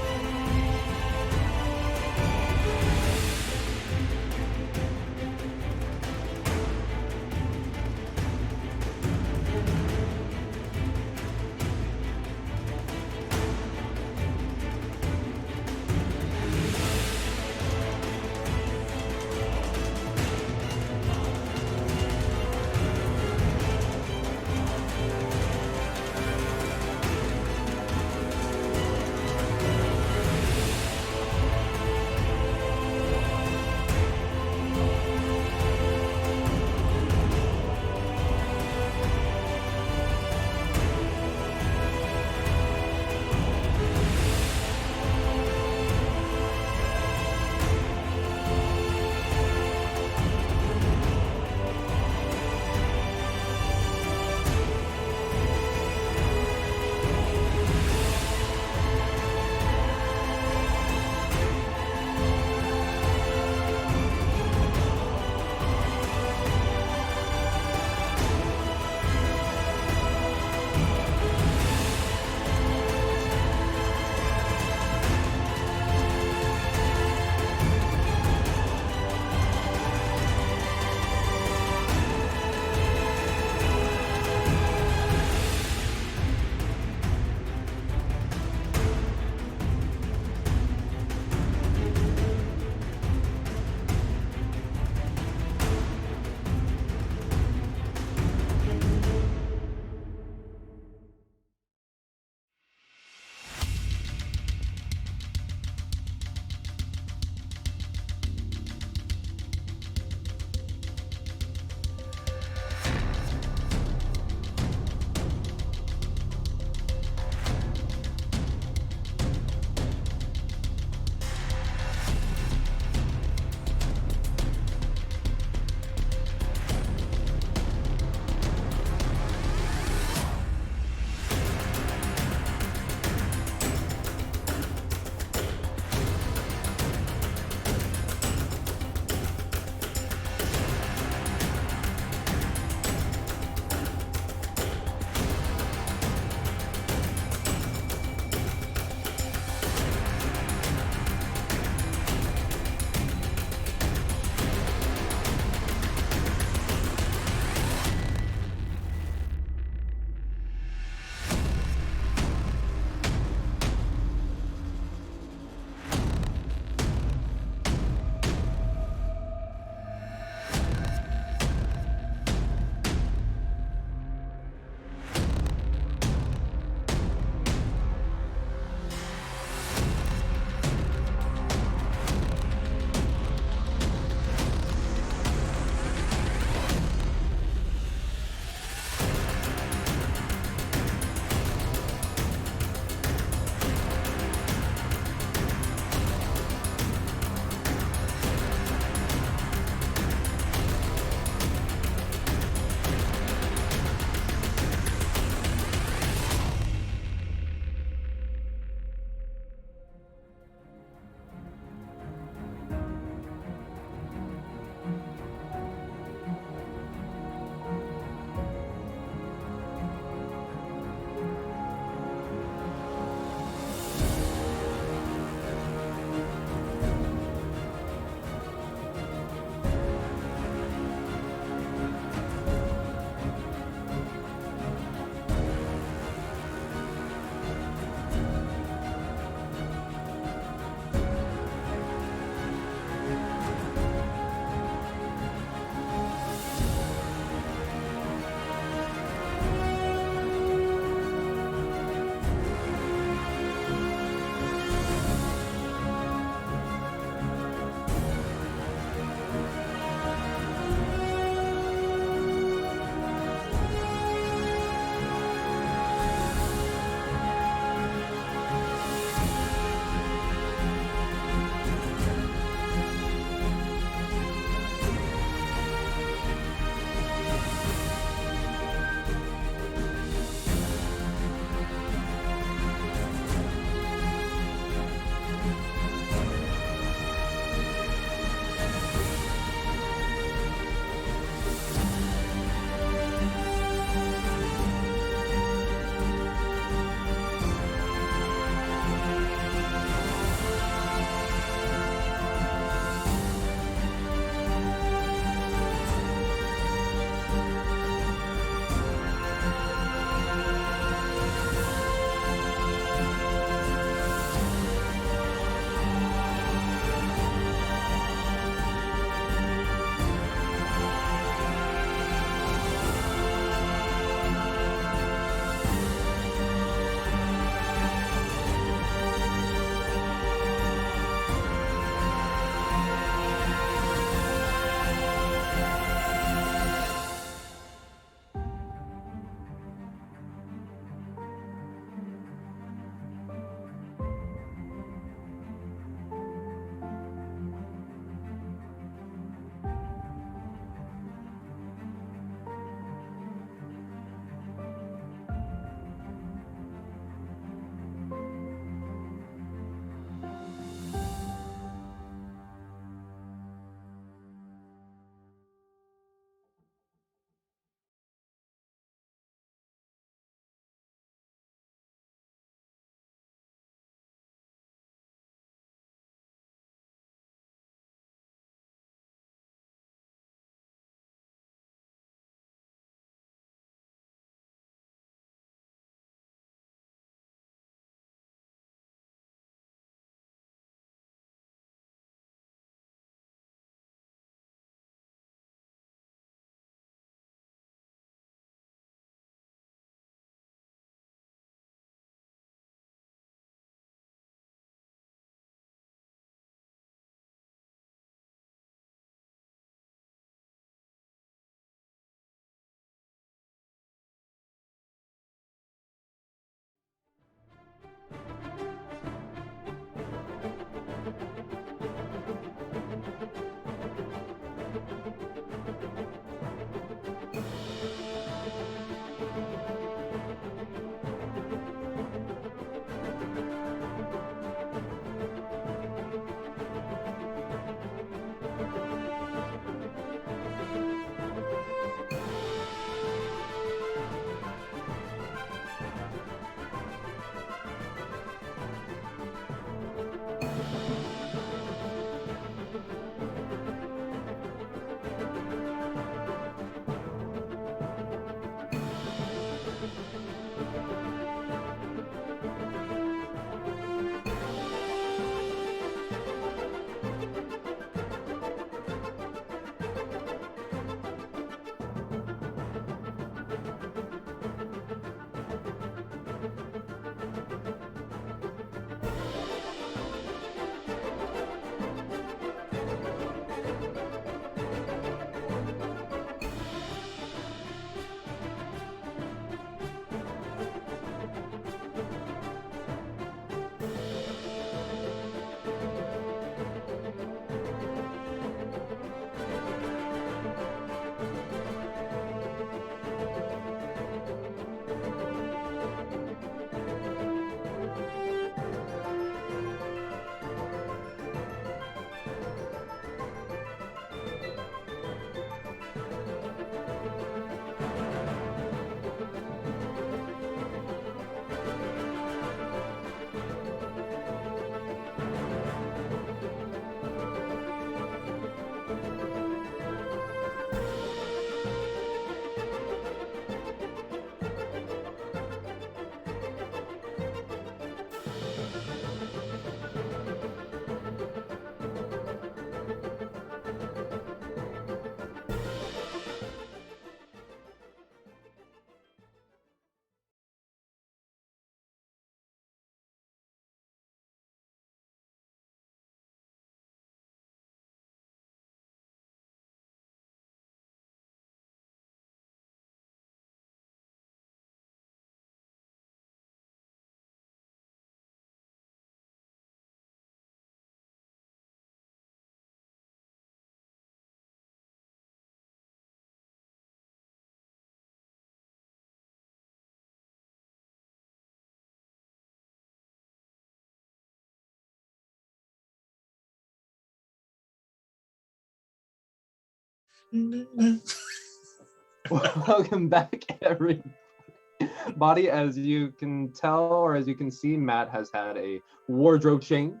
Welcome back, everybody. As you can tell, or as you can see, Matt has had a wardrobe change.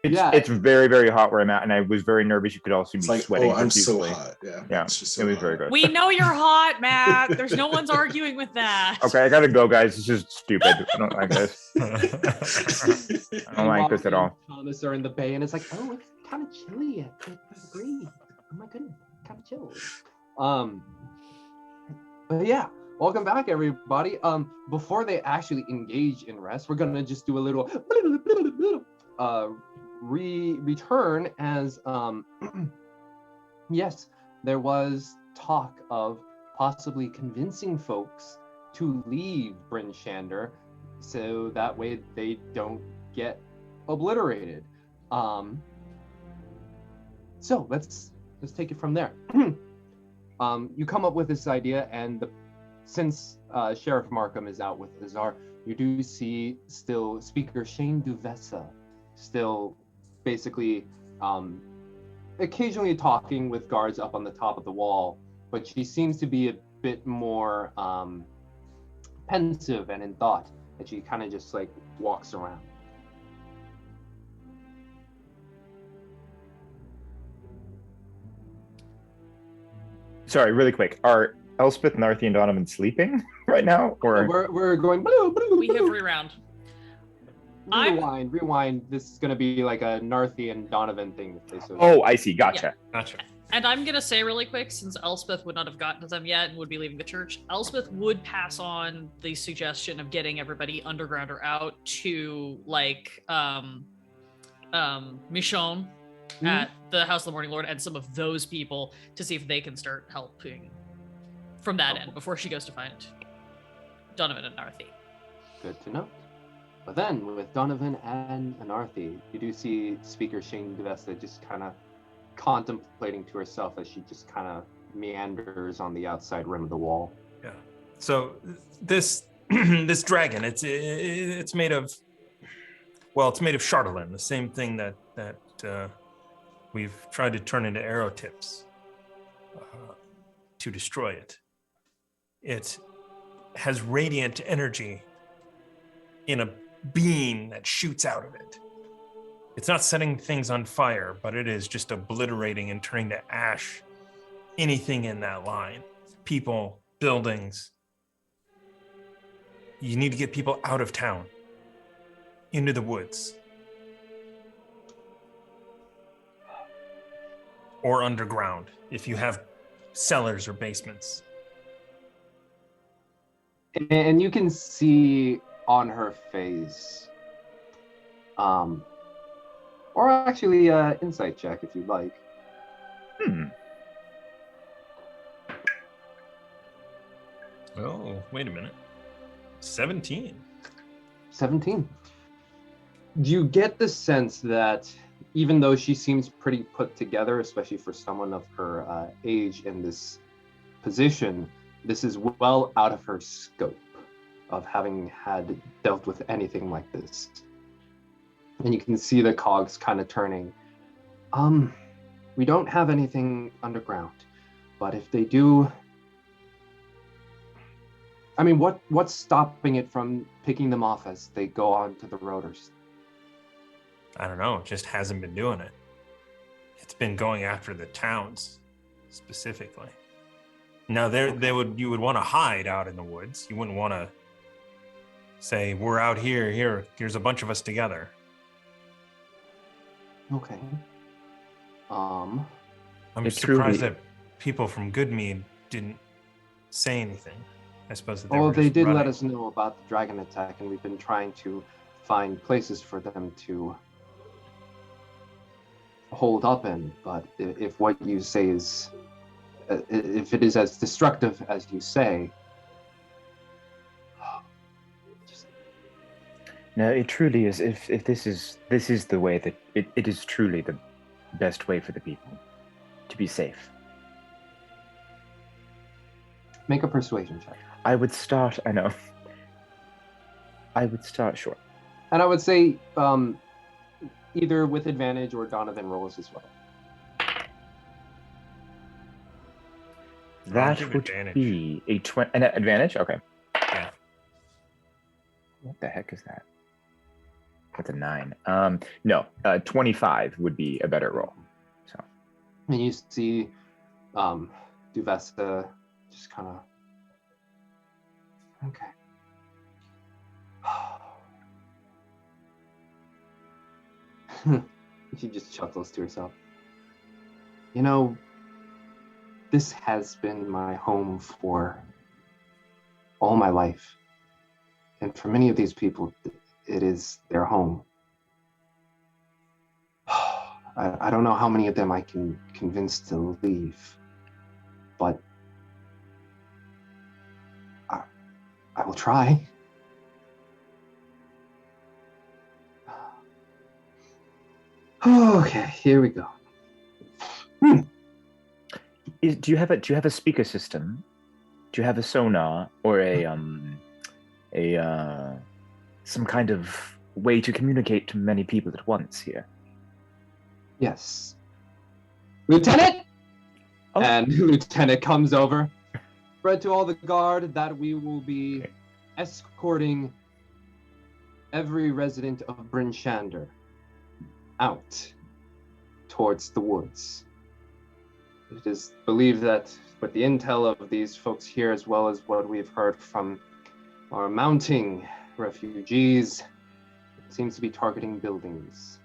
It's very, very hot where I'm at, and I was very nervous. You could also be like, sweating. oh, I'm so profusely. hot. Yeah, Yeah, it's just so it was hot. very good. We know you're hot, Matt. There's no one's arguing with that. Okay, I gotta go, guys. This is stupid. I don't like this. I don't like this at all. Thomas are in the bay, and it's like, oh, it's kind of chilly at 35 degrees. Oh my goodness, kind of chill. But yeah, welcome back, everybody. Before they actually engage in rest, we're gonna just do a little return as yes, there was talk of possibly convincing folks to leave Bryn Shander so that way they don't get obliterated. So let's take it from there. You come up with this idea, and since Sheriff Markham is out with Azar, you do see still Speaker Shane Duvessa still basically occasionally talking with guards up on the top of the wall, but she seems to be a bit more pensive and in thought, and she kind of just like walks around. Sorry, really quick. Are Elspeth, Narthi, and Donovan sleeping right now? Or we're going blue, blue, We have reround. Rewind. This is going to be like a Narthi and Donovan thing. Oh, I see. Gotcha. Gotcha. And I'm going to say really quick, since Elspeth would not have gotten to them yet and would be leaving the church, Elspeth would pass on the suggestion of getting everybody underground or out to, like, Michonne at the House of the Morning Lord and some of those people to see if they can start helping from that end before she goes to find Donovan and Narthi. Good to know. But then, with Donovan and Anarthi, you do see Speaker Shane Devesta just kind of contemplating to herself as she just kind of meanders on the outside rim of the wall. Yeah. So this this dragon, it's made of, well, it's made of chardalyn, the same thing that we've tried to turn into arrow tips to destroy it. It has radiant energy in a beam that shoots out of it. It's not setting things on fire, but it is just obliterating and turning to ash anything in that line. People, buildings. You need to get people out of town, into the woods. Or underground, if you have cellars or basements. And you can see on her face, or actually insight check if you'd like. Oh, wait a minute. 17. 17. Do you get the sense that even though she seems pretty put together, especially for someone of her age in this position, this is well out of her scope of having had dealt with anything like this? And you can see the cogs kind of turning. We don't have anything underground, but if they do, I mean, what's stopping it from picking them off as they go on to the roaders? I don't know, it just hasn't been doing it. It's been going after the towns, specifically. Now, you would want to hide out in the woods. You wouldn't want to say, we're out here, here's a bunch of us together. Okay. I'm surprised that people from Goodmead didn't say anything. I suppose that they did let us know about the dragon attack, and we've been trying to find places for them to hold up in. But if what you say is, if it is as destructive as you say, no, it truly is. If this is the way that it is truly the best way for the people to be safe. Make a persuasion check. I would start. I know. I would start short. And I would say either with advantage or Donovan rolls as well. That give would advantage. be an advantage? Okay. Yeah. What the heck is that? That's a 9. No, 25 would be a better roll. So. And you see Duvesta just kind of, okay. She just chuckles to herself. You know, this has been my home for all my life. And for many of these people, it is their home. I don't know how many of them I can convince to leave, but I will try. Okay, here we go. Do you have a speaker system? Do you have a sonar or some kind of way to communicate to many people at once here? Yes. Lieutenant! Oh. And Lieutenant comes over. Spread to all the guard that we will be escorting every resident of Bryn Shander out towards the woods. It is believed that with the intel of these folks here, as well as what we've heard from our mounting refugees, it seems to be targeting buildings.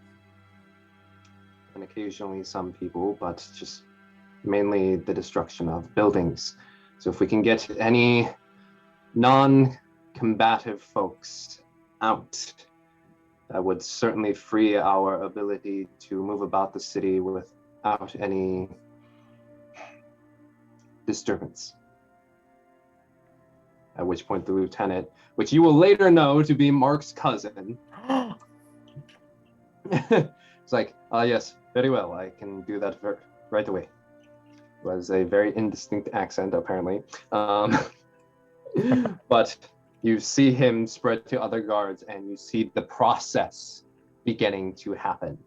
And occasionally some people, but just mainly the destruction of buildings. So if we can get any non-combative folks out, that would certainly free our ability to move about the city without any disturbance. At which point the lieutenant, which you will later know to be Mark's cousin, it's like, yes, very well, I can do that right away. It was a very indistinct accent, apparently. But you see him spread to other guards, and you see the process beginning to happen.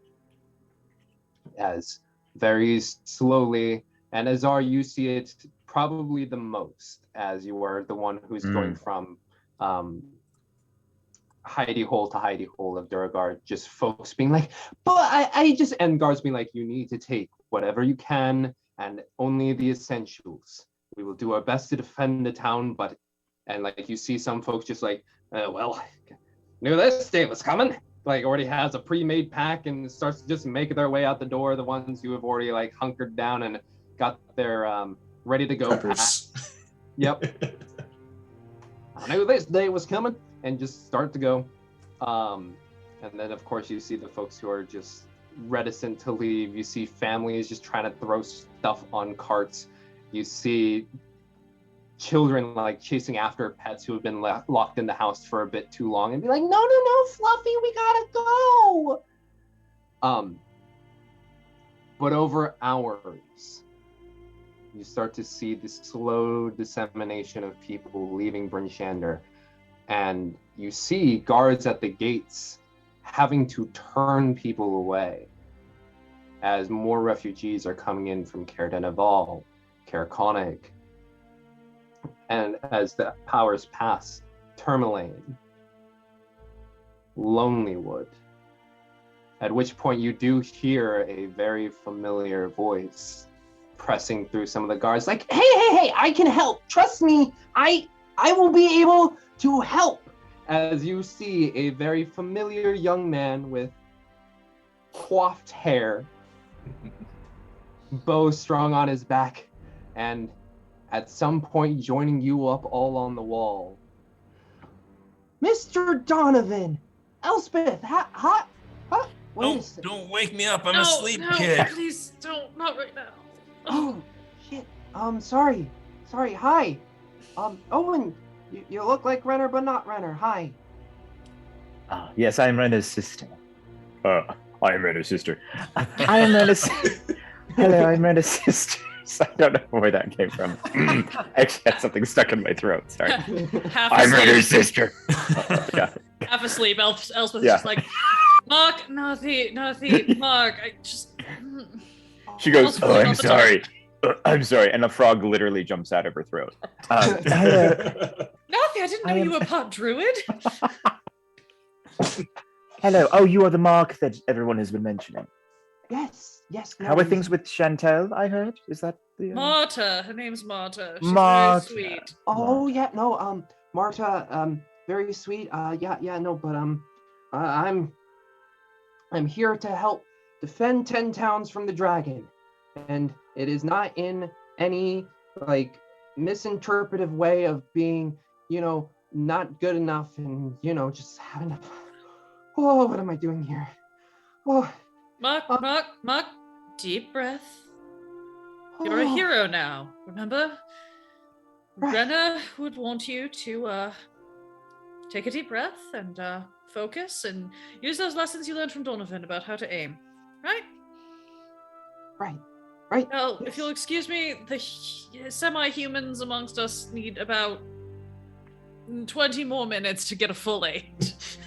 As very slowly, and Azar, you see it probably the most, as you are the one who's going from hidey hole to hidey hole of Duragard, just folks being like, but I just, and guards being like, you need to take whatever you can and only the essentials. We will do our best to defend the town, but, and like you see some folks just like, well, knew this day was coming. Like already has a pre-made pack and starts to just make their way out the door. The ones who have already like hunkered down and got their ready to go pack. Yep. I knew this day was coming, and just start to go. And then of course you see the folks who are just reticent to leave. You see families just trying to throw stuff on carts. You see children like chasing after pets who have been locked in the house for a bit too long and be like, no, Fluffy, we gotta go. But over hours, you start to see the slow dissemination of people leaving Bryn Shander, and you see guards at the gates having to turn people away as more refugees are coming in from Caer Dineval, Caer Konig, and as the powers pass, Tourmaline, Lonelywood, at which point you do hear a very familiar voice pressing through some of the guards like, hey, I can help. Trust me, I will be able to help. As you see a very familiar young man with coiffed hair, bow strung on his back, and at some point joining you up all on the wall. Mr. Donovan! Elspeth! Don't wake me up. I'm asleep, kid. Please don't. Not right now. Oh, shit. Sorry. Hi. Owen, you look like Renner, but not Renner. Hi. Yes, I'm Renner's sister. I am Renner's sister. I am Renner's Hello, I'm Renner's sister. I don't know where that came from. I actually had something stuck in my throat. Sorry. I'm Renner's sister. Yeah. Half asleep. Elspeth's just like, Mark, nothing, Mark. I just. She goes, I'm sorry. I'm sorry, and a frog literally jumps out of her throat. Nothing. I didn't know you were part druid. Hello. Oh, you are the mark that everyone has been mentioning. Yes. No, How are things with Chantel? I heard. Is that the Marta. Her name's Marta. She's Marta. very sweet. Oh yeah, no, Marta, very sweet. No, but I'm here to help defend 10 towns from the dragon, and it is not in any like misinterpretive way of being, not good enough, and just having to. Oh, what am I doing here? Oh, Mark, deep breath. You're a hero now, remember? Right. Brenna would want you to take a deep breath and focus and use those lessons you learned from Donovan about how to aim. Right? Right. Well, Yes. if you'll excuse me, the semi-humans amongst us need about 20 more minutes to get a full 8.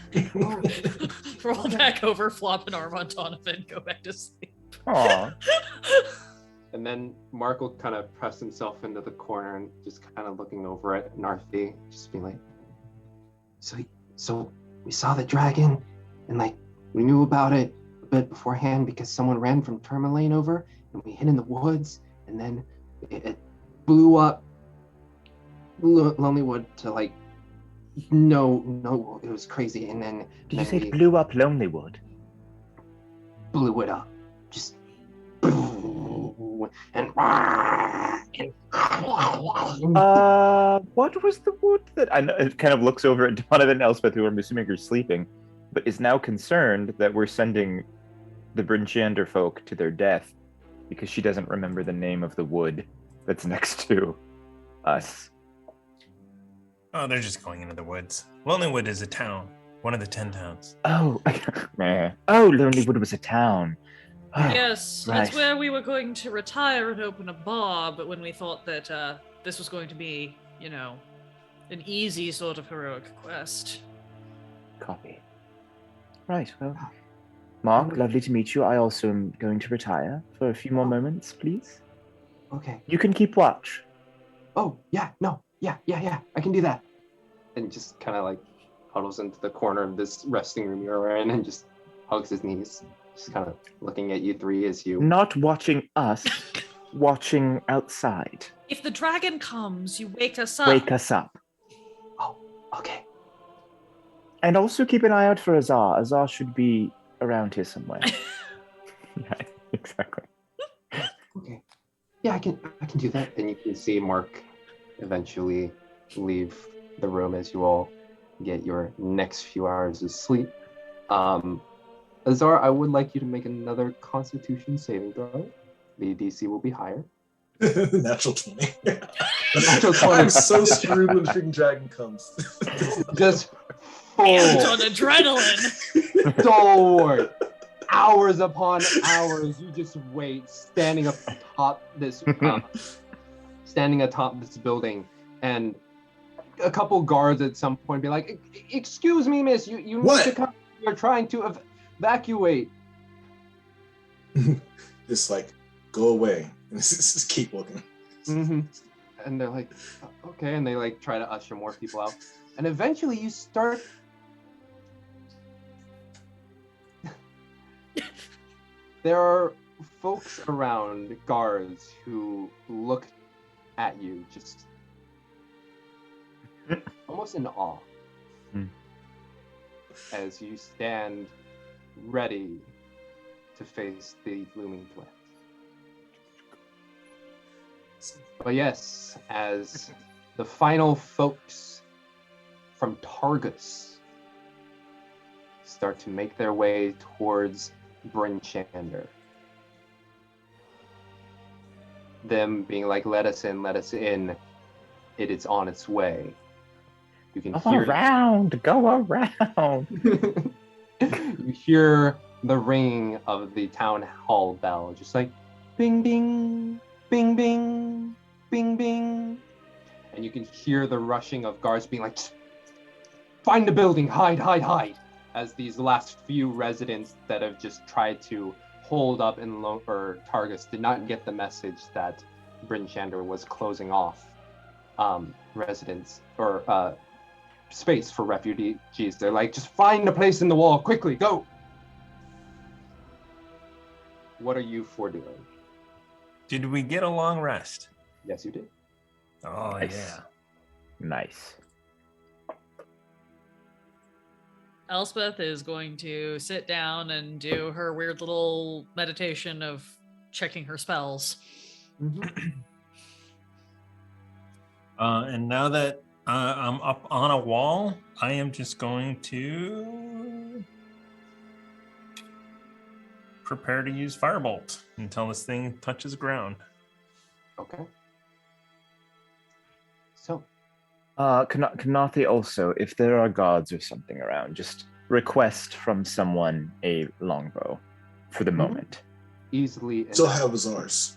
Roll back over, flop an arm on Donovan, go back to sleep. Aw. And then Mark will kind of press himself into the corner and just kind of looking over at Narthi, just be like, so we saw the dragon, and like we knew about it a bit beforehand because someone ran from Tourmaline over, and we hid in the woods, and then it blew up Lonelywood to like no, it was crazy, and then Did you say it blew up Lonelywood? blew it up, just and what was the wood that I know? It kind of looks over at Donovan and Elspeth, who I'm assuming are sleeping, but is now concerned that we're sending the Brinchander folk to their death because she doesn't remember the name of the wood that's next to us. Oh, they're just going into the woods. Lonelywood is a town, one of the 10 towns. Oh, Lonelywood was a town. Yes, right. that's where we were going to retire and open a bar, but when we thought that this was going to be, an easy sort of heroic quest. Copy. Right, well, Mark, lovely to meet you. I also am going to retire for a few more moments, please. Okay. You can keep watch. Oh, yeah, no, yeah, I can do that. And just kind of like huddles into the corner of this resting room you're in and just hugs his knees, just kind of looking at you three as you... Not watching us, watching outside. If the dragon comes, you wake us up. Wake us up. Oh, okay. And also keep an eye out for Azar. Azar should be around here somewhere. Yeah, exactly. Okay. Yeah, I can do that. And you can see Mark eventually leave the room as you all get your next few hours of sleep. Azar, I would like you to make another Constitution saving throw. The DC will be higher. Natural 20. Natural 20. I'm so screwed when the freaking dragon comes. Just full Amped on adrenaline. stalwart. Hours upon hours, you just wait, standing atop this building, and a couple guards at some point be like, "Excuse me, miss, you need to come. You're trying to evacuate." Just like, go away. And just keep looking. Mm-hmm. And they're like, okay, and they like try to usher more people out, and eventually you start. There are folks around, guards, who look at you just almost in awe as you stand ready to face the looming threat. But yes, as the final folks from Targus start to make their way towards Brinchander, them being like, let us in, it is on its way. You can hear go around. You hear the ringing of the town hall bell, just like bing bing, bing bing, bing bing. And you can hear the rushing of guards being like, find the building, hide. As these last few residents that have just tried to hold up in Targus did not get the message that Bryn Shander was closing off residence or space for refugees. They're like, just find a place in the wall, quickly, go! What are you four doing? Did we get a long rest? Yes, you did. Oh, Nice. yeah. Nice. Elspeth is going to sit down and do her weird little meditation of checking her spells. And now that I'm up on a wall, I am just going to prepare to use Firebolt until this thing touches ground. Okay. So, Kanathi also, if there are guards or something around, just request from someone a longbow for the moment. easily... Still have ours.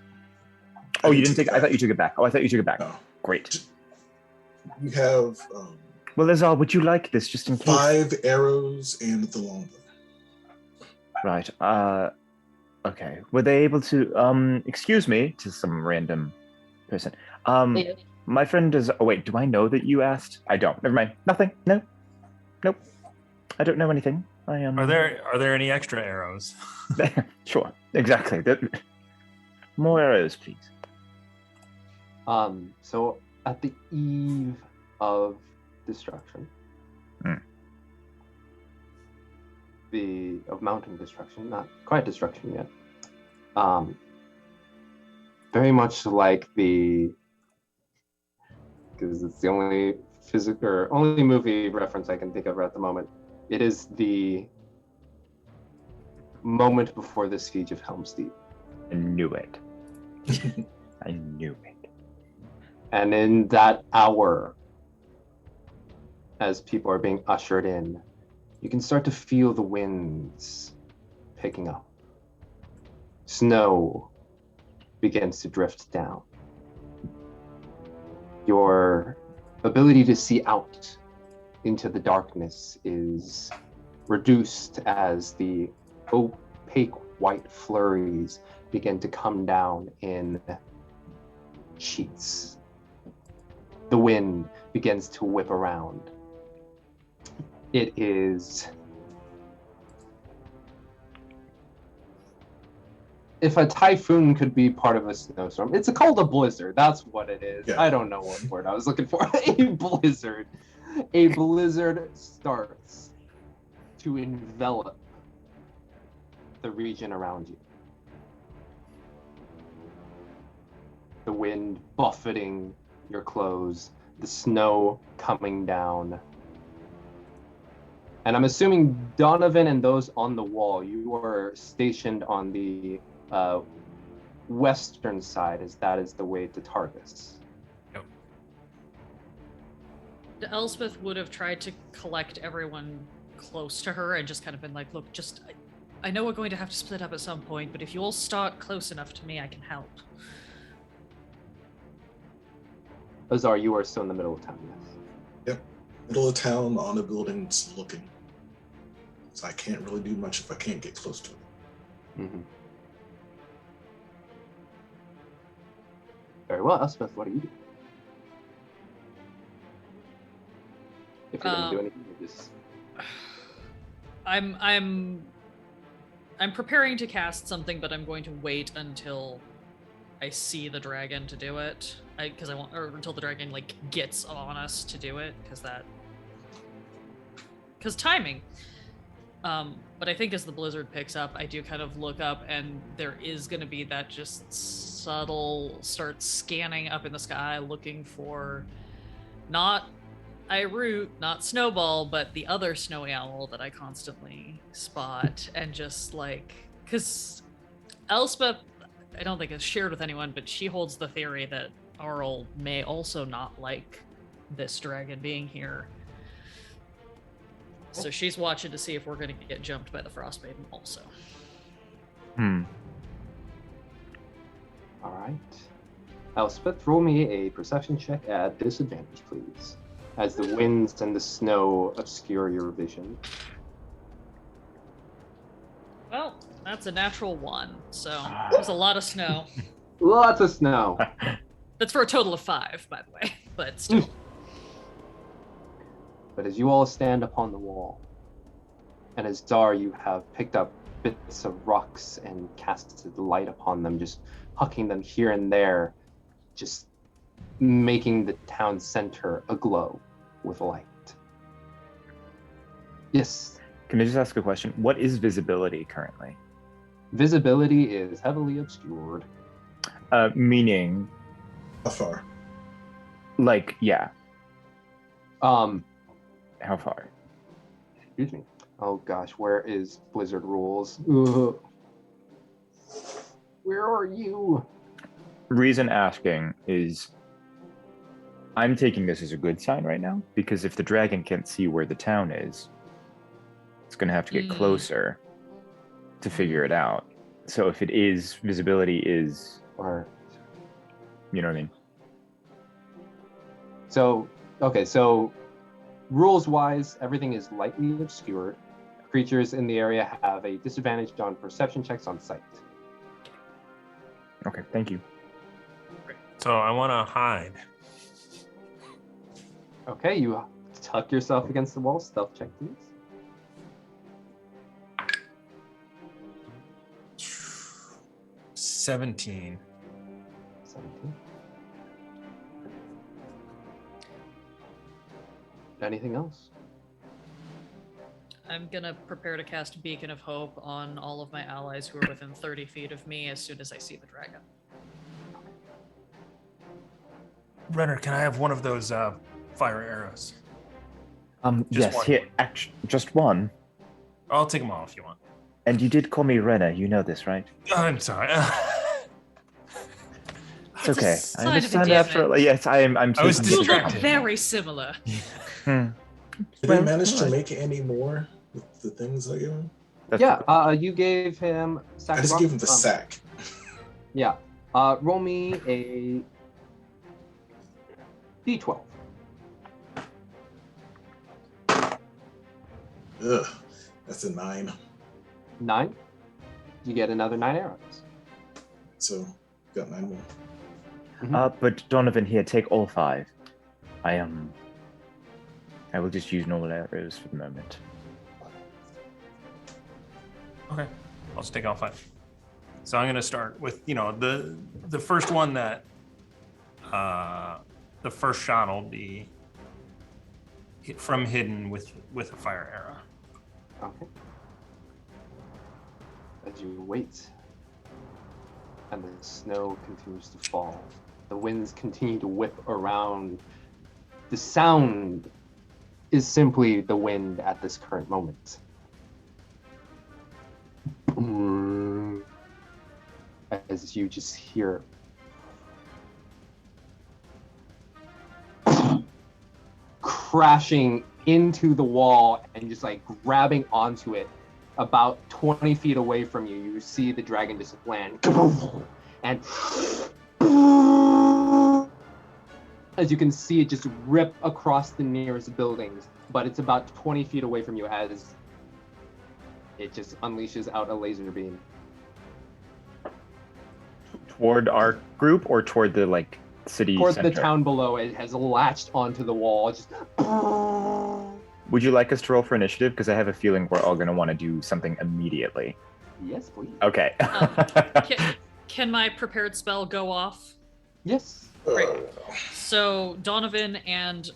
Oh, you didn't take it? I thought you took it back. Oh, I thought you took it back. No. Great. We have Well, Azal, would you like this just in case? 5 arrows and the longbow. Right. Okay. Were they able to, excuse me, to some random person. My friend is, oh wait, do I know that you asked? I don't. Never mind. Nothing. No. Nope. I don't know anything. I am. Are there any extra arrows? Sure. Exactly. More arrows, please. So at the eve of destruction, of mountain destruction, not quite destruction yet. Very much like because it's the only only movie reference I can think of at the moment. It is the moment before the siege of Helm's Deep. I knew it. I knew it. And in that hour, as people are being ushered in, you can start to feel the winds picking up. Snow begins to drift down. Your ability to see out into the darkness is reduced as the opaque white flurries begin to come down in sheets. The wind begins to whip around. It is... If a typhoon could be part of a snowstorm, it's called a blizzard. That's what it is. Yeah. I don't know what word I was looking for. A blizzard. A blizzard starts to envelop the region around you. The wind buffeting your clothes, the snow coming down. And I'm assuming Donovan and those on the wall, you are stationed on the western side, as that is the way to Targus. Yep. Elspeth would have tried to collect everyone close to her and just kind of been like, look, just, I know we're going to have to split up at some point, but if you all start close enough to me, I can help. Azar, you are still in the middle of town, yes? Yep. Middle of town on the buildings looking. So I can't really do much if I can't get close to it. Mm-hmm. Very well, Elspeth, what do you do? If you're gonna do anything, you just... I'm preparing to cast something, but I'm going to wait until I see the dragon to do it. Until the dragon like gets on us to do it, because timing. But I think as the blizzard picks up, I do kind of look up, and there is going to be that just subtle start scanning up in the sky, looking for not Iroot, not Snowball, but the other snowy owl that I constantly spot, and just like, because Elspeth, I don't think has shared with anyone, but she holds the theory that Arl may also not like this dragon being here. So she's watching to see if we're going to get jumped by the Frostmaiden also. All right. Elspeth, roll me a perception check at disadvantage, please, as the winds and the snow obscure your vision. Well, that's a natural 1, so there's a lot of snow. Lots of snow. That's for a total of 5, by the way, but still. But as you all stand upon the wall, and as Dar, you have picked up bits of rocks and casted light upon them, just hucking them here and there, just making the town center aglow with light. Yes. Can I just ask a question? What is visibility currently? Visibility is heavily obscured. Meaning, How far? like, yeah, Um, how far? excuse me. Oh gosh, where is Blizzard rules? Ugh. Where are you? Reason asking is I'm taking this as a good sign right now, because if the dragon can't see where the town is, it's going to have to get closer to figure it out. So if it is, visibility is, Or you know what I mean? so okay, so rules wise, everything is lightly obscured. Creatures in the area have a disadvantage on perception checks on sight. Okay, thank you. So I want to hide. Okay, you tuck yourself against the wall. Stealth check, please. 17. 17. Anything else? I'm gonna prepare to cast Beacon of Hope on all of my allies who are within 30 feet of me as soon as I see the dragon. Renner, can I have one of those fire arrows? Just Yes, one. here, just one. I'll take them all if you want. And you did call me Renna, you know this, right? I'm sorry. It's okay. I sign of understand endearment. after. Yes, I'm I was taking You this look distracted. very similar. Hmm. Did they manage to make any more with the things I gave him? Yeah, you gave him sack I of just rocks. gave him the sack. Yeah. Roll me a d12. Ugh, that's a 9. 9. You get another 9 arrows. So got 9 more. But Donovan, here, take all 5. I will just use normal arrows for the moment. Okay, I'll just take all 5. So I'm gonna start with the first one that the first shot will be hit from hidden with a fire arrow. Okay. As you wait, and the snow continues to fall, the winds continue to whip around. The sound is simply the wind at this current moment. As you just hear crashing into the wall and just like grabbing onto it about 20 feet away from you, you see the dragon just land. And as you can see it just rip across the nearest buildings, but it's about 20 feet away from you as it just unleashes out a laser beam. Toward our group or toward the city Towards center? the town below, it has latched onto the wall. Just Would you like us to roll for initiative? Because I have a feeling we're all going to want to do something immediately. yes, please. Okay. Can my prepared spell go off? Yes. Great. So Donovan and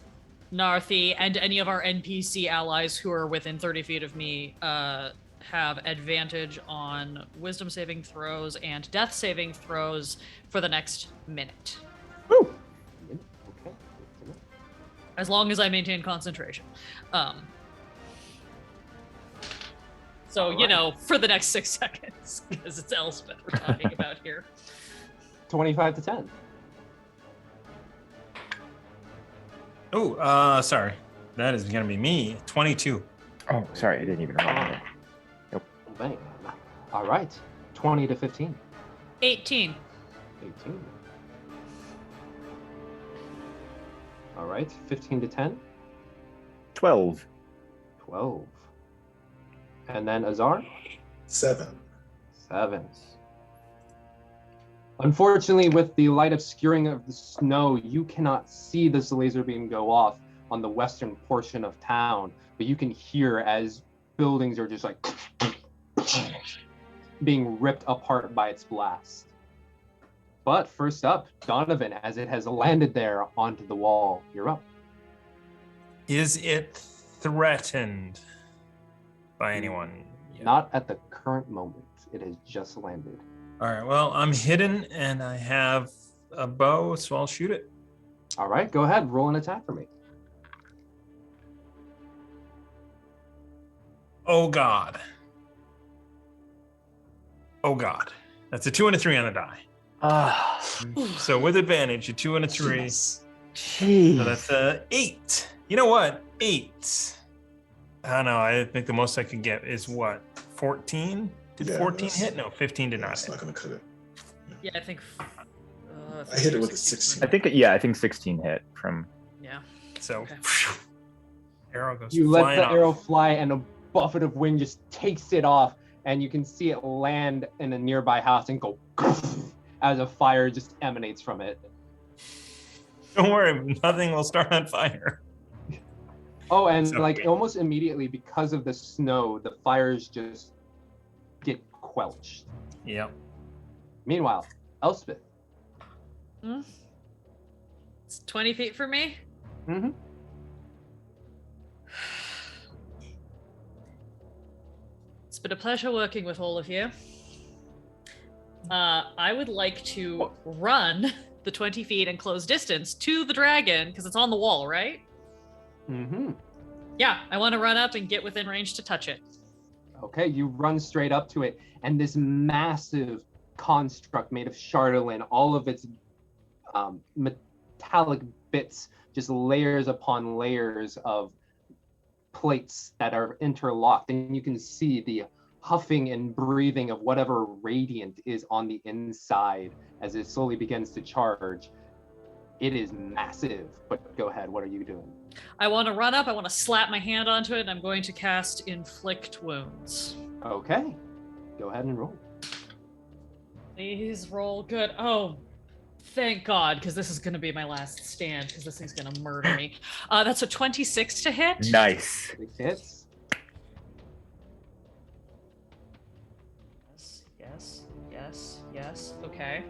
Narthi and any of our NPC allies who are within 30 feet of me have advantage on wisdom saving throws and death saving throws for the next minute. Woo! Okay. As long as I maintain concentration. So, for the next 6 seconds, because it's Elspeth we're talking about here. 25 to 10. Oh, sorry. That is gonna be me. 22. Oh, sorry, I didn't even remember that. Bang. All right. 20 to 15. 18. 18. All right. 15 to 10. 12. 12. And then Azar? 7. 7. Unfortunately, with the light obscuring of the snow, you cannot see this laser beam go off on the western portion of town, but you can hear as buildings are just like being ripped apart by its blast. But first up, Donovan, as it has landed there onto the wall, you're up. Is it threatened by anyone? yet? Not at the current moment. It has just landed. All right, well, I'm hidden and I have a bow, so I'll shoot it. All right, go ahead. Roll an attack for me. Oh, God. Oh, God. That's a 2 and a 3 on the die. Ah, So with advantage, a 2 and a 3. Jeez. jeez. So that's a 8. You know what? 8. I don't know. I think the most I could get is what? 14? Did Yeah, 14 that's- hit? No, 15 did not It's hit. not gonna cut it. Yeah, I think. I hit it with a 16. 16. I think 16 hit from. Yeah. So Okay. arrow goes You let flying the off. arrow fly, and a buffet of wind just takes it off, and you can see it land in a nearby house and go as a fire just emanates from it. Don't worry, nothing will start on fire. Oh, and So- like almost immediately because of the snow, the fires just get quelched. Yep. Meanwhile, Elspeth. It's 20 feet for me. Mm-hmm. It's been a pleasure working with all of you. I would like to run the 20 feet and close distance to the dragon because it's on the wall, right? Mm-hmm. Yeah, I want to run up and get within range to touch it. Okay, you run straight up to it, and this massive construct made of chardalyn, all of its metallic bits, just layers upon layers of plates that are interlocked, and you can see the huffing and breathing of whatever radiant is on the inside as it slowly begins to charge. It is massive, but go ahead, what are you doing? I want to run up, I want to slap my hand onto it, and I'm going to cast Inflict Wounds. Okay, go ahead and roll. Please roll good. Oh, thank God, because this is going to be my last stand, because this thing's going to murder me. That's a 26 to hit. Nice. 6 hits. Yes. Okay.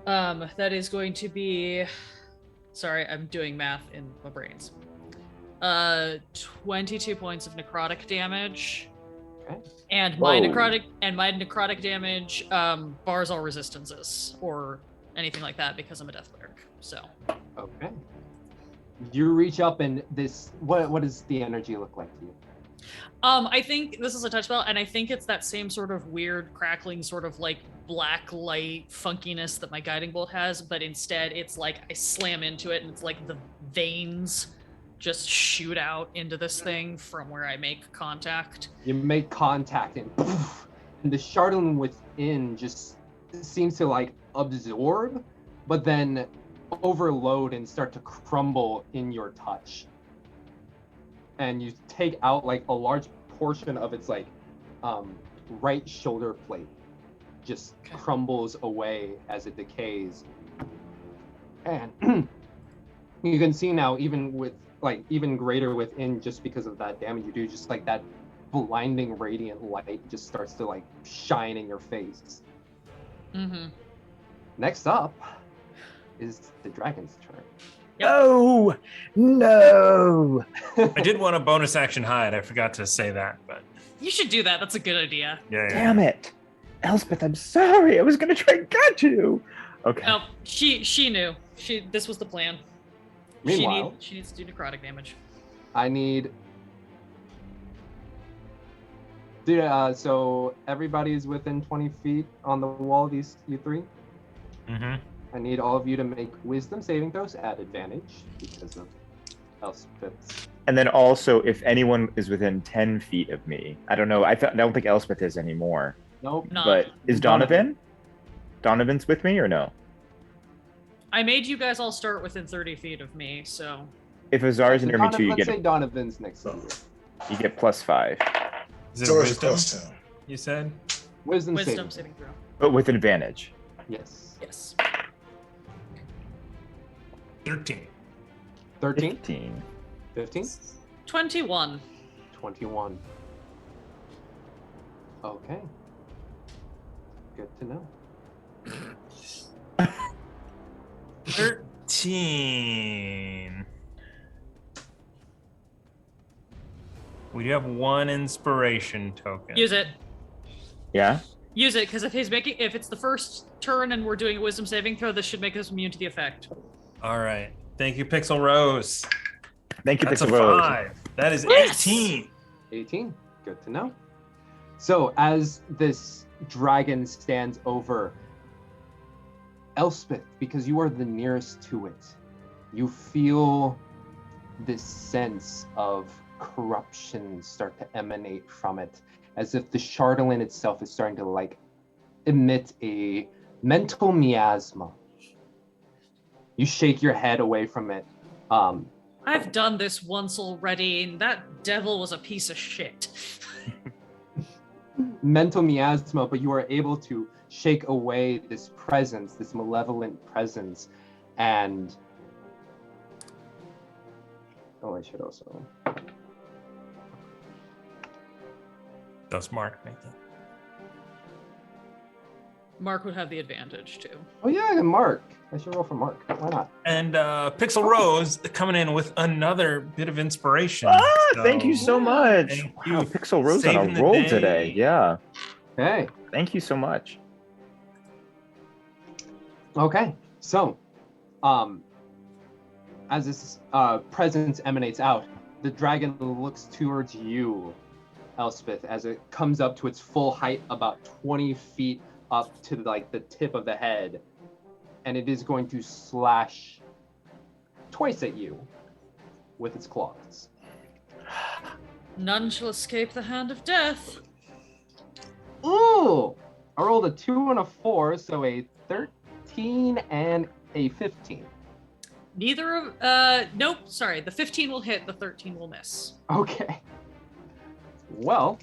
That is going to be. Sorry, I'm doing math in my brains. 22 points of necrotic damage. Okay. And my Whoa. necrotic damage bars all resistances or anything like that because I'm a death cleric. So. Okay. You reach up and this, what does the energy look like to you? I think this is a touch spell, and I think it's that same sort of weird crackling sort of like black light funkiness that my guiding bolt has, but instead it's like I slam into it and it's like the veins just shoot out into this thing from where I make contact. You make contact and poof, and the chardalyn within just seems to like absorb, but then overload and start to crumble in your touch. And you take out like a large portion of its like right shoulder plate just Okay. crumbles away as it decays. And you can see now, even with like even greater within, just because of that damage you do, just like that blinding radiant light just starts to like shine in your face. Mm-hmm. Next up is the dragon's turn. Yep. No, no. I did want a bonus action hide. I forgot to say that, but You should do that. That's a good idea. yeah. Damn it, Elspeth. I'm sorry. I was gonna try and catch you. Okay. No, she knew. This was the plan. Meanwhile, she needs to do necrotic damage. I need. So everybody's within 20 feet on the wall. These you three. Mm-hmm. I need all of you to make wisdom saving throws at advantage because of Elspeth's. And then also, if anyone is within 10 feet of me, I don't know. I don't think Elspeth is anymore. Nope. No. But is Donovan. Donovan's with me or no? I made you guys all start within 30 feet of me, so If Azar is So near me too, you let's get say Donovan's next to you. you get +5, Is it Zor's wisdom? across town. You said Wisdom Wisdom saving. saving throw. but with advantage. Yes. Yes. 13. 13, 15. 15, 21. 21. Okay. Good to know. 13. We do have one inspiration token. Use it. Yeah. Use it, because if it's the first turn and we're doing a wisdom saving throw, this should make us immune to the effect. All right. Thank you, Pixel Rose. Thank you, That's a Pixel Rose. 5. That is Yes! 18. 18. Good to know. So as this dragon stands over Elspeth, because you are the nearest to it, you feel this sense of corruption start to emanate from it, as if the chardalyn itself is starting to like emit a mental miasma. You shake your head away from it. I've done this once already, and that devil was a piece of shit. Mental miasma, but you are able to shake away this presence, this malevolent presence, and I should also. Does Mark make it? Mark would have the advantage, too. Oh yeah, and Mark. I should roll for Mark. Why not? And Pixel Rose coming in with another bit of inspiration. Thank you so much. Thank you. Wow, Pixel Rose on Saving a the roll day. today. Yeah. Okay. Thank you so much. Okay. So, as this presence emanates out, the dragon looks towards you, Elspeth, as it comes up to its full height, about 20 feet up to like the tip of the head, and it is going to slash twice at you with its claws. None shall escape the hand of death. Ooh! I rolled a 2 and a 4, so a 13 and a 15. Neither of nope, sorry. The 15 will hit, the 13 will miss. Okay. Well.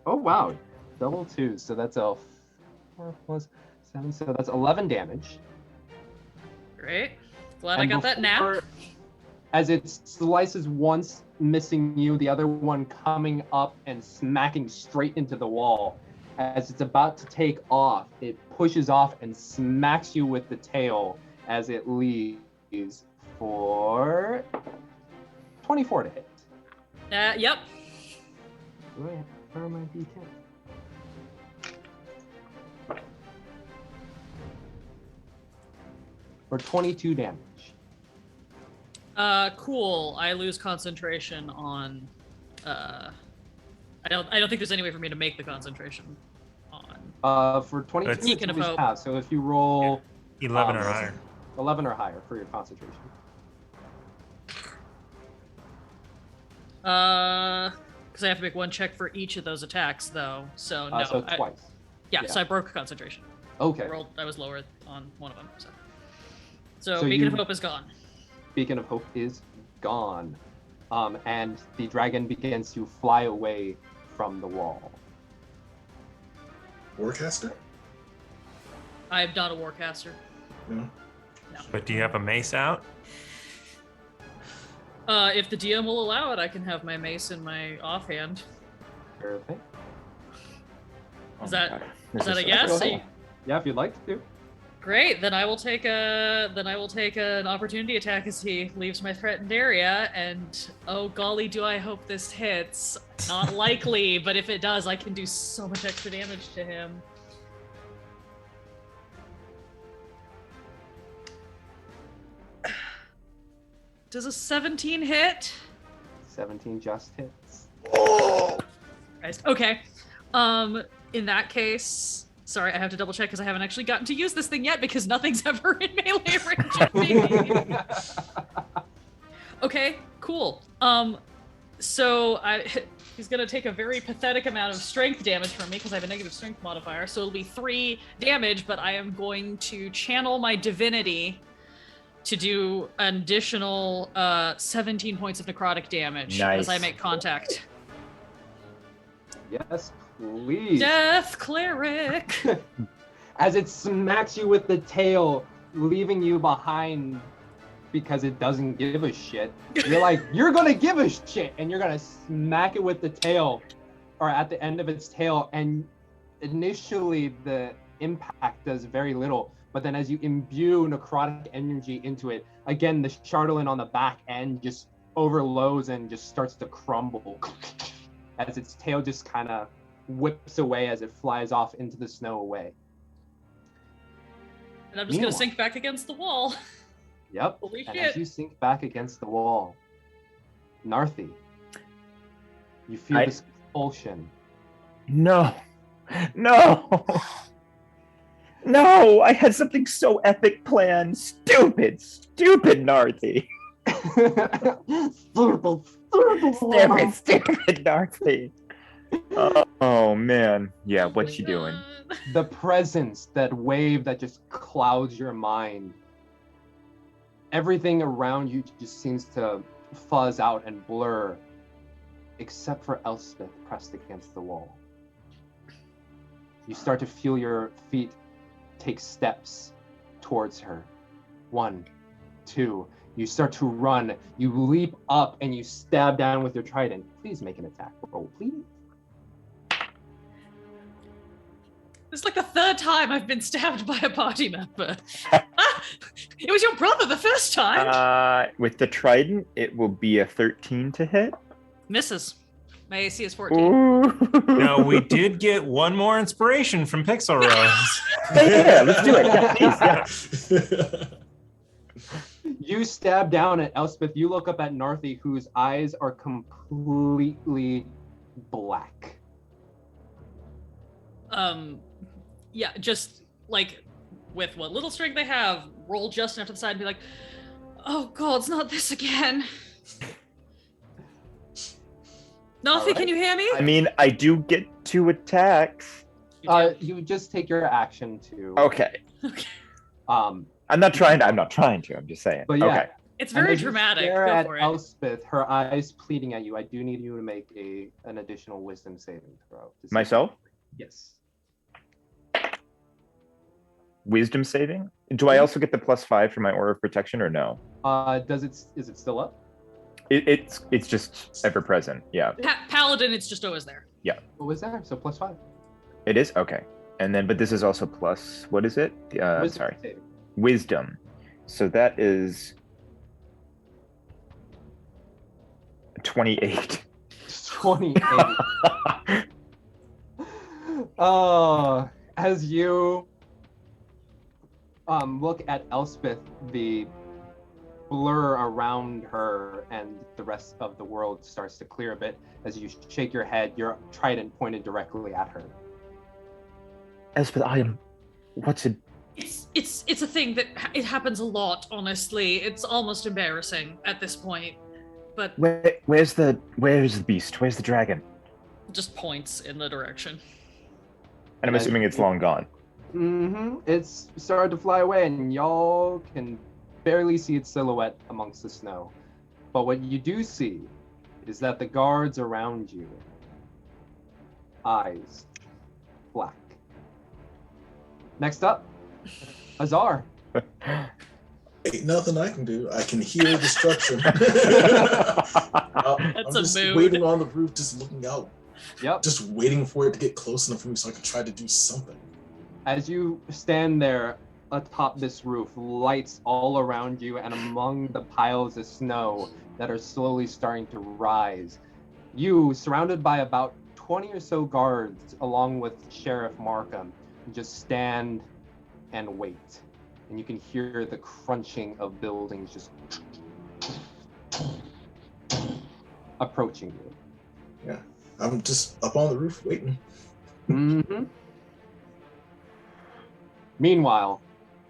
Oh wow. Double 2. So that's a 4 plus 7. So that's 11 damage. Great. Glad I And got that now. before- As it slices once, missing you, the other one coming up and smacking straight into the wall. As it's about to take off, it pushes off and smacks you with the tail as it leaves for 24 to hit. Yep. Where are my D10? For 22 damage. Cool. I lose concentration on I don't think there's any way for me to make the concentration on. For 22, That's- it's Beacon of always Hope. pass. So if you roll 11 or higher. 11 or higher for your concentration. Because I have to make one check for each of those attacks, though. So no. So twice. Yeah, yeah. so I broke concentration. Okay. I was lower on one of them. So So Beacon of you- Hope is gone. Beacon of Hope is gone. And the dragon begins to fly away from the wall. Warcaster? I'm not a warcaster. No. But do you have a mace out? If the DM will allow it, I can have my mace in my offhand. Perfect. Is that- God. Is that a This yes? Go ahead. Yeah, if you'd like to. Great. Then I will take an opportunity attack as he leaves my threatened area. And oh golly, do I hope this hits? Not likely, but if it does, I can do so much extra damage to him. Does a 17 hit? 17 just hits. Christ. Okay. In that case, sorry, I have to double check because I haven't actually gotten to use this thing yet because nothing's ever in melee range of me. Okay, cool. So he's gonna take a very pathetic amount of strength damage from me because I have a negative strength modifier. So it'll be 3 damage, but I am going to channel my divinity to do an additional 17 points of necrotic damage Nice. as I make contact. Yes, please. Death cleric. As it smacks you with the tail, leaving you behind because it doesn't give a shit. You're like, you're gonna give a shit, and you're gonna smack it with the tail, or at the end of its tail, and initially the impact does very little, but then as you imbue necrotic energy into it, again, the chardalyn on the back end just overloads and just starts to crumble as its tail just kind of whips away as it flies off into the snow away. And I'm just gonna sink back against the wall. Yep. Holy and shit. as you sink back against the wall, Narthi, you feel this compulsion. No. No! No! I had something so epic planned. Stupid Narthi. Stupid Narthi. Oh man. Yeah, what's she doing? The presence, that wave that just clouds your mind. Everything around you just seems to fuzz out and blur, except for Elspeth pressed against the wall. You start to feel your feet take steps towards her. 1, 2. You start to run. You leap up and you stab down with your trident. Please make an attack roll, please. This is like the third time I've been stabbed by a party member. It was your brother the first time. With the trident, it will be a 13 to hit. Misses. My AC is 14. Ooh. No, we did get one more inspiration from Pixel Rose. Yeah, let's do it. Yeah, please, yeah. You stab down at Elspeth. You look up at Narthi, whose eyes are completely black. Yeah, just like with what little strength they have, roll just enough to the side and be like, oh god, it's not this again. Narthi, can you hear me? I mean, I do get 2 attacks. You just take your action to. Okay. Okay. I'm not trying to. I'm just saying. But yeah. Okay. It's very dramatic. Go Stare at for it. Elspeth, her eyes pleading at you. I do need you to make an additional wisdom saving throw. Myself? Yes. Wisdom saving? Do I also get the +5 for my aura of protection or no? Is it still up? It's just ever present. Yeah. Paladin, it's just always there. Yeah. What was that? So +5. It is? Okay. And then, but this is also plus, what is it? Wisdom saving. Wisdom. So that is 28. 28. As you look at Elspeth, the blur around her and the rest of the world starts to clear a bit as you shake your head, your trident pointed directly at her. Elspeth, what's it? It's a thing that it happens a lot, honestly. It's almost embarrassing at this point. But where's the beast? Where's the dragon? Just points in the direction. And I'm assuming it's long gone. Mm-hmm. It's started to fly away, and y'all can barely see its silhouette amongst the snow. But what you do see is that the guards around you, eyes black. Next up, Azar. Ain't nothing I can do. I can hear destruction. I'm just waiting on the roof, just looking out. Yep. Just waiting for it to get close enough for me so I can try to do something. As you stand there atop this roof, lights all around you and among the piles of snow that are slowly starting to rise, you, surrounded by about 20 or so guards, along with Sheriff Markham, just stand and wait. And you can hear the crunching of buildings just approaching you. Yeah, I'm just up on the roof waiting. Mm-hmm. Meanwhile,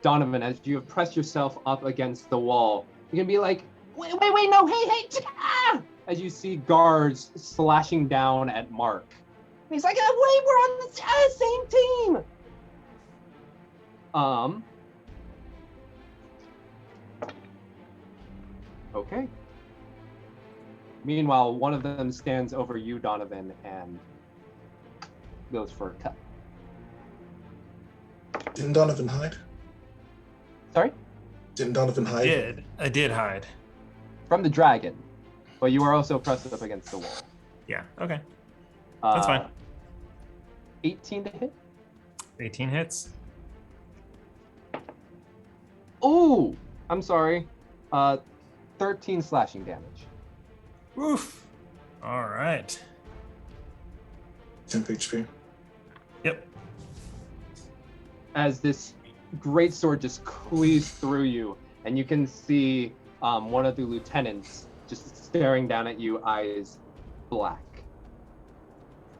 Donovan, as you have pressed yourself up against the wall, you can be like, wait, no, hey, ah! As you see guards slashing down at Mark. And he's like, wait, we're on the same team! Okay. Meanwhile, one of them stands over you, Donovan, and goes for a cut. Didn't Donovan hide? Sorry? Didn't Donovan hide? I did hide. From the dragon. But you are also pressed up against the wall. Yeah, okay. That's fine. 18 to hit. 18 hits. Oh, I'm sorry. 13 slashing damage. Oof. All right. 10 HP. Yep. As this great sword just cleaves through you, and you can see one of the lieutenants just staring down at you, eyes black.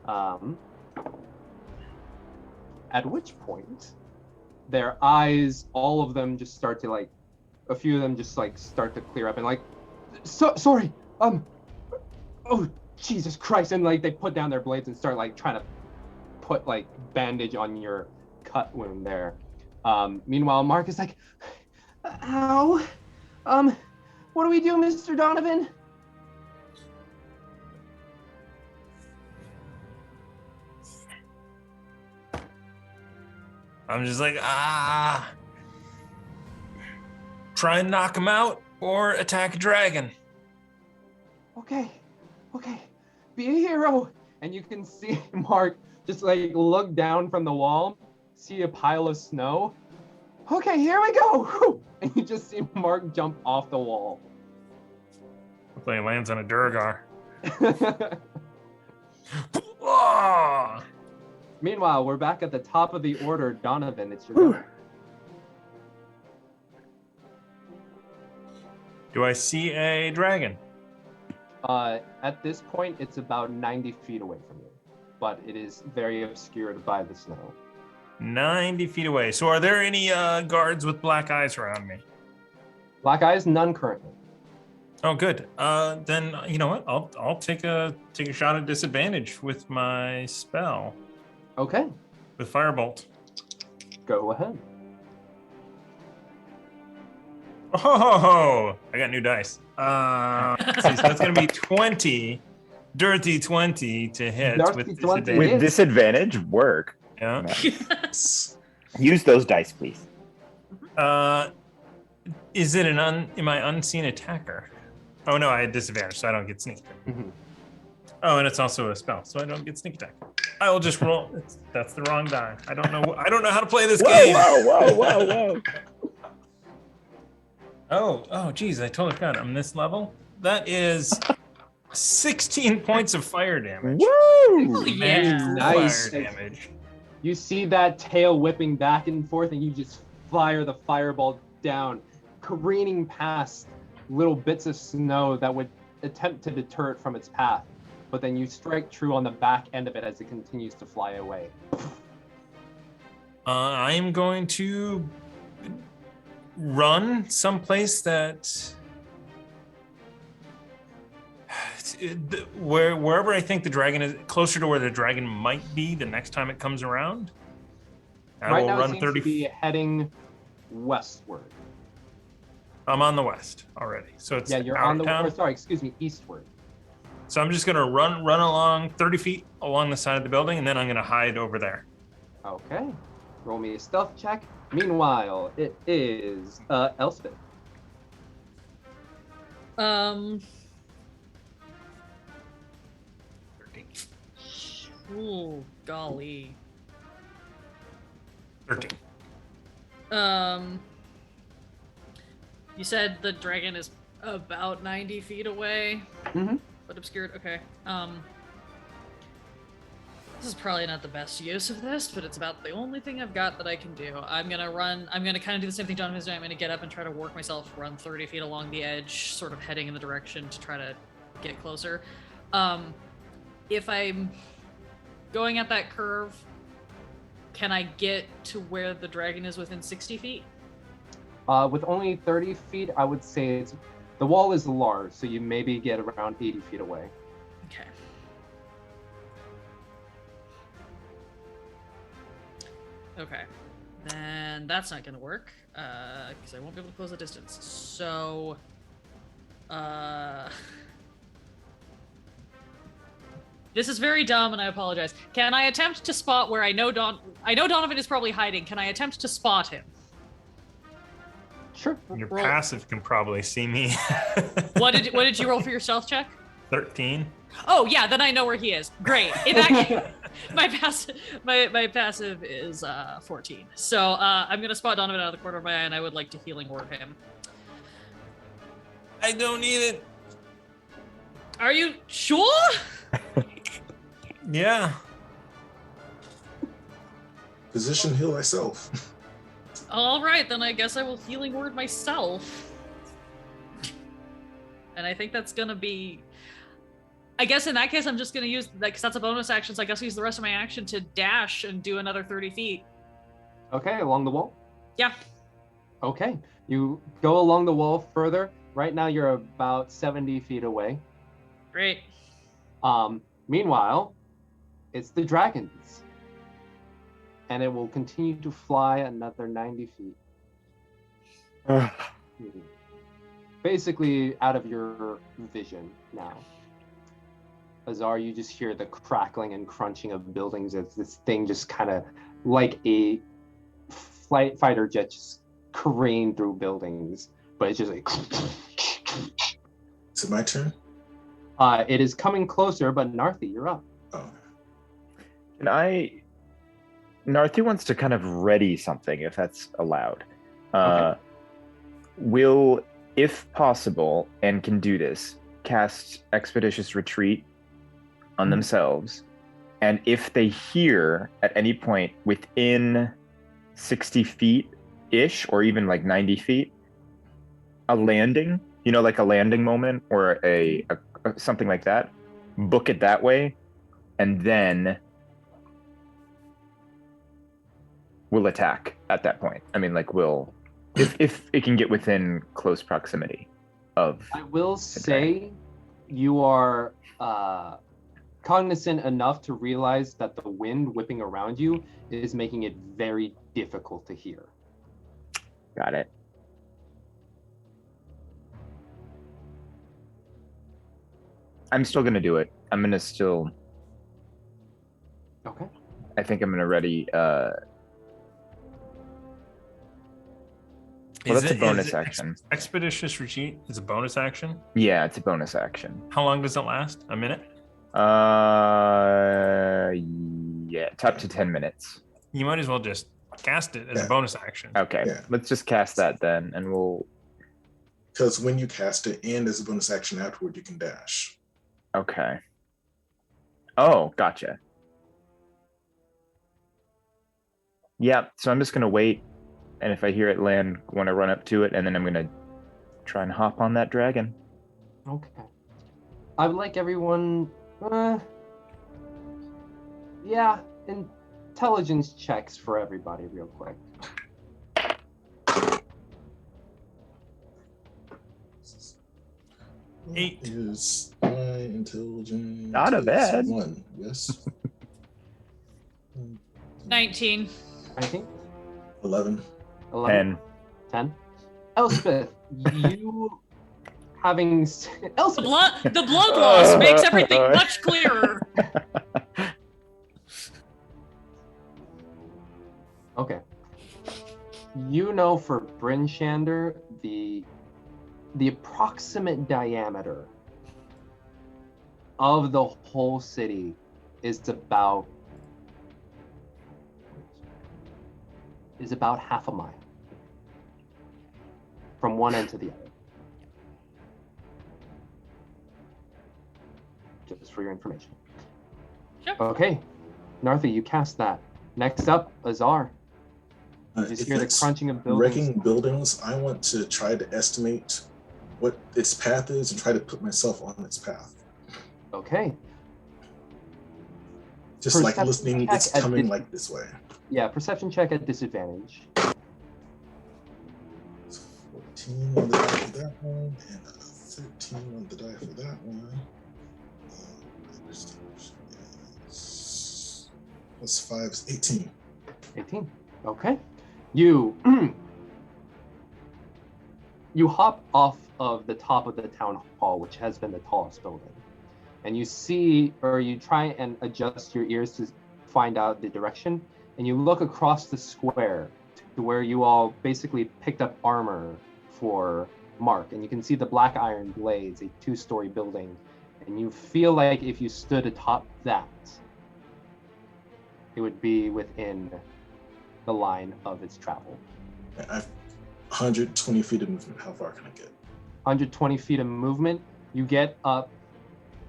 At which point, their eyes, all of them just start to like, a few of them just like start to clear up and like, sorry, oh, Jesus Christ. And like, they put down their blades and start like trying to put like bandage on your cut wound there. Meanwhile, Mark is like, ow, what do we do, Mr. Donovan? I'm just like, try and knock him out or attack a dragon. Okay, be a hero. And you can see Mark just like look down from the wall, see a pile of snow. Okay, here we go. Whew. And you just see Mark jump off the wall. Hopefully he lands on a Durgar. Ah! Meanwhile, we're back at the top of the order. Donovan, it's your go. Do I see a dragon? At this point, it's about 90 feet away from you, but it is very obscured by the snow. 90 feet away. So are there any guards with black eyes around me? Black eyes, none currently. Oh, good. Then you know what? I'll take a shot at disadvantage with my spell. Okay, With Firebolt. go ahead. Oh, I got new dice. Let's see, so that's going to be 20. Dirty 20 to hit Dirty with 20 disadvantage. With disadvantage, work. Yeah. Use those dice, please. Is it am I unseen attacker? Oh no, I had disadvantage, so I don't get sneak attack. Mhm. Oh, and it's also a spell, so I don't get sneak attack. I will just roll. That's the wrong die. I don't know how to play this game. Whoa. Oh, geez, I totally forgot. I'm this level. That is 16 points of fire damage. Woo! Yeah. Nice. Fire damage. You see that tail whipping back and forth, and you just fire the fireball down, careening past little bits of snow that would attempt to deter it from its path. But then you strike true on the back end of it as it continues to fly away. I'm going to run someplace that wherever I think the dragon is, closer to where the dragon might be the next time it comes around. I Right will now, run it seems 30 to be heading westward. I'm on the west already, so it's Yeah, you're out on of the. town. Or, sorry, excuse me, eastward. So I'm just gonna run along 30 feet along the side of the building, and then I'm gonna hide over there. Okay. Roll me a stealth check. Meanwhile, it is Elspeth. 13. Ooh, golly. 13. You said the dragon is about 90 feet away, Mm-hmm. but obscured. Okay. This is probably not the best use of this, but it's about the only thing I've got that I can do. I'm gonna kind of do the same thing Jonathan's doing. I'm gonna get up and try to work myself, run 30 feet along the edge, sort of heading in the direction to try to get closer. If I'm going at that curve, can I get to where the dragon is within 60 feet? With only 30 feet, I would say the wall is large, so you maybe get around 80 feet away. Okay. Okay. Then that's not going to work, because I won't be able to close the distance. So This is very dumb, and I apologize. Can I attempt to spot where I know Donovan is probably hiding? Can I attempt to spot him? Sure. Your Roll. passive can probably see me. What did you roll for your stealth check? 13. Oh yeah, then I know where he is. Great. In that case, my passive is 14. So I'm gonna spot Donovan out of the corner of my eye, and I would like to healing word him. I don't need it. Are you sure? Yeah. Position heal thyself. All right, then I guess I will healing word myself. And I think that's gonna be. I guess in that case, I'm just gonna use that because that's a bonus action. So I guess use the rest of my action to dash and do another 30 feet. Okay, along the wall? Yeah. Okay, you go along the wall further. Right now you're about 70 feet away. Great. Meanwhile, it's the dragons. And it will continue to fly another 90 feet. Basically out of your vision now. Azar, you just hear the crackling and crunching of buildings as this thing just kind of like a fighter jet just careened through buildings. But it's just like... Is it my turn? It is coming closer, but Narthi, you're up. Oh. Narthi wants to kind of ready something, if that's allowed. Okay. Will, if possible, and can do this, cast Expeditious Retreat on themselves. And if they hear at any point within 60 feet-ish, or even like 90 feet, a landing, like a landing moment or a something like that, book it that way, and then we'll attack at that point. I mean, like if it can get within close proximity of. I will say you are cognizant enough to realize that the wind whipping around you is making it very difficult to hear. Got it. I'm still gonna do it. I'm gonna still. Okay. I think I'm gonna ready. Well, that's a bonus action. Expeditious Retreat is a bonus action? Yeah, it's a bonus action. How long does it last? A minute? Yeah, it's up to 10 minutes. You might as well just cast it as a bonus action. Okay, let's just cast that then, and we'll. Because when you cast it and as a bonus action afterward, you can dash. Okay. Oh, gotcha. Yeah, so I'm just gonna wait, and if I hear it land, want to run up to it, and then I'm gonna try and hop on that dragon. Okay. I would like everyone, intelligence checks for everybody real quick. Eight. Is my intelligence? Not a bad. 1, yes. 19. 19? 11. 11? 10. Elspeth, you having... Elspeth! The blood loss makes everything much clearer. Okay. You know for Bryn Shander, the approximate diameter of the whole city is about half a mile from one end to the other. Just for your information. Sure. Okay, Narthi, you cast that. Next up, Azar. You just If hear the it's crunching of buildings. wrecking buildings, I want to try to estimate what its path is and try to put myself on its path. Okay. Just like Perception listening, check it's at coming dis- like this way. Yeah, perception check at disadvantage. 14 on the die for that one, and 13 on the die for that one. Plus 5 is 18. 18. Okay. You You hop off of the top of the town hall, which has been the tallest building, and you see, or you try and adjust your ears to find out the direction, and you look across the square to where you all basically picked up armor for Mark, and you can see the Black Iron Blades, a 2-story building, and you feel like if you stood atop that, it would be within the line of its travel. I've 120 feet of movement. How far can I get? 120 feet of movement. You get up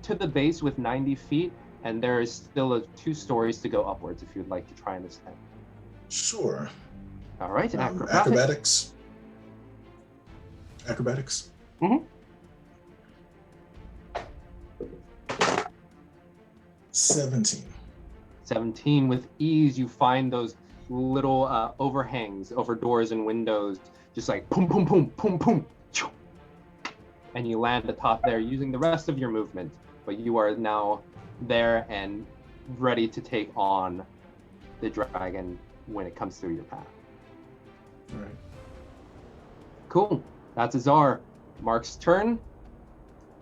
to the base with 90 feet, and there is still 2 stories to go upwards if you'd like to try and ascend. Sure. All right, acrobatics. Acrobatics. Mm-hmm. 17 with ease. You find those little overhangs over doors and windows, just like boom, boom, boom, boom, boom, choo. And you land atop there using the rest of your movement, but you are now there and ready to take on the dragon when it comes through your path. All right. Cool. That's Azar. Mark's turn.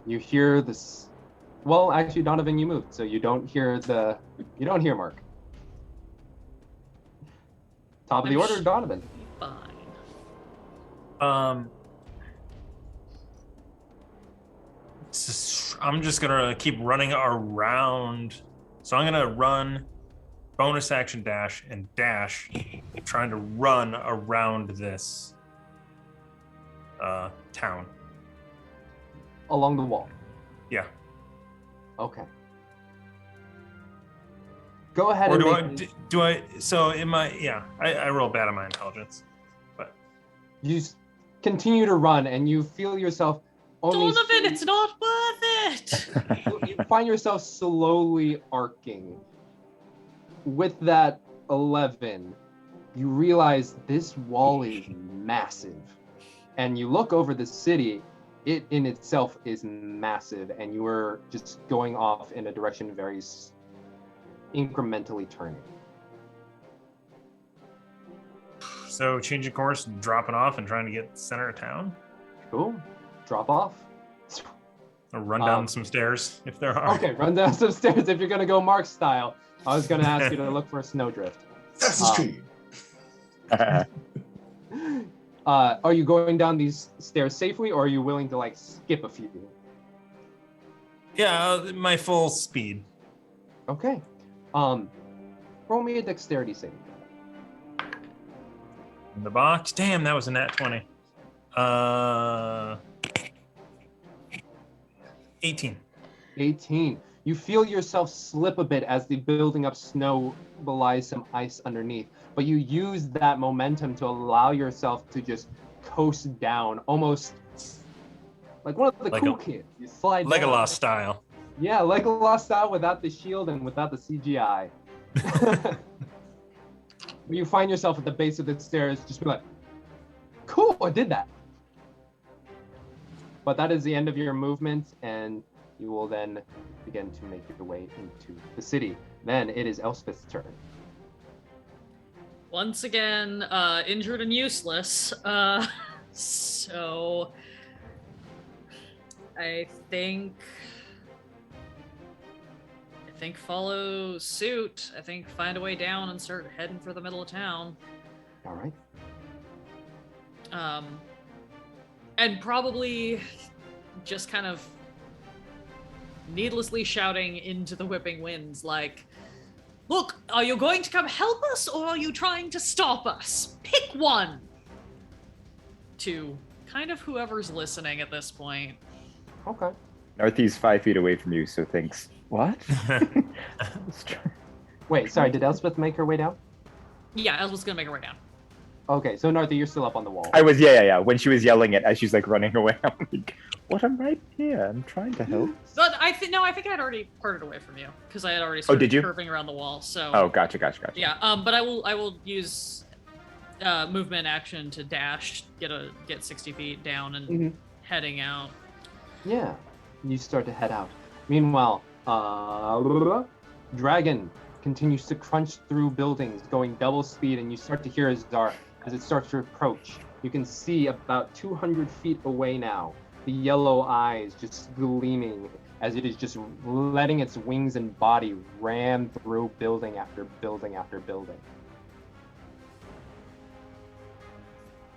You hear this. Well, actually, Donovan, you moved, so you don't hear Mark. Top of the order, Donovan. Fine. I'm just gonna keep running around. So I'm gonna run, bonus action dash, and dash, trying to run around this town. Along the wall. Yeah. Okay. Go ahead. Or and do I? So in my I roll bad on my intelligence, but you continue to run, and you feel yourself. Donovan, it's not worth it. You find yourself slowly arcing. With that 11, you realize this wall is massive, and you look over the city. It in itself is massive, and you are just going off in a direction very incrementally turning. So changing course, dropping off, and trying to get center of town. Cool. Drop off. Or run down some stairs if there are. Okay, run down some stairs if you're gonna go Mark style. I was gonna ask you to look for a snowdrift. Assassin's Creed. Are you going down these stairs safely, or are you willing to like skip a few? Yeah, my full speed. Okay. Roll me a dexterity saving. In the box. Damn, that was a nat 20. 18. 18. You feel yourself slip a bit as the building up snow belies some ice underneath, but you use that momentum to allow yourself to just coast down, almost like one of the cool kids. You slide down. Legolas style. Yeah, Legolas style without the shield and without the CGI. You find yourself at the base of the stairs, just be like, cool, I did that. But that is the end of your movement, and you will then begin to make your way into the city. Then it is Elspeth's turn. Once again, injured and useless. So I think follow suit. I think find a way down and start heading for the middle of town. All right. And probably just kind of needlessly shouting into the whipping winds, like, look, are you going to come help us, or are you trying to stop us? Pick one! To kind of whoever's listening at this point. Okay. Northy's 5 feet away from you, so thinks, what? Wait, sorry, did Elspeth make her way down? Yeah, I was gonna make her way down. Okay, so Northy, you're still up on the wall. I was, yeah. When she was yelling it as she's like running away, I'm like, what? I'm right here. I'm trying to help. But I think I had already parted away from you because I had already started did you? curving around the wall. So. Oh, gotcha. Yeah. But I will use movement action to dash, get 60 feet down and heading out. Yeah, you start to head out. Meanwhile, Dragon continues to crunch through buildings, going double speed, and you start to hear Azar as it starts to approach. You can see about 200 feet away now, the yellow eyes just gleaming as it is just letting its wings and body ram through building after building after building.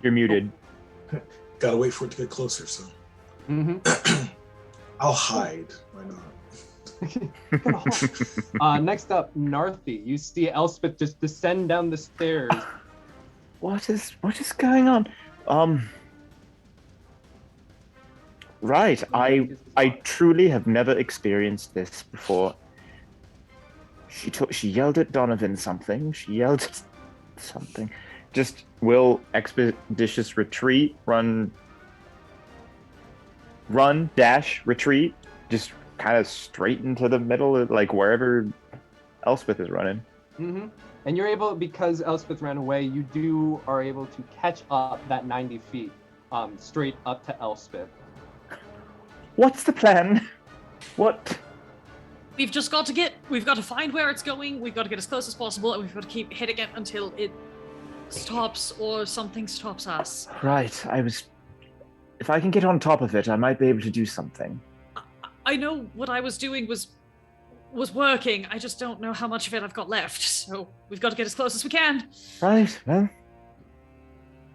You're muted. Gotta wait for it to get closer, so. Mm-hmm. I'll hide. Why not? Next up, Narthi. You see Elspeth just descend down the stairs. What is going on? Right. I truly have never experienced this before. She yelled at Donovan something. She yelled at something. Just will expeditious retreat, run, dash, retreat, just kind of straight into the middle of like wherever Elspeth is running. Mm-hmm. And you're able, because Elspeth ran away, you are able to catch up that 90 feet straight up to Elspeth. What's the plan? What? We've got to find where it's going, we've got to get as close as possible, and we've got to keep hitting it until it stops or something stops us. Right, if I can get on top of it, I might be able to do something. I know what I was doing was working, I just don't know how much of it I've got left, so we've got to get as close as we can. Right, well.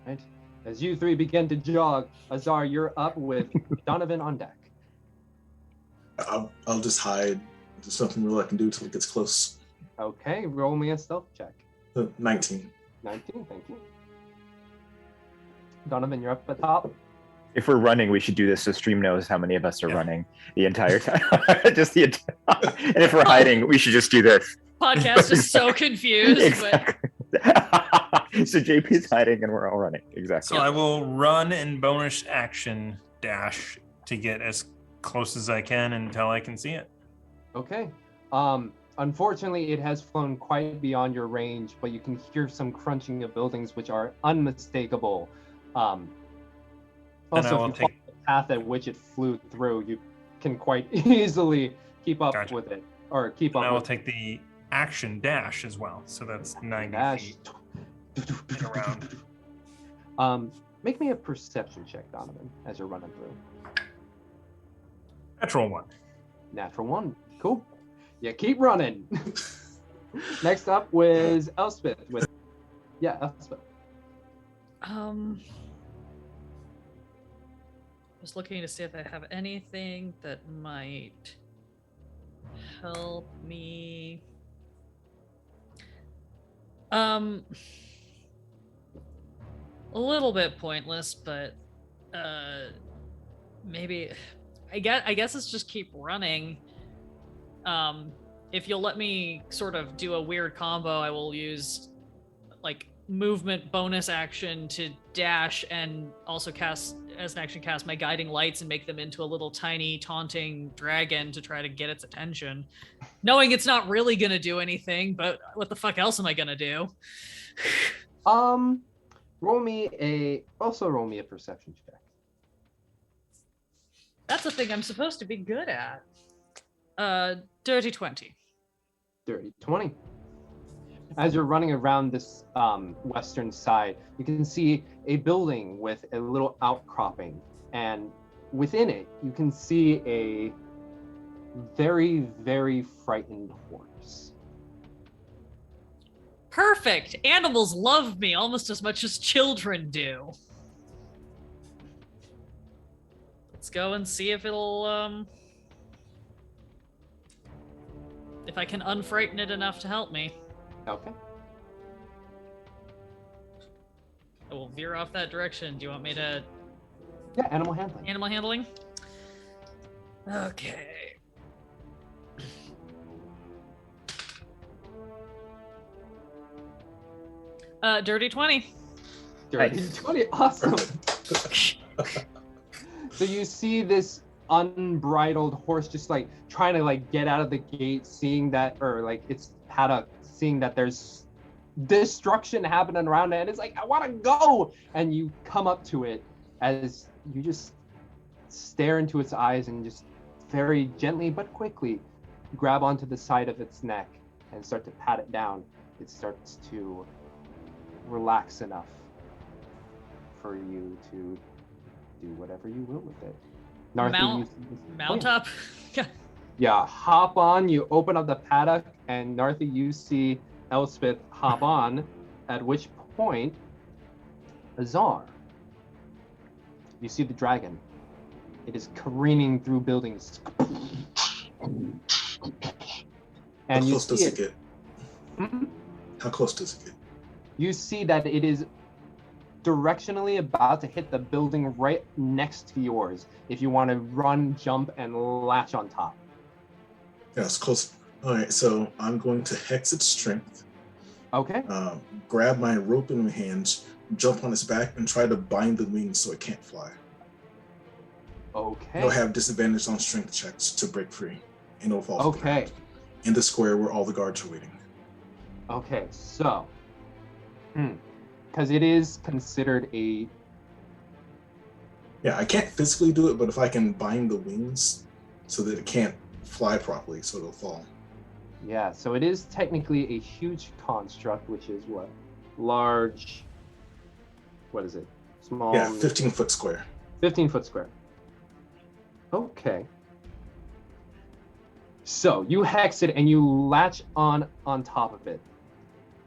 Right. As you three begin to jog, Azar, you're up with Donovan on deck. I'll just hide. There's nothing real I can do till it gets close. Okay, roll me a stealth check. 19. 19, thank you. Donovan, you're up at top. If we're running, we should do this so stream knows how many of us are running the entire time. Just the entire. And if we're hiding, we should just do this. Podcast is so confused. Exactly. So JP's hiding and we're all running. Exactly. So I will run and bonus action dash to get as close as I can until I can see it. Okay. Unfortunately, it has flown quite beyond your range, but you can hear some crunching of buildings which are unmistakable. Also, if you follow the path at which it flew through, you can quite easily keep up with it, or keep up. And I will with take the action dash as well, so that's 90 feet around. Make me a perception check, Donovan, as you're running through. Natural 1. Natural 1. Cool. Yeah, keep running. Next up was Elspeth. Elspeth. Just looking to see if I have anything that might help me. A little bit pointless, but maybe I guess it's just keep running. If you'll let me sort of do a weird combo, I will use like movement bonus action to dash and also cast as an action cast my guiding lights and make them into a little tiny taunting dragon to try to get its attention, knowing it's not really gonna do anything, but what the fuck else am I gonna do? Roll me a perception check. That's the thing I'm supposed to be good at. Dirty 20. Dirty 20. As you're running around this western side, you can see a building with a little outcropping, and within it, you can see a very, very frightened horse. Perfect! Animals love me almost as much as children do. Let's go and see if it'll, if I can unfrighten it enough to help me. Okay. I will veer off that direction. Do you want me to... Yeah, animal handling. Animal handling? Okay. Dirty 20. Dirty 20, awesome. So you see this unbridled horse just like trying to like get out of the gate, seeing that, or like its paddock, seeing that there's destruction happening around it, and it's like, I want to go, and you come up to it as you just stare into its eyes and just very gently but quickly grab onto the side of its neck and start to pat it down. It starts to relax enough for you to do whatever you will with it. Mount up. Yeah, hop on. You open up the paddock, and Narthi, you see Elspeth hop on. At which point, Azar, you see the dragon. It is careening through buildings. And How you close does see it get? Mhm. How close does it get? You see that it is directionally about to hit the building right next to yours if you want to run, jump, and latch on top. Yeah, it's close. All right, so I'm going to hex its strength. Okay. Grab my rope in my hands, jump on its back, and try to bind the wings so it can't fly. Okay. It'll have disadvantage on strength checks to break free, and it'll fall to the Okay. ground in the square where all the guards are waiting. Okay, so, because it is considered a, Yeah, I can't physically do it, but if I can bind the wings so that it can't fly properly, so it'll fall. yeah, so it is technically a huge construct, which is what? Large, what is it? Small? Yeah, 15-foot square. 15-foot square. Okay. So you hex it and you latch on top of it.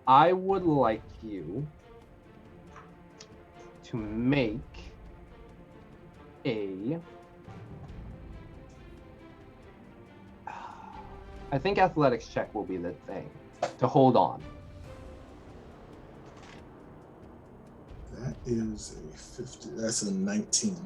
I would like you to make a, I think athletics check will be the thing to hold on. That is a 50. That's a 19.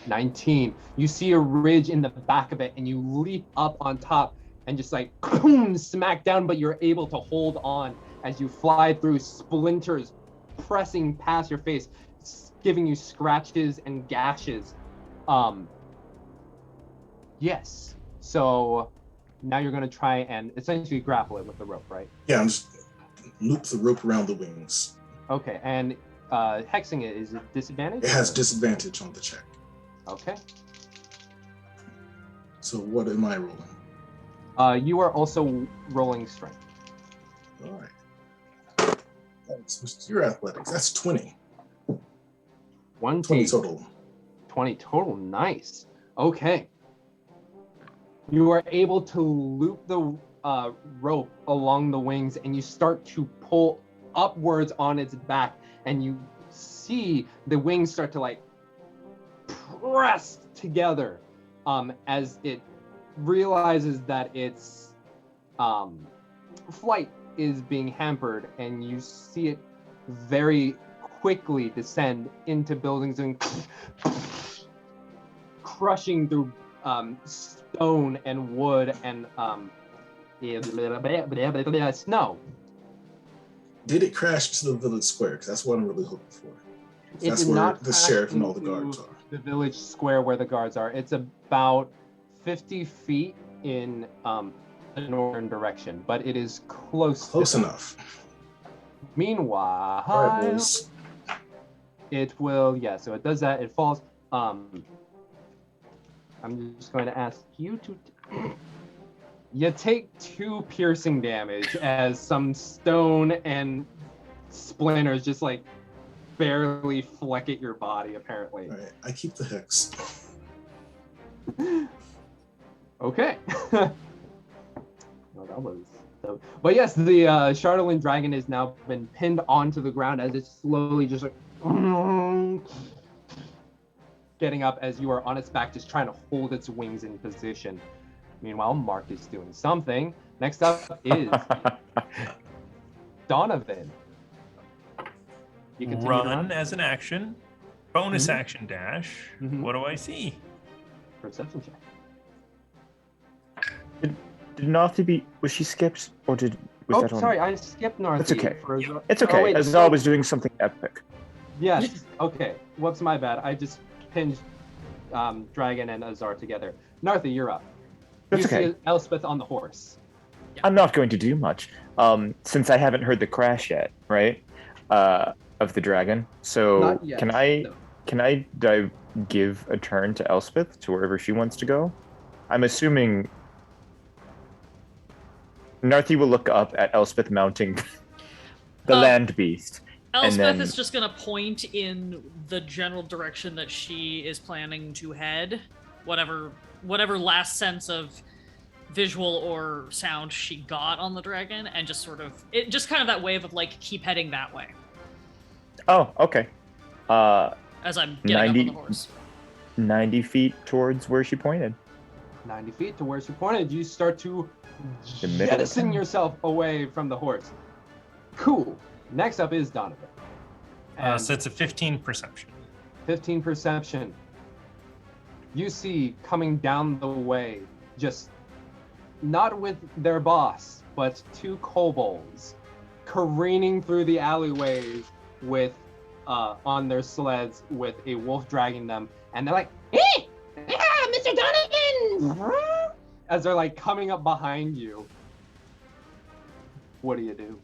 19. You see a ridge in the back of it and you leap up on top and just like boom, smack down, but you're able to hold on as you fly through, splinters pressing past your face, giving you scratches and gashes. Yes. So now you're going to try and essentially grapple it with the rope, right? Yeah, I'm just loop the rope around the wings. Okay. And hexing it, is it disadvantage? It has disadvantage on the check. Okay. So what am I rolling? You are also rolling strength. All right. That's your athletics. That's 20. 20 total. 20 total. Nice. Okay. You are able to loop the rope along the wings and you start to pull upwards on its back and you see the wings start to like press together as it realizes that its flight is being hampered, and you see it very quickly descend into buildings and crushing through stone and wood and snow. Did it crash to the village square? Because that's what I'm really hoping for. It That's did where not the crash sheriff and all the into guards are. the village square where the guards are. It's about 50 feet in the northern direction, but it is close enough. Meanwhile, All right, boys. it will, yeah, so it does that, it falls. I'm just going to ask you to you take 2 piercing damage as some stone and splinters just like barely fleck at your body, apparently. All right, I keep the hex. Okay. Well, that was so. But yes, the chardalyn dragon has now been pinned onto the ground as it's slowly just like getting up as you are on its back, just trying to hold its wings in position. Meanwhile, Mark is doing something. Next up is Donovan. You continue to Run as an action, bonus action dash. What do I see? Perception check. Did Narthi was she skipped, or was that on? Sorry, I skipped Narthi. It's okay. For, It's okay. wait, Azar was doing something epic. Yes. Okay. Whoops, my bad. I just pinned Dragon and Azar together. Narthi, you're up. That's you okay. see Elspeth on the horse. I'm not going to do much, since I haven't heard the crash yet, right? Of the dragon. So Not yet, can I no. give a turn to Elspeth to wherever she wants to go? I'm assuming Narthi will look up at Elspeth mounting the land beast Elspeth is just gonna point in the general direction that she is planning to head, whatever last sense of visual or sound she got on the dragon, and just sort of just kind of that wave of like keep heading that way. Oh, okay. As I'm getting 90, up on the horse. 90 feet towards where she pointed. 90 feet to where she pointed, you start to The middle of jettison town. yourself away from the horse. Cool. Next up is Donovan. And So it's a 15 perception. 15 perception. You see coming down the way, just not with their boss, but two kobolds careening through the alleyways with on their sleds with a wolf dragging them, and they're like, "Hey, Mr. Donovan!" as they're like coming up behind you. What do you do?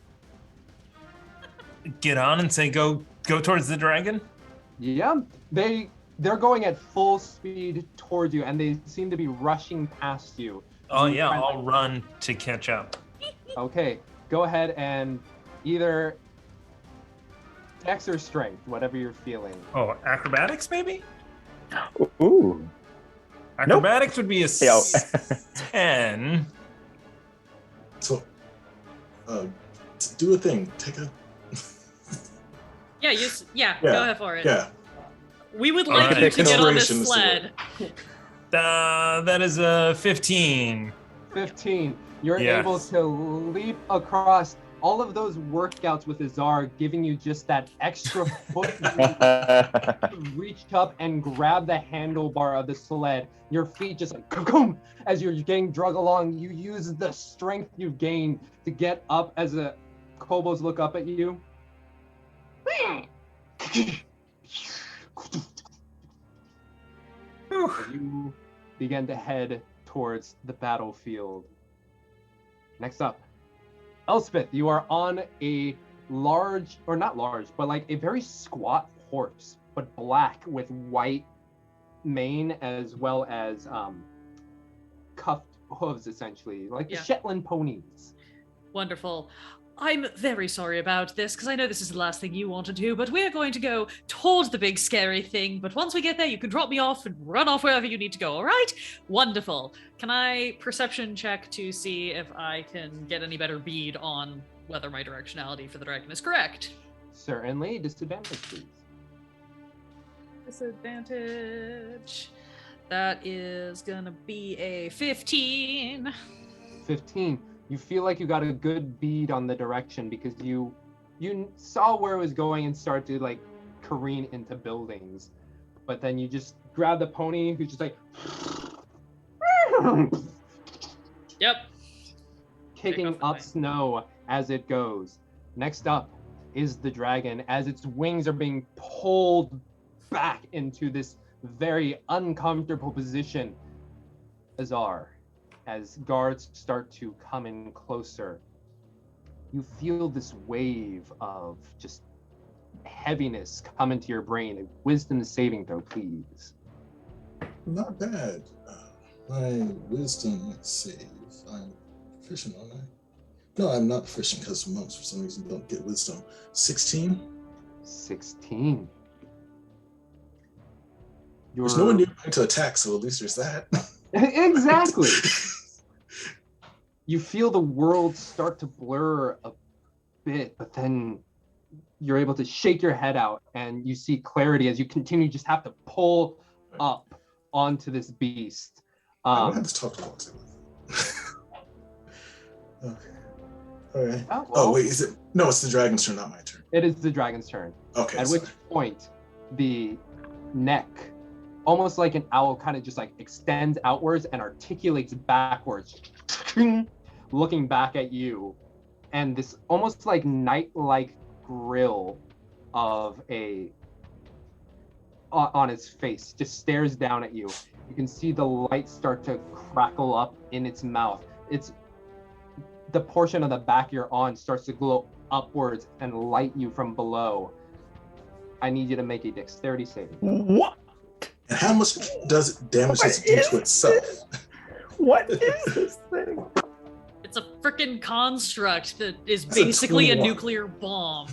Get on and say go towards the dragon. Yeah, they're going at full speed towards you, and they seem to be rushing past you. Oh yeah, I'll run to catch up. Okay, go ahead and either Dex or Strength, whatever you're feeling. Oh, acrobatics maybe? Ooh. Acrobatics would be a Yeah. 10. So, do a thing. Take a. Yeah, go ahead for it. Yeah. We would All like right. you to get on this Inspiration is the sled. That is a 15. 15. You're Yes. able to leap across all of those workouts with Azar, giving you just that extra foot to reach up and grab the handlebar of the sled. Your feet just like boom, as you're getting drug along. You use the strength you've gained to get up as the kobolds look up at you. You begin to head towards the battlefield. Next up, Elspeth, you are on a large, or not large, but like a very squat horse, but black with white mane as well as cuffed hooves, essentially, like the Yeah. Shetland ponies. Wonderful. I'm very sorry about this, because I know this is the last thing you want to do, but we're going to go towards the big scary thing. But once we get there, you can drop me off and run off wherever you need to go, all right? Wonderful. Can I perception check to see if I can get any better bead on whether my directionality for the dragon is correct? Certainly. Disadvantage, please. Disadvantage. That is gonna be a 15. 15. You feel like you got a good bead on the direction because you saw where it was going and start to like careen into buildings, but then you just grab the pony who's just like Yep. kicking Take off the up thing. snow as it goes. Next up is the dragon as its wings are being pulled back into this very uncomfortable position. Azar, as guards start to come in closer, you feel this wave of just heaviness come into your brain. A wisdom saving throw, please. Not bad. My wisdom save. I'm proficient, aren't I? No, I'm not proficient because monks for some reason don't get wisdom. 16? 16. There's no one near to attack, so at least there's that. Exactly. You feel the world start to blur a bit, but then you're able to shake your head out and you see clarity as you continue just have to pull up onto this beast. I don't have to talk to Walter. Okay. All right. Oh, wait, is it? No, it's the dragon's turn, not my turn. It is the dragon's turn. Okay. At sorry. which point, the neck, almost like an owl, kind of just like extends outwards and articulates backwards, looking back at you. And this almost like night-like grill of on its face just stares down at you. You can see the light start to crackle up in its mouth. It's the portion of the back you're on starts to glow upwards and light you from below. I need you to make a dexterity saving. What? And how much does it damage does it do to itself? What is this thing? It's a freaking construct that is That's a basically a 21. nuclear bomb.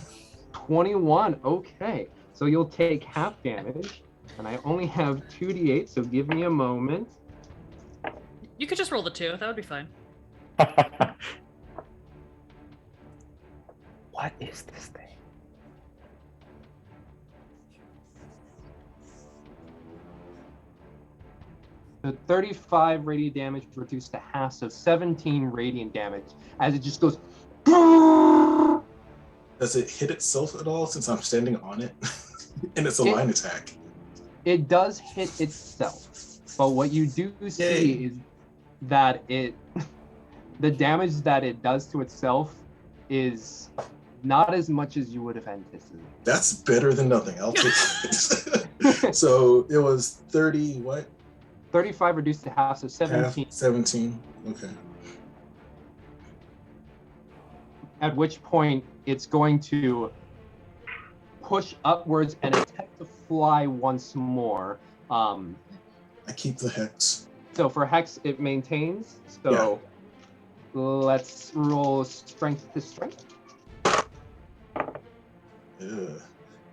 21. Okay, so you'll take half damage, and I only have 2d8, so give me a moment. You could just roll the 2. That would be fine. What is this thing? So 35 radiant damage reduced to half, so 17 radiant damage as it just goes. Does it hit itself at all since I'm standing on it? And it's a line attack. It does hit itself, but what you do see is that the damage that it does to itself is not as much as you would have anticipated. That's better than nothing. I'll take it. So it was 30, what? 35 reduced to half, so 17. Half, 17. Okay. At which point it's going to push upwards and attempt to fly once more. I keep the hex. So for hex, it maintains. So let's roll strength to strength.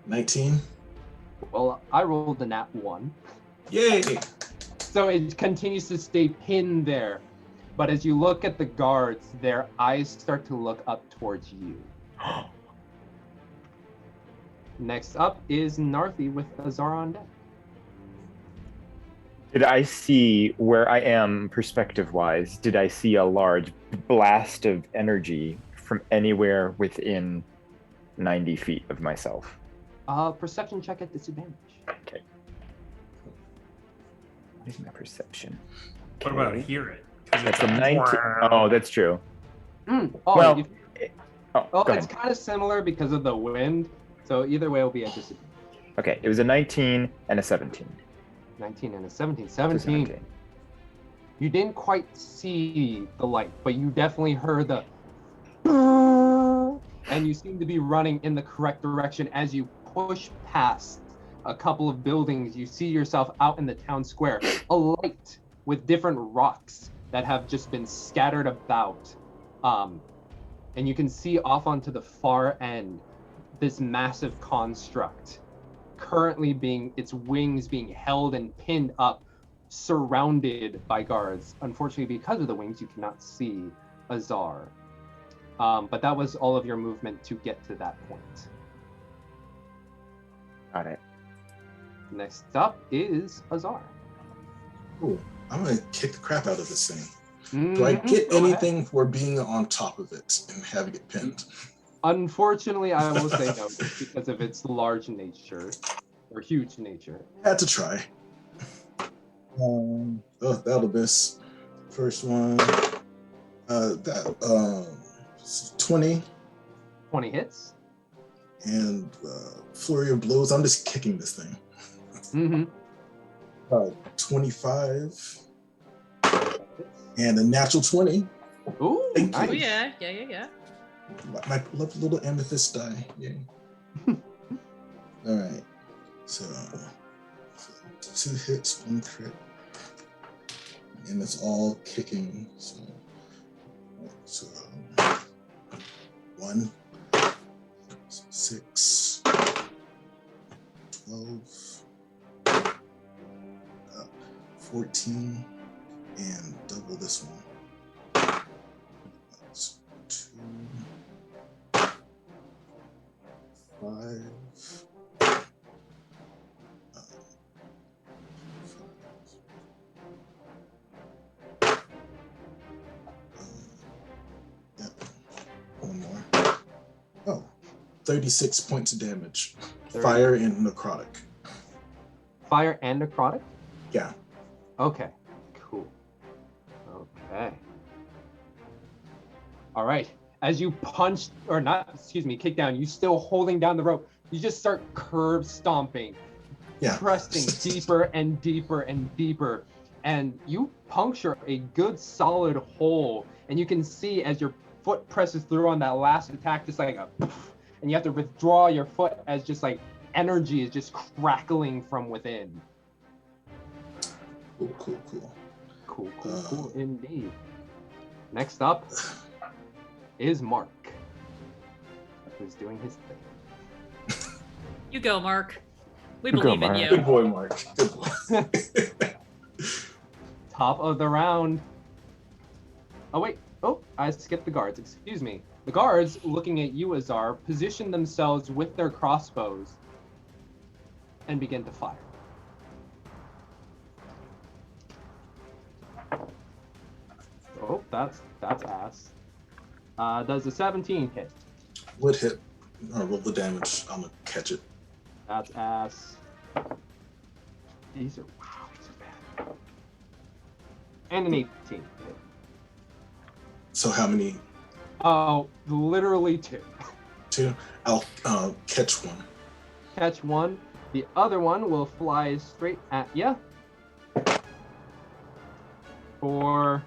19. Well, I rolled a nat 1. Yay! So it continues to stay pinned there. But as you look at the guards, their eyes start to look up towards you. Next up is Narthi with Azar on deck. Did I see where I am perspective-wise? Did I see a large blast of energy from anywhere within 90 feet of myself? Perception check at disadvantage. Okay. What is my perception? What about hear it? That's a 19. Oh, that's true. Oh, Well, go ahead. it's kind of similar because of the wind. So either way, it'll be at disadvantage. Okay, it was a 19 and a 17. 19 and a 17. 17. You didn't quite see the light, but you definitely heard the and you seem to be running in the correct direction. As you push past a couple of buildings, you see yourself out in the town square, a light with different rocks that have just been scattered about. And you can see off onto the far end this massive construct, currently its wings being held and pinned up, surrounded by guards. Unfortunately, because of the wings, you cannot see Azar. But that was all of your movement to get to that point. Got it. Next up is Azar. Cool. I'm gonna kick the crap out of this thing. Do I get anything for being on top of it and having it pinned? Unfortunately, I will say no, just because of its large nature, or huge nature. Had to try. That'll miss. First one. 20. 20 hits. And flurry of blows. I'm just kicking this thing. 25. And a natural 20. Ooh, Thank nice. Oh, yeah. My little amethyst die. Yay. All right. So 2 hits, 1 crit. And it's all kicking. So 1, 6, 12, 14, and double this one. That's 2, 5. One more. 36 points of damage. 30. Fire and necrotic. Fire and necrotic? Yeah. Okay, cool. Okay. All right. As you kick down, you still holding down the rope. You just start curb stomping, pressing deeper and deeper and deeper. And you puncture a good solid hole. And you can see as your foot presses through on that last attack, just like a poof, and you have to withdraw your foot as just like energy is just crackling from within. Cool indeed. Next up is Mark, who's doing his thing. You go, Mark. We You go, believe in Mark. you. Good boy, Mark. Good boy. Top of the round. Oh, wait. Oh, I skipped the guards. Excuse me. The guards, looking at you, Azar, position themselves with their crossbows and begin to fire. Oh, that's ass. Does a 17 hit? Would hit. Roll the damage. I'm gonna catch it. That's ass. These are bad. And an 18 hit. So how many? Oh, literally 2. 2. I'll catch one. Catch one. The other one will fly straight at you for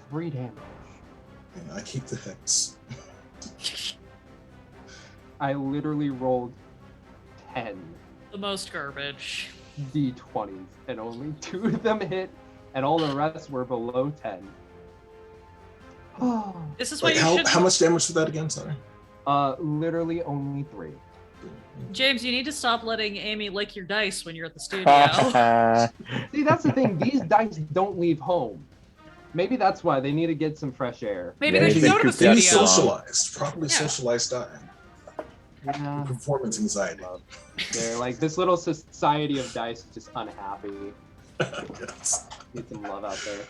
3 damage. And I keep the hex. I literally rolled 10 The most garbage. d20s, and only 2 of them hit, and all the rest were below 10. This is why Wait, you should. how much damage was that again? Sorry. Literally only 3. James, you need to stop letting Amy lick your dice when you're at the studio. See, that's the thing. These dice don't leave home. Maybe that's why they need to get some fresh air. Maybe Yeah, they should you go to the could do studio. Socialized. Properly Yeah. socialized dying. Yeah. Performance anxiety. They're like this little society of dice, just unhappy. Yes. Need some love out there.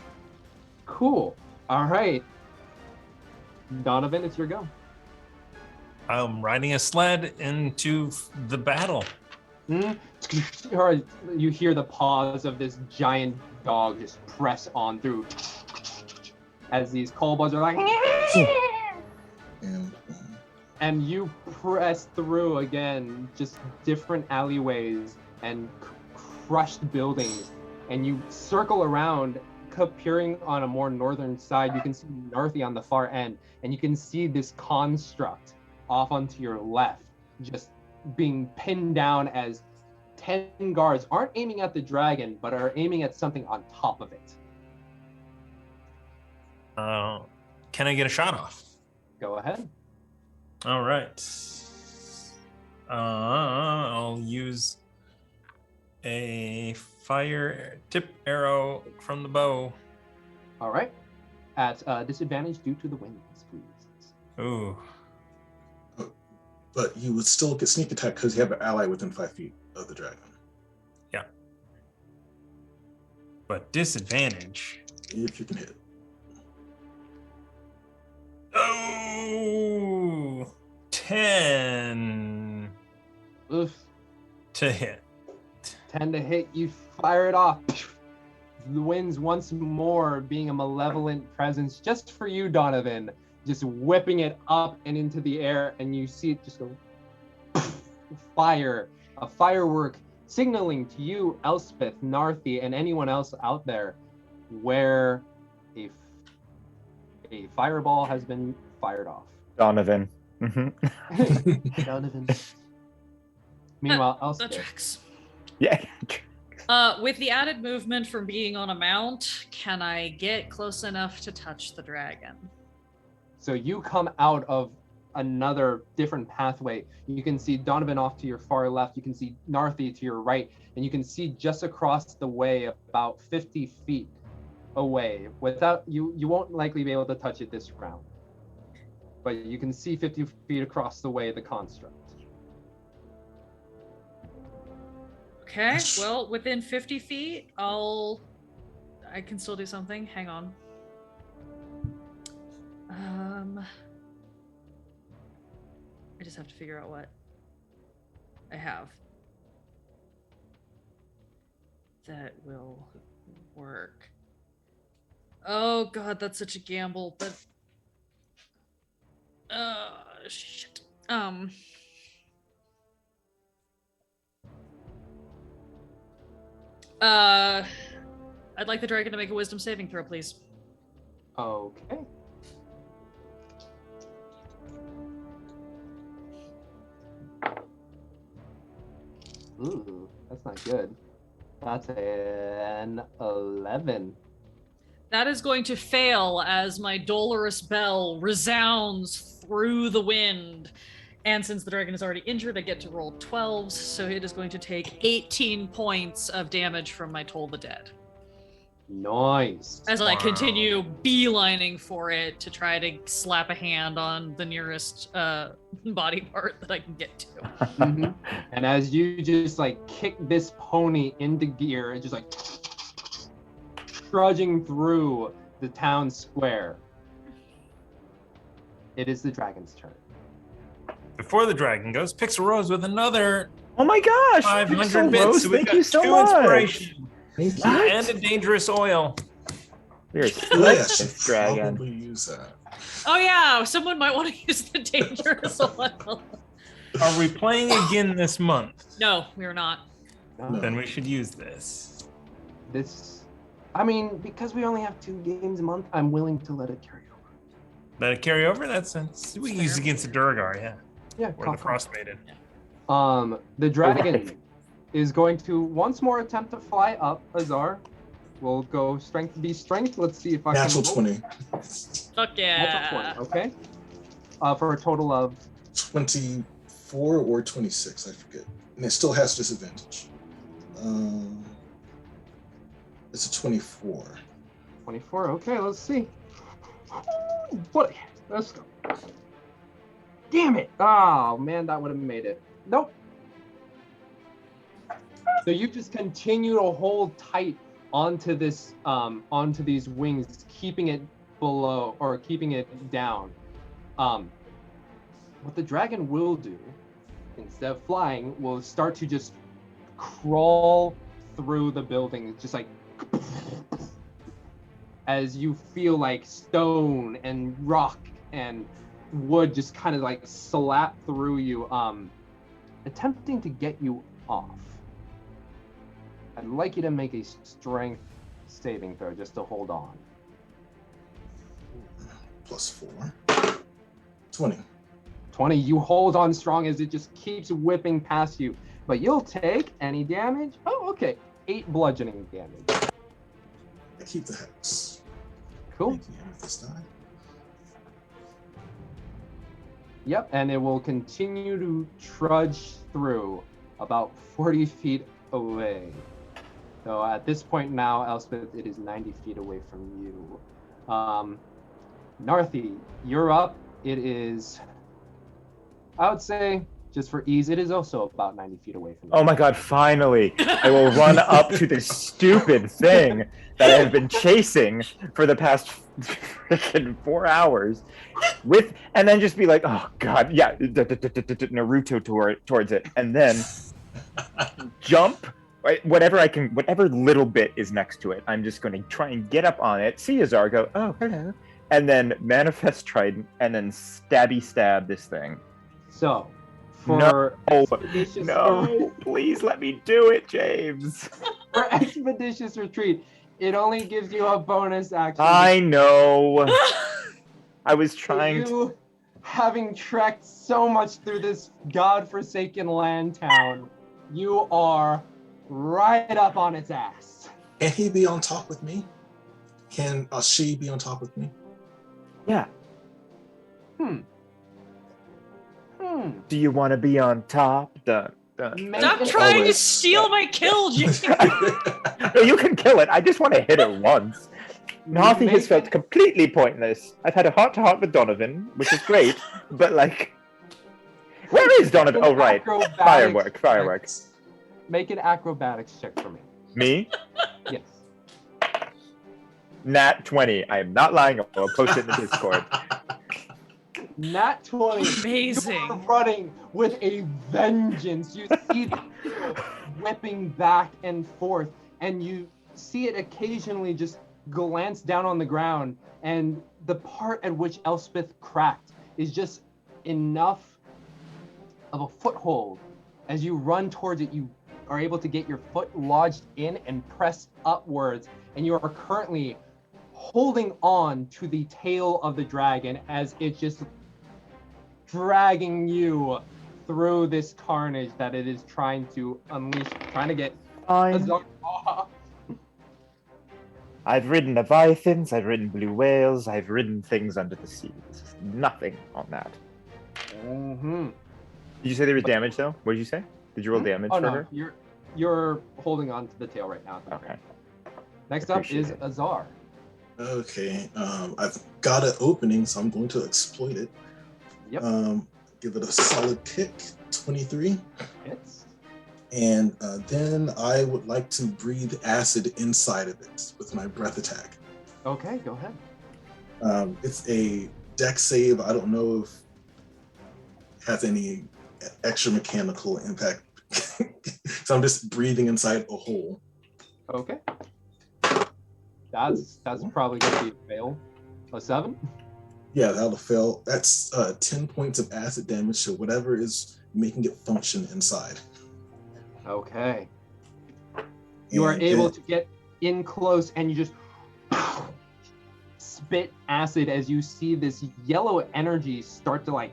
Cool. All right. Donovan, it's your go. I'm riding a sled into the battle. Or you hear the paws of this giant dog just press on through as these kobolds are like, and you press through again, just different alleyways and crushed buildings, and you circle around, appearing on a more northern side. You can see Narthi on the far end, and you can see this construct off onto your left, just being pinned down as 10 guards aren't aiming at the dragon, but are aiming at something on top of it. Can I get a shot off? Go ahead. All right. I'll use a fire tip arrow from the bow. All right. At disadvantage due to the winds, please. Ooh. But you would still get sneak attack because you have an ally within 5 feet of the dragon. Yeah. But disadvantage. If you can hit. Oh, 10 Oof. to hit. 10 to hit. You fire it off. The winds once more being a malevolent presence just for you, Donovan. Just whipping it up and into the air, and you see it just go fire, a firework signaling to you, Elspeth, Narthi, and anyone else out there where a fireball has been fired off. Donovan. Donovan. Meanwhile, The Elspeth. tracks. Yeah. With the added movement from being on a mount, can I get close enough to touch the dragon? So you come out of another different pathway. You can see Donovan off to your far left. You can see Narthi to your right, and you can see just across the way, about 50 feet away. Without you won't likely be able to touch it this round, but you can see 50 feet across the way the construct. Okay, well, within 50 feet, I can still do something. Hang on. I just have to figure out what I have that will work. Oh god, that's such a gamble, but shit. I'd like the dragon to make a wisdom saving throw, please. Okay. Ooh, that's not good. That's an 11. That is going to fail as my dolorous bell resounds through the wind. And since the dragon is already injured, I get to roll 12s, so it is going to take 18 points of damage from my Toll the Dead. Nice. As I continue beelining for it to try to slap a hand on the nearest body part that I can get to. Mhm. And as you just like kick this pony into gear, it's just like trudging through the town square. It is the dragon's turn. Before the dragon goes, Pixel with another Oh my gosh! 500 Pixel bits. Rose, So we've thank got you so 2 much. inspiration Thank you. What? and a dangerous oil. You're I such should a dragon. probably use that. Oh yeah, someone might want to use the dangerous oil. Are we playing again this month? No, we're not. No. Then we should use this. I mean, because we only have 2 games a month, I'm willing to let it carry over. Let it carry over? That's we can use it against the Duragar, yeah. Yeah, Or the Frostmaiden. The dragon is going to once more attempt to fly up. Azar, we'll go strength to be strength. Let's see if I Natural can. 20. Fuck yeah. Natural 20, okay. For a total of 24 or 26, I forget. And it still has disadvantage. It's a 24. 24. Okay, let's see. Buddy, let's go. Damn it! Oh man, that would have made it. Nope. So you just continue to hold tight onto this, onto these wings, keeping it below or keeping it down. What the dragon will do, instead of flying, will start to just crawl through the building, just like as you feel like stone and rock and wood just kind of like slap through you, attempting to get you off. I'd like you to make a strength saving throw just to hold on. Plus 4. 20. 20, you hold on strong as it just keeps whipping past you, but you'll take any damage. Oh, okay. 8 bludgeoning damage. I keep the hex. Cool. Thank you, this die. Yep, and it will continue to trudge through about 40 feet away. So at this point now, Elspeth, it is 90 feet away from you. Narthi, you're up. It is, I would say, just for ease, it is also about 90 feet away from you. Oh my god, finally! I will run up to this stupid thing that I have been chasing for the past freaking 4 hours and then just be like, oh god, yeah, Naruto towards it, and then jump, right, whatever little bit is next to it. I'm just going to try and get up on it, see Azar go, oh, hello, and then manifest trident, and then stabby stab this thing. So, for No, please let me do it, James. For expeditious retreat, it only gives you a bonus action. I know. I was trying you, having trekked so much through this godforsaken land town, you are right up on its ass. Can he be on top with me? Can she be on top with me? Yeah. Do you want to be on top? Stop trying to steal my kill, James. No, you can kill it. I just want to hit it once. Narthi has felt completely pointless. I've had a heart-to-heart with Donovan, which is great, but like, where is Donovan? Oh, right. Fireworks. Make an acrobatics check for me. Me? Yes. Nat 20. I am not lying. I'll post it in the Discord. Nat 20. Amazing. You are running with a vengeance. You see the whipping back and forth, and you see it occasionally just glance down on the ground, and the part at which Elspeth cracked is just enough of a foothold. As you run towards it, you are able to get your foot lodged in and press upwards, and you are currently holding on to the tail of the dragon as it just dragging you through this carnage that it is trying to unleash, trying to get Azar off. I've ridden leviathans, I've ridden blue whales, I've ridden things under the sea. There's nothing on that. Did you say there was damage though? What did you say? Did you roll damage Oh for no, her? you're holding on to the tail right now. Okay. Next up Appreciate is it. Azar. Okay, I've got an opening, so I'm going to exploit it. Yep. Give it a solid kick, 23. Hits. And then I would like to breathe acid inside of it with my breath attack. Okay, go ahead. It's a dex save. I don't know if it has any extra mechanical impact. So I'm just breathing inside a hole. Okay. That's probably gonna be a fail. A 7? Yeah, that'll fail. That's 10 points of acid damage to whatever is making it function inside. Okay. You are And able it- to get in close and you just spit acid as you see this yellow energy start to like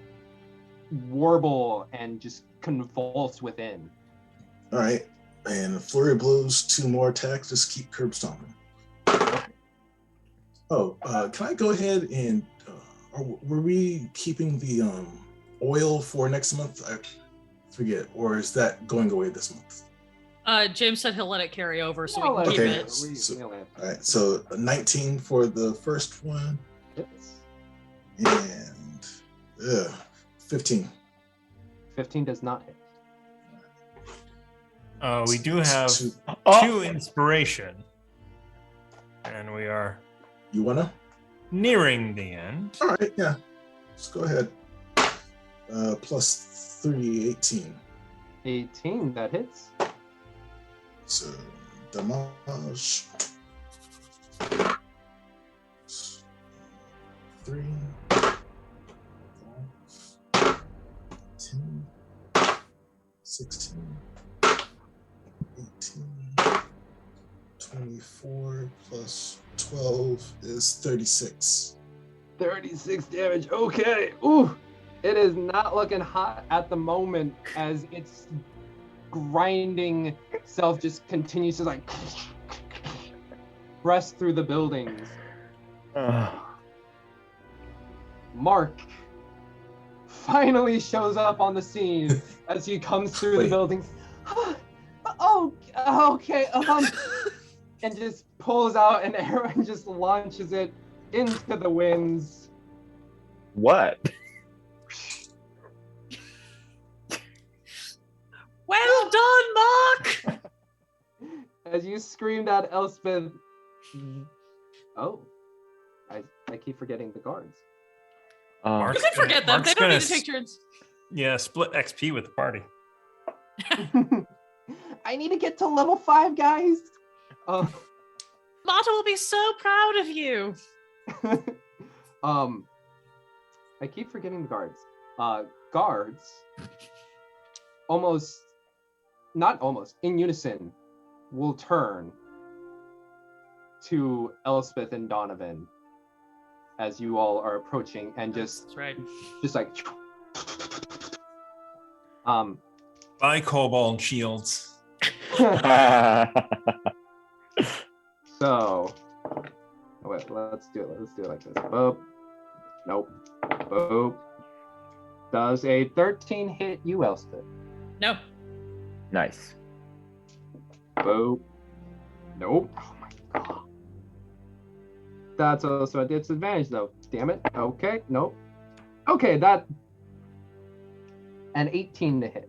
warble and just convulse within. All right. And flurry of blows, 2 more attacks. Just keep curb stomping. Oh, can I go ahead and were we keeping the oil for next month? I forget, or is that going away this month? James said he'll let it carry over so I'll we can keep Okay. it. So- All right, so 19 for the first one, Hits. and 15. 15 does not hit. We do have Oh! 2 inspiration, and we are You wanna? nearing the end. All right, yeah. Just go ahead. Plus 3, 18. 18, that hits. So damage. 3, 5, 10, 16, 18, 24 plus 12 is 36. 36 damage. Okay. Ooh. It is not looking hot at the moment as its grinding self just continues to like press through the buildings. Mark finally shows up on the scene as he comes through the Wait. buildings. Oh, okay. And just pulls out an arrow and just launches it into the winds. What? Well done, Mark! As you screamed at Elspeth. Oh, I keep forgetting the guards. Mark's You can forget them. Mark's They don't gonna need to take turns. Yeah, split XP with the party. I need to get to level 5, guys. Marta will be so proud of you. I keep forgetting the guards. Guards, not almost, in unison, will turn to Elspeth and Donovan as you all are approaching and just That's right. like Buy cobalt shields. So wait, let's do it like this. Boop. Nope. Boop. Does a 13 hit you, Elspeth? No. Nice. Boop. Nope. Oh my god. That's also a disadvantage though. Damn it. Okay. Nope. Okay, that an 18 to hit.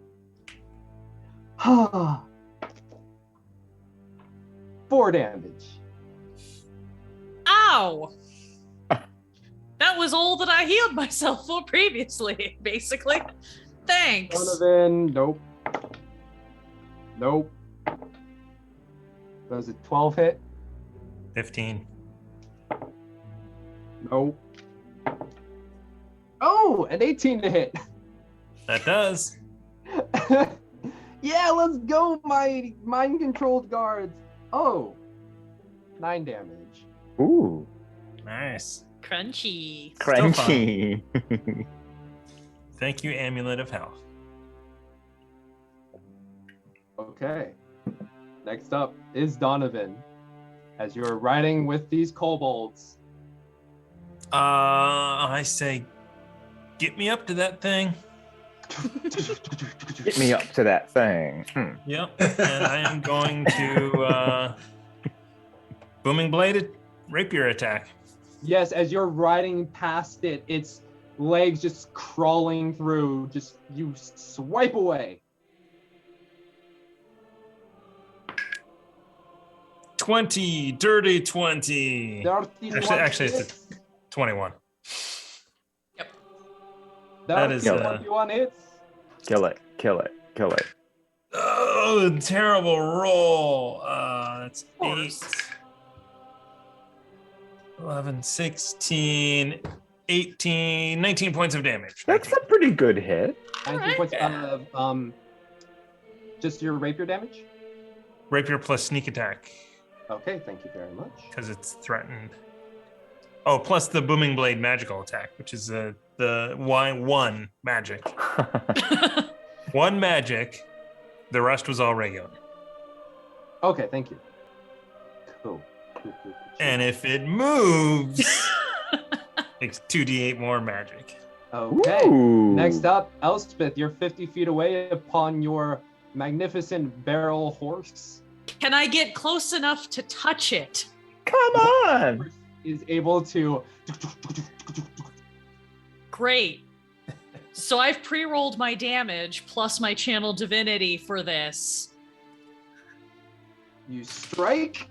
4 damage. Ow! That was all that I healed myself for previously, basically. Thanks. Donovan, nope. Nope. Does a 12 hit? 15. Nope. Oh, an 18 to hit. That does. Yeah, let's go, my mind-controlled guards. Oh, 9 damage. Ooh, Nice. Crunchy. Still fun. crunchy. Thank you, Amulet of Health. Okay. Next up is Donovan. As you're riding with these kobolds. I say, get me up to that thing. Get me up to that thing. Yep. And I am going to booming bladed rapier attack. Yes, as you're riding past it, its legs just crawling through. Just you swipe away. 20, dirty 20. Dirty Actually, it's a 21. Yep. That is 21 hits. Kill it. Oh, terrible roll. That's 8, 11, 16, 18, 19 points of damage. That's a pretty good hit. 19 points just your rapier damage? Rapier plus sneak attack. Okay, thank you very much. Because it's threatened. Oh, plus the booming blade magical attack, which is the one magic. One magic. The rest was all regular. Okay, thank you. Cool. And if it moves, it's 2d8 more magic. Okay. Ooh. Next up, Elspeth, you're 50 feet away upon your magnificent barrel horse. Can I get close enough to touch it? Come on. Is able to. Great. So I've pre-rolled my damage plus my channel divinity for this. You strike.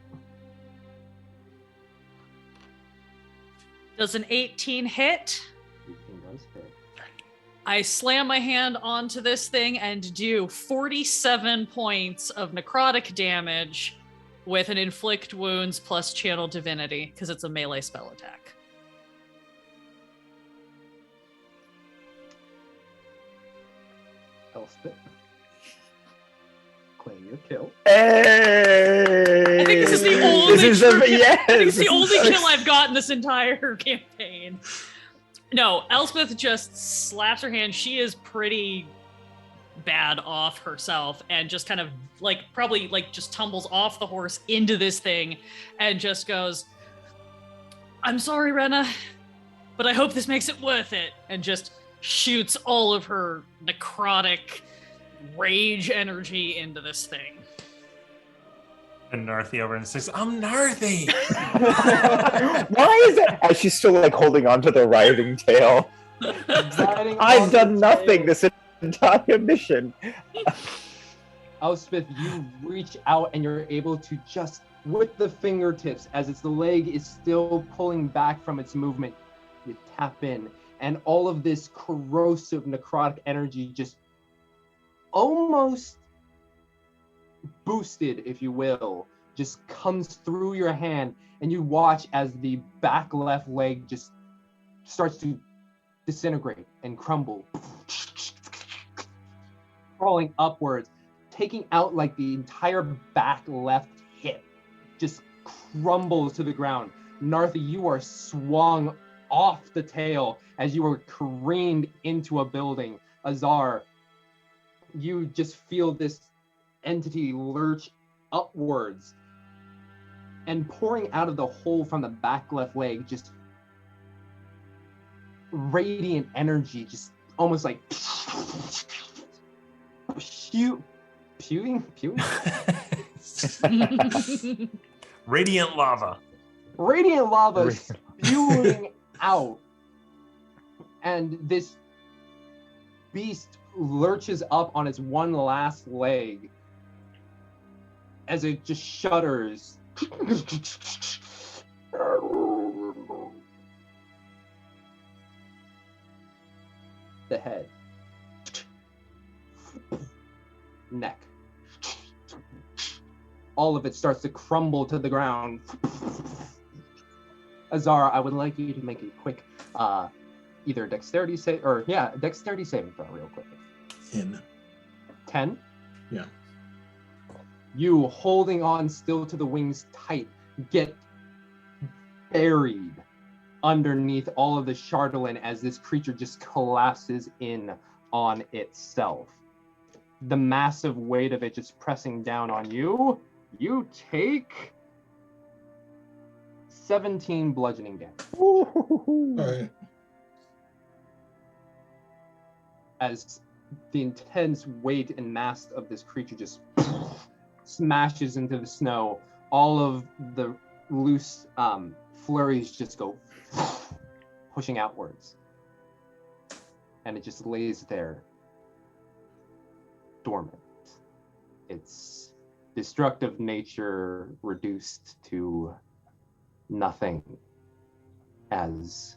Does an 18 hit? 18 does hit. I slam my hand onto this thing and do 47 points of necrotic damage with an inflict wounds plus channel divinity because it's a melee spell attack. Elspeth, claim your kill. Hey! I think this is the only This is true the, kill- yes, I think it's the this only is- kill I've gotten this entire campaign. No, Elspeth just slaps her hand. She is pretty bad off herself and just kind of probably just tumbles off the horse into this thing and just goes, "I'm sorry, Renna, but I hope this makes it worth it," and just shoots all of her necrotic rage energy into this thing. And Narthi over and says, "I'm Narthi." Why is it? As she's still holding on to the writhing tail. Riding I've on done the nothing tail. this entire mission. Elspeth, you reach out and you're able to just, with the fingertips, as the leg is still pulling back from its movement, you tap in, and all of this corrosive necrotic energy just almost boosted, if you will, just comes through your hand, and you watch as the back left leg just starts to disintegrate and crumble, crawling upwards, taking out the entire back left hip, just crumbles to the ground. Narthi, you are swung off the tail as you were careened into a building. Azar, you just feel this entity lurch upwards, and pouring out of the hole from the back left leg, just radiant energy, just almost like pewing? Radiant lava. Radiant lava spewing out, and this beast lurches up on its one last leg as it just shudders. The head, neck, all of it starts to crumble to the ground. Azar, I would like you to make a quick either dexterity save or dexterity saving throw real quick. 10? Yeah. You holding on still to the wings tight, get buried underneath all of the chardalyn as this creature just collapses in on itself. The massive weight of it just pressing down on you. You take 17 bludgeoning damage. All right. As the intense weight and mass of this creature just smashes into the snow. All of the loose flurries just go pushing outwards. And it just lays there, dormant. Its destructive nature reduced to nothing, as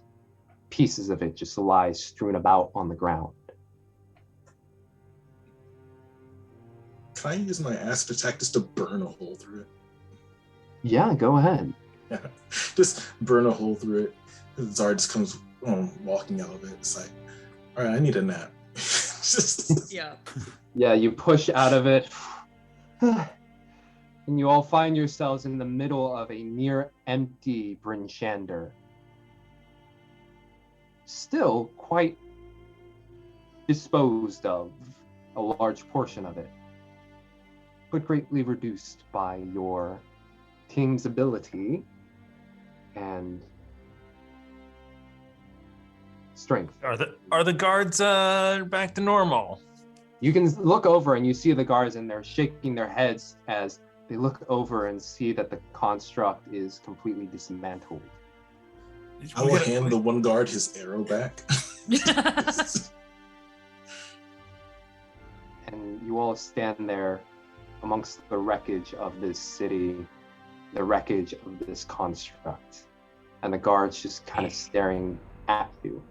pieces of it just lie strewn about on the ground. Can I use my acid attack just to burn a hole through it? Yeah, go ahead. Yeah, just burn a hole through it. Zard just comes walking out of it. It's like, all right, I need a nap. Yeah. Yeah, you push out of it, and you all find yourselves in the middle of a near empty Bryn Shander. Still quite disposed of, a large portion of it, but greatly reduced by your team's ability and strength. Are the guards back to normal? You can look over and you see the guards, and they're shaking their heads as they look over and see that the construct is completely dismantled. I will hand the one guard his arrow back. And you all stand there amongst the wreckage of this city, the wreckage of this construct, and the guards just kind of staring at you.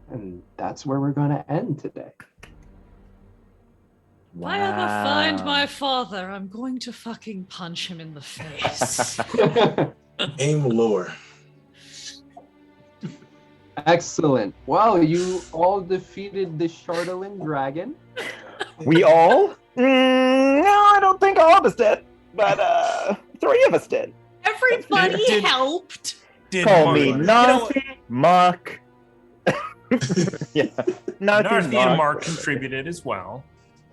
And that's where we're going to end today. If I ever find my father, I'm going to fucking punch him in the face. Aim lower. Excellent. Well, you all defeated the chardalyn dragon. We all? No, I don't think all of us did. But 3 of us did. Everybody helped. Call me Narfi, Mark. Yeah, Narfi and Mark contributed as well.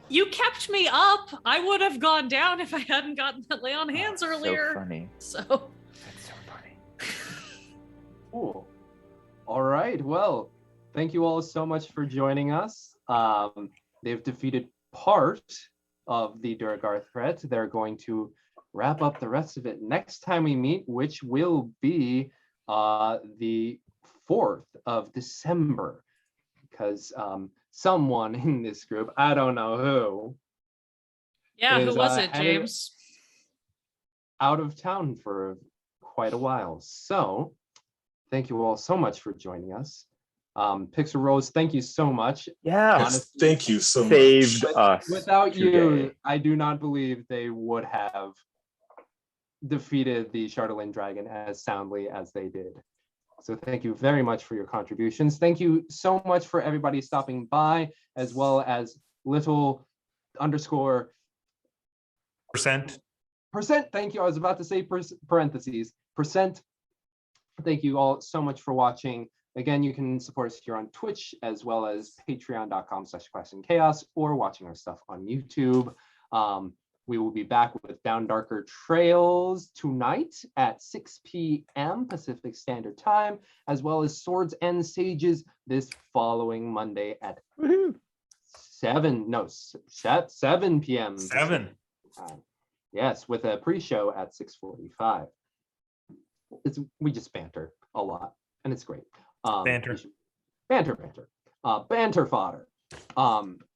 You kept me up. I would have gone down if I hadn't gotten that lay on hands earlier. So funny. So That's so funny. Cool. All right. Well, thank you all so much for joining us. They've defeated part of the Durgar threat. They're going to wrap up the rest of it next time we meet, which will be the 4th of December, because someone in this group, I don't know who. yeah, who is, was it, James? Out of town for quite a while. So thank you all so much for joining us. Pixel Rose, thank you so much. Yeah. Honestly, Thank you so much. Saved us. Without today. you, I do not believe they would have defeated the chardalyn dragon as soundly as they did. So thank you very much for your contributions. Thank you so much for everybody stopping by, as well as little _ Percent. Thank you. I was about to say parentheses. Percent. Thank you all so much for watching. Again, you can support us here on Twitch, as well as patreon.com/questionchaos, or watching our stuff on YouTube. We will be back with Down Darker Trails tonight at 6 p.m. Pacific Standard Time, as well as Swords and Sages this following Monday at 7 p.m. 7. Yes, with a pre-show at 6:45. We just banter a lot, and it's great. Banter fodder.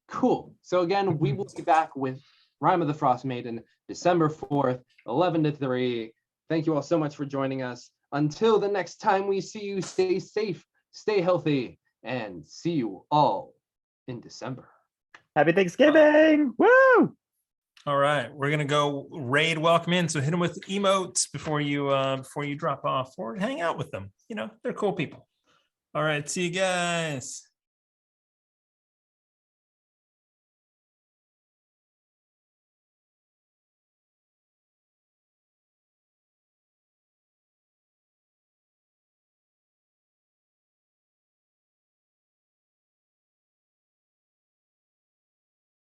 Cool. So again, we will be back with Rime of the Frostmaiden, December 4th, 11 to 3. Thank you all so much for joining us. Until the next time we see you, stay safe, stay healthy, and see you all in December. Happy Thanksgiving! Woo! All right, we're gonna go raid welcome in. So hit them with emotes before you drop off, or hang out with them. You know, they're cool people. All right, see you guys.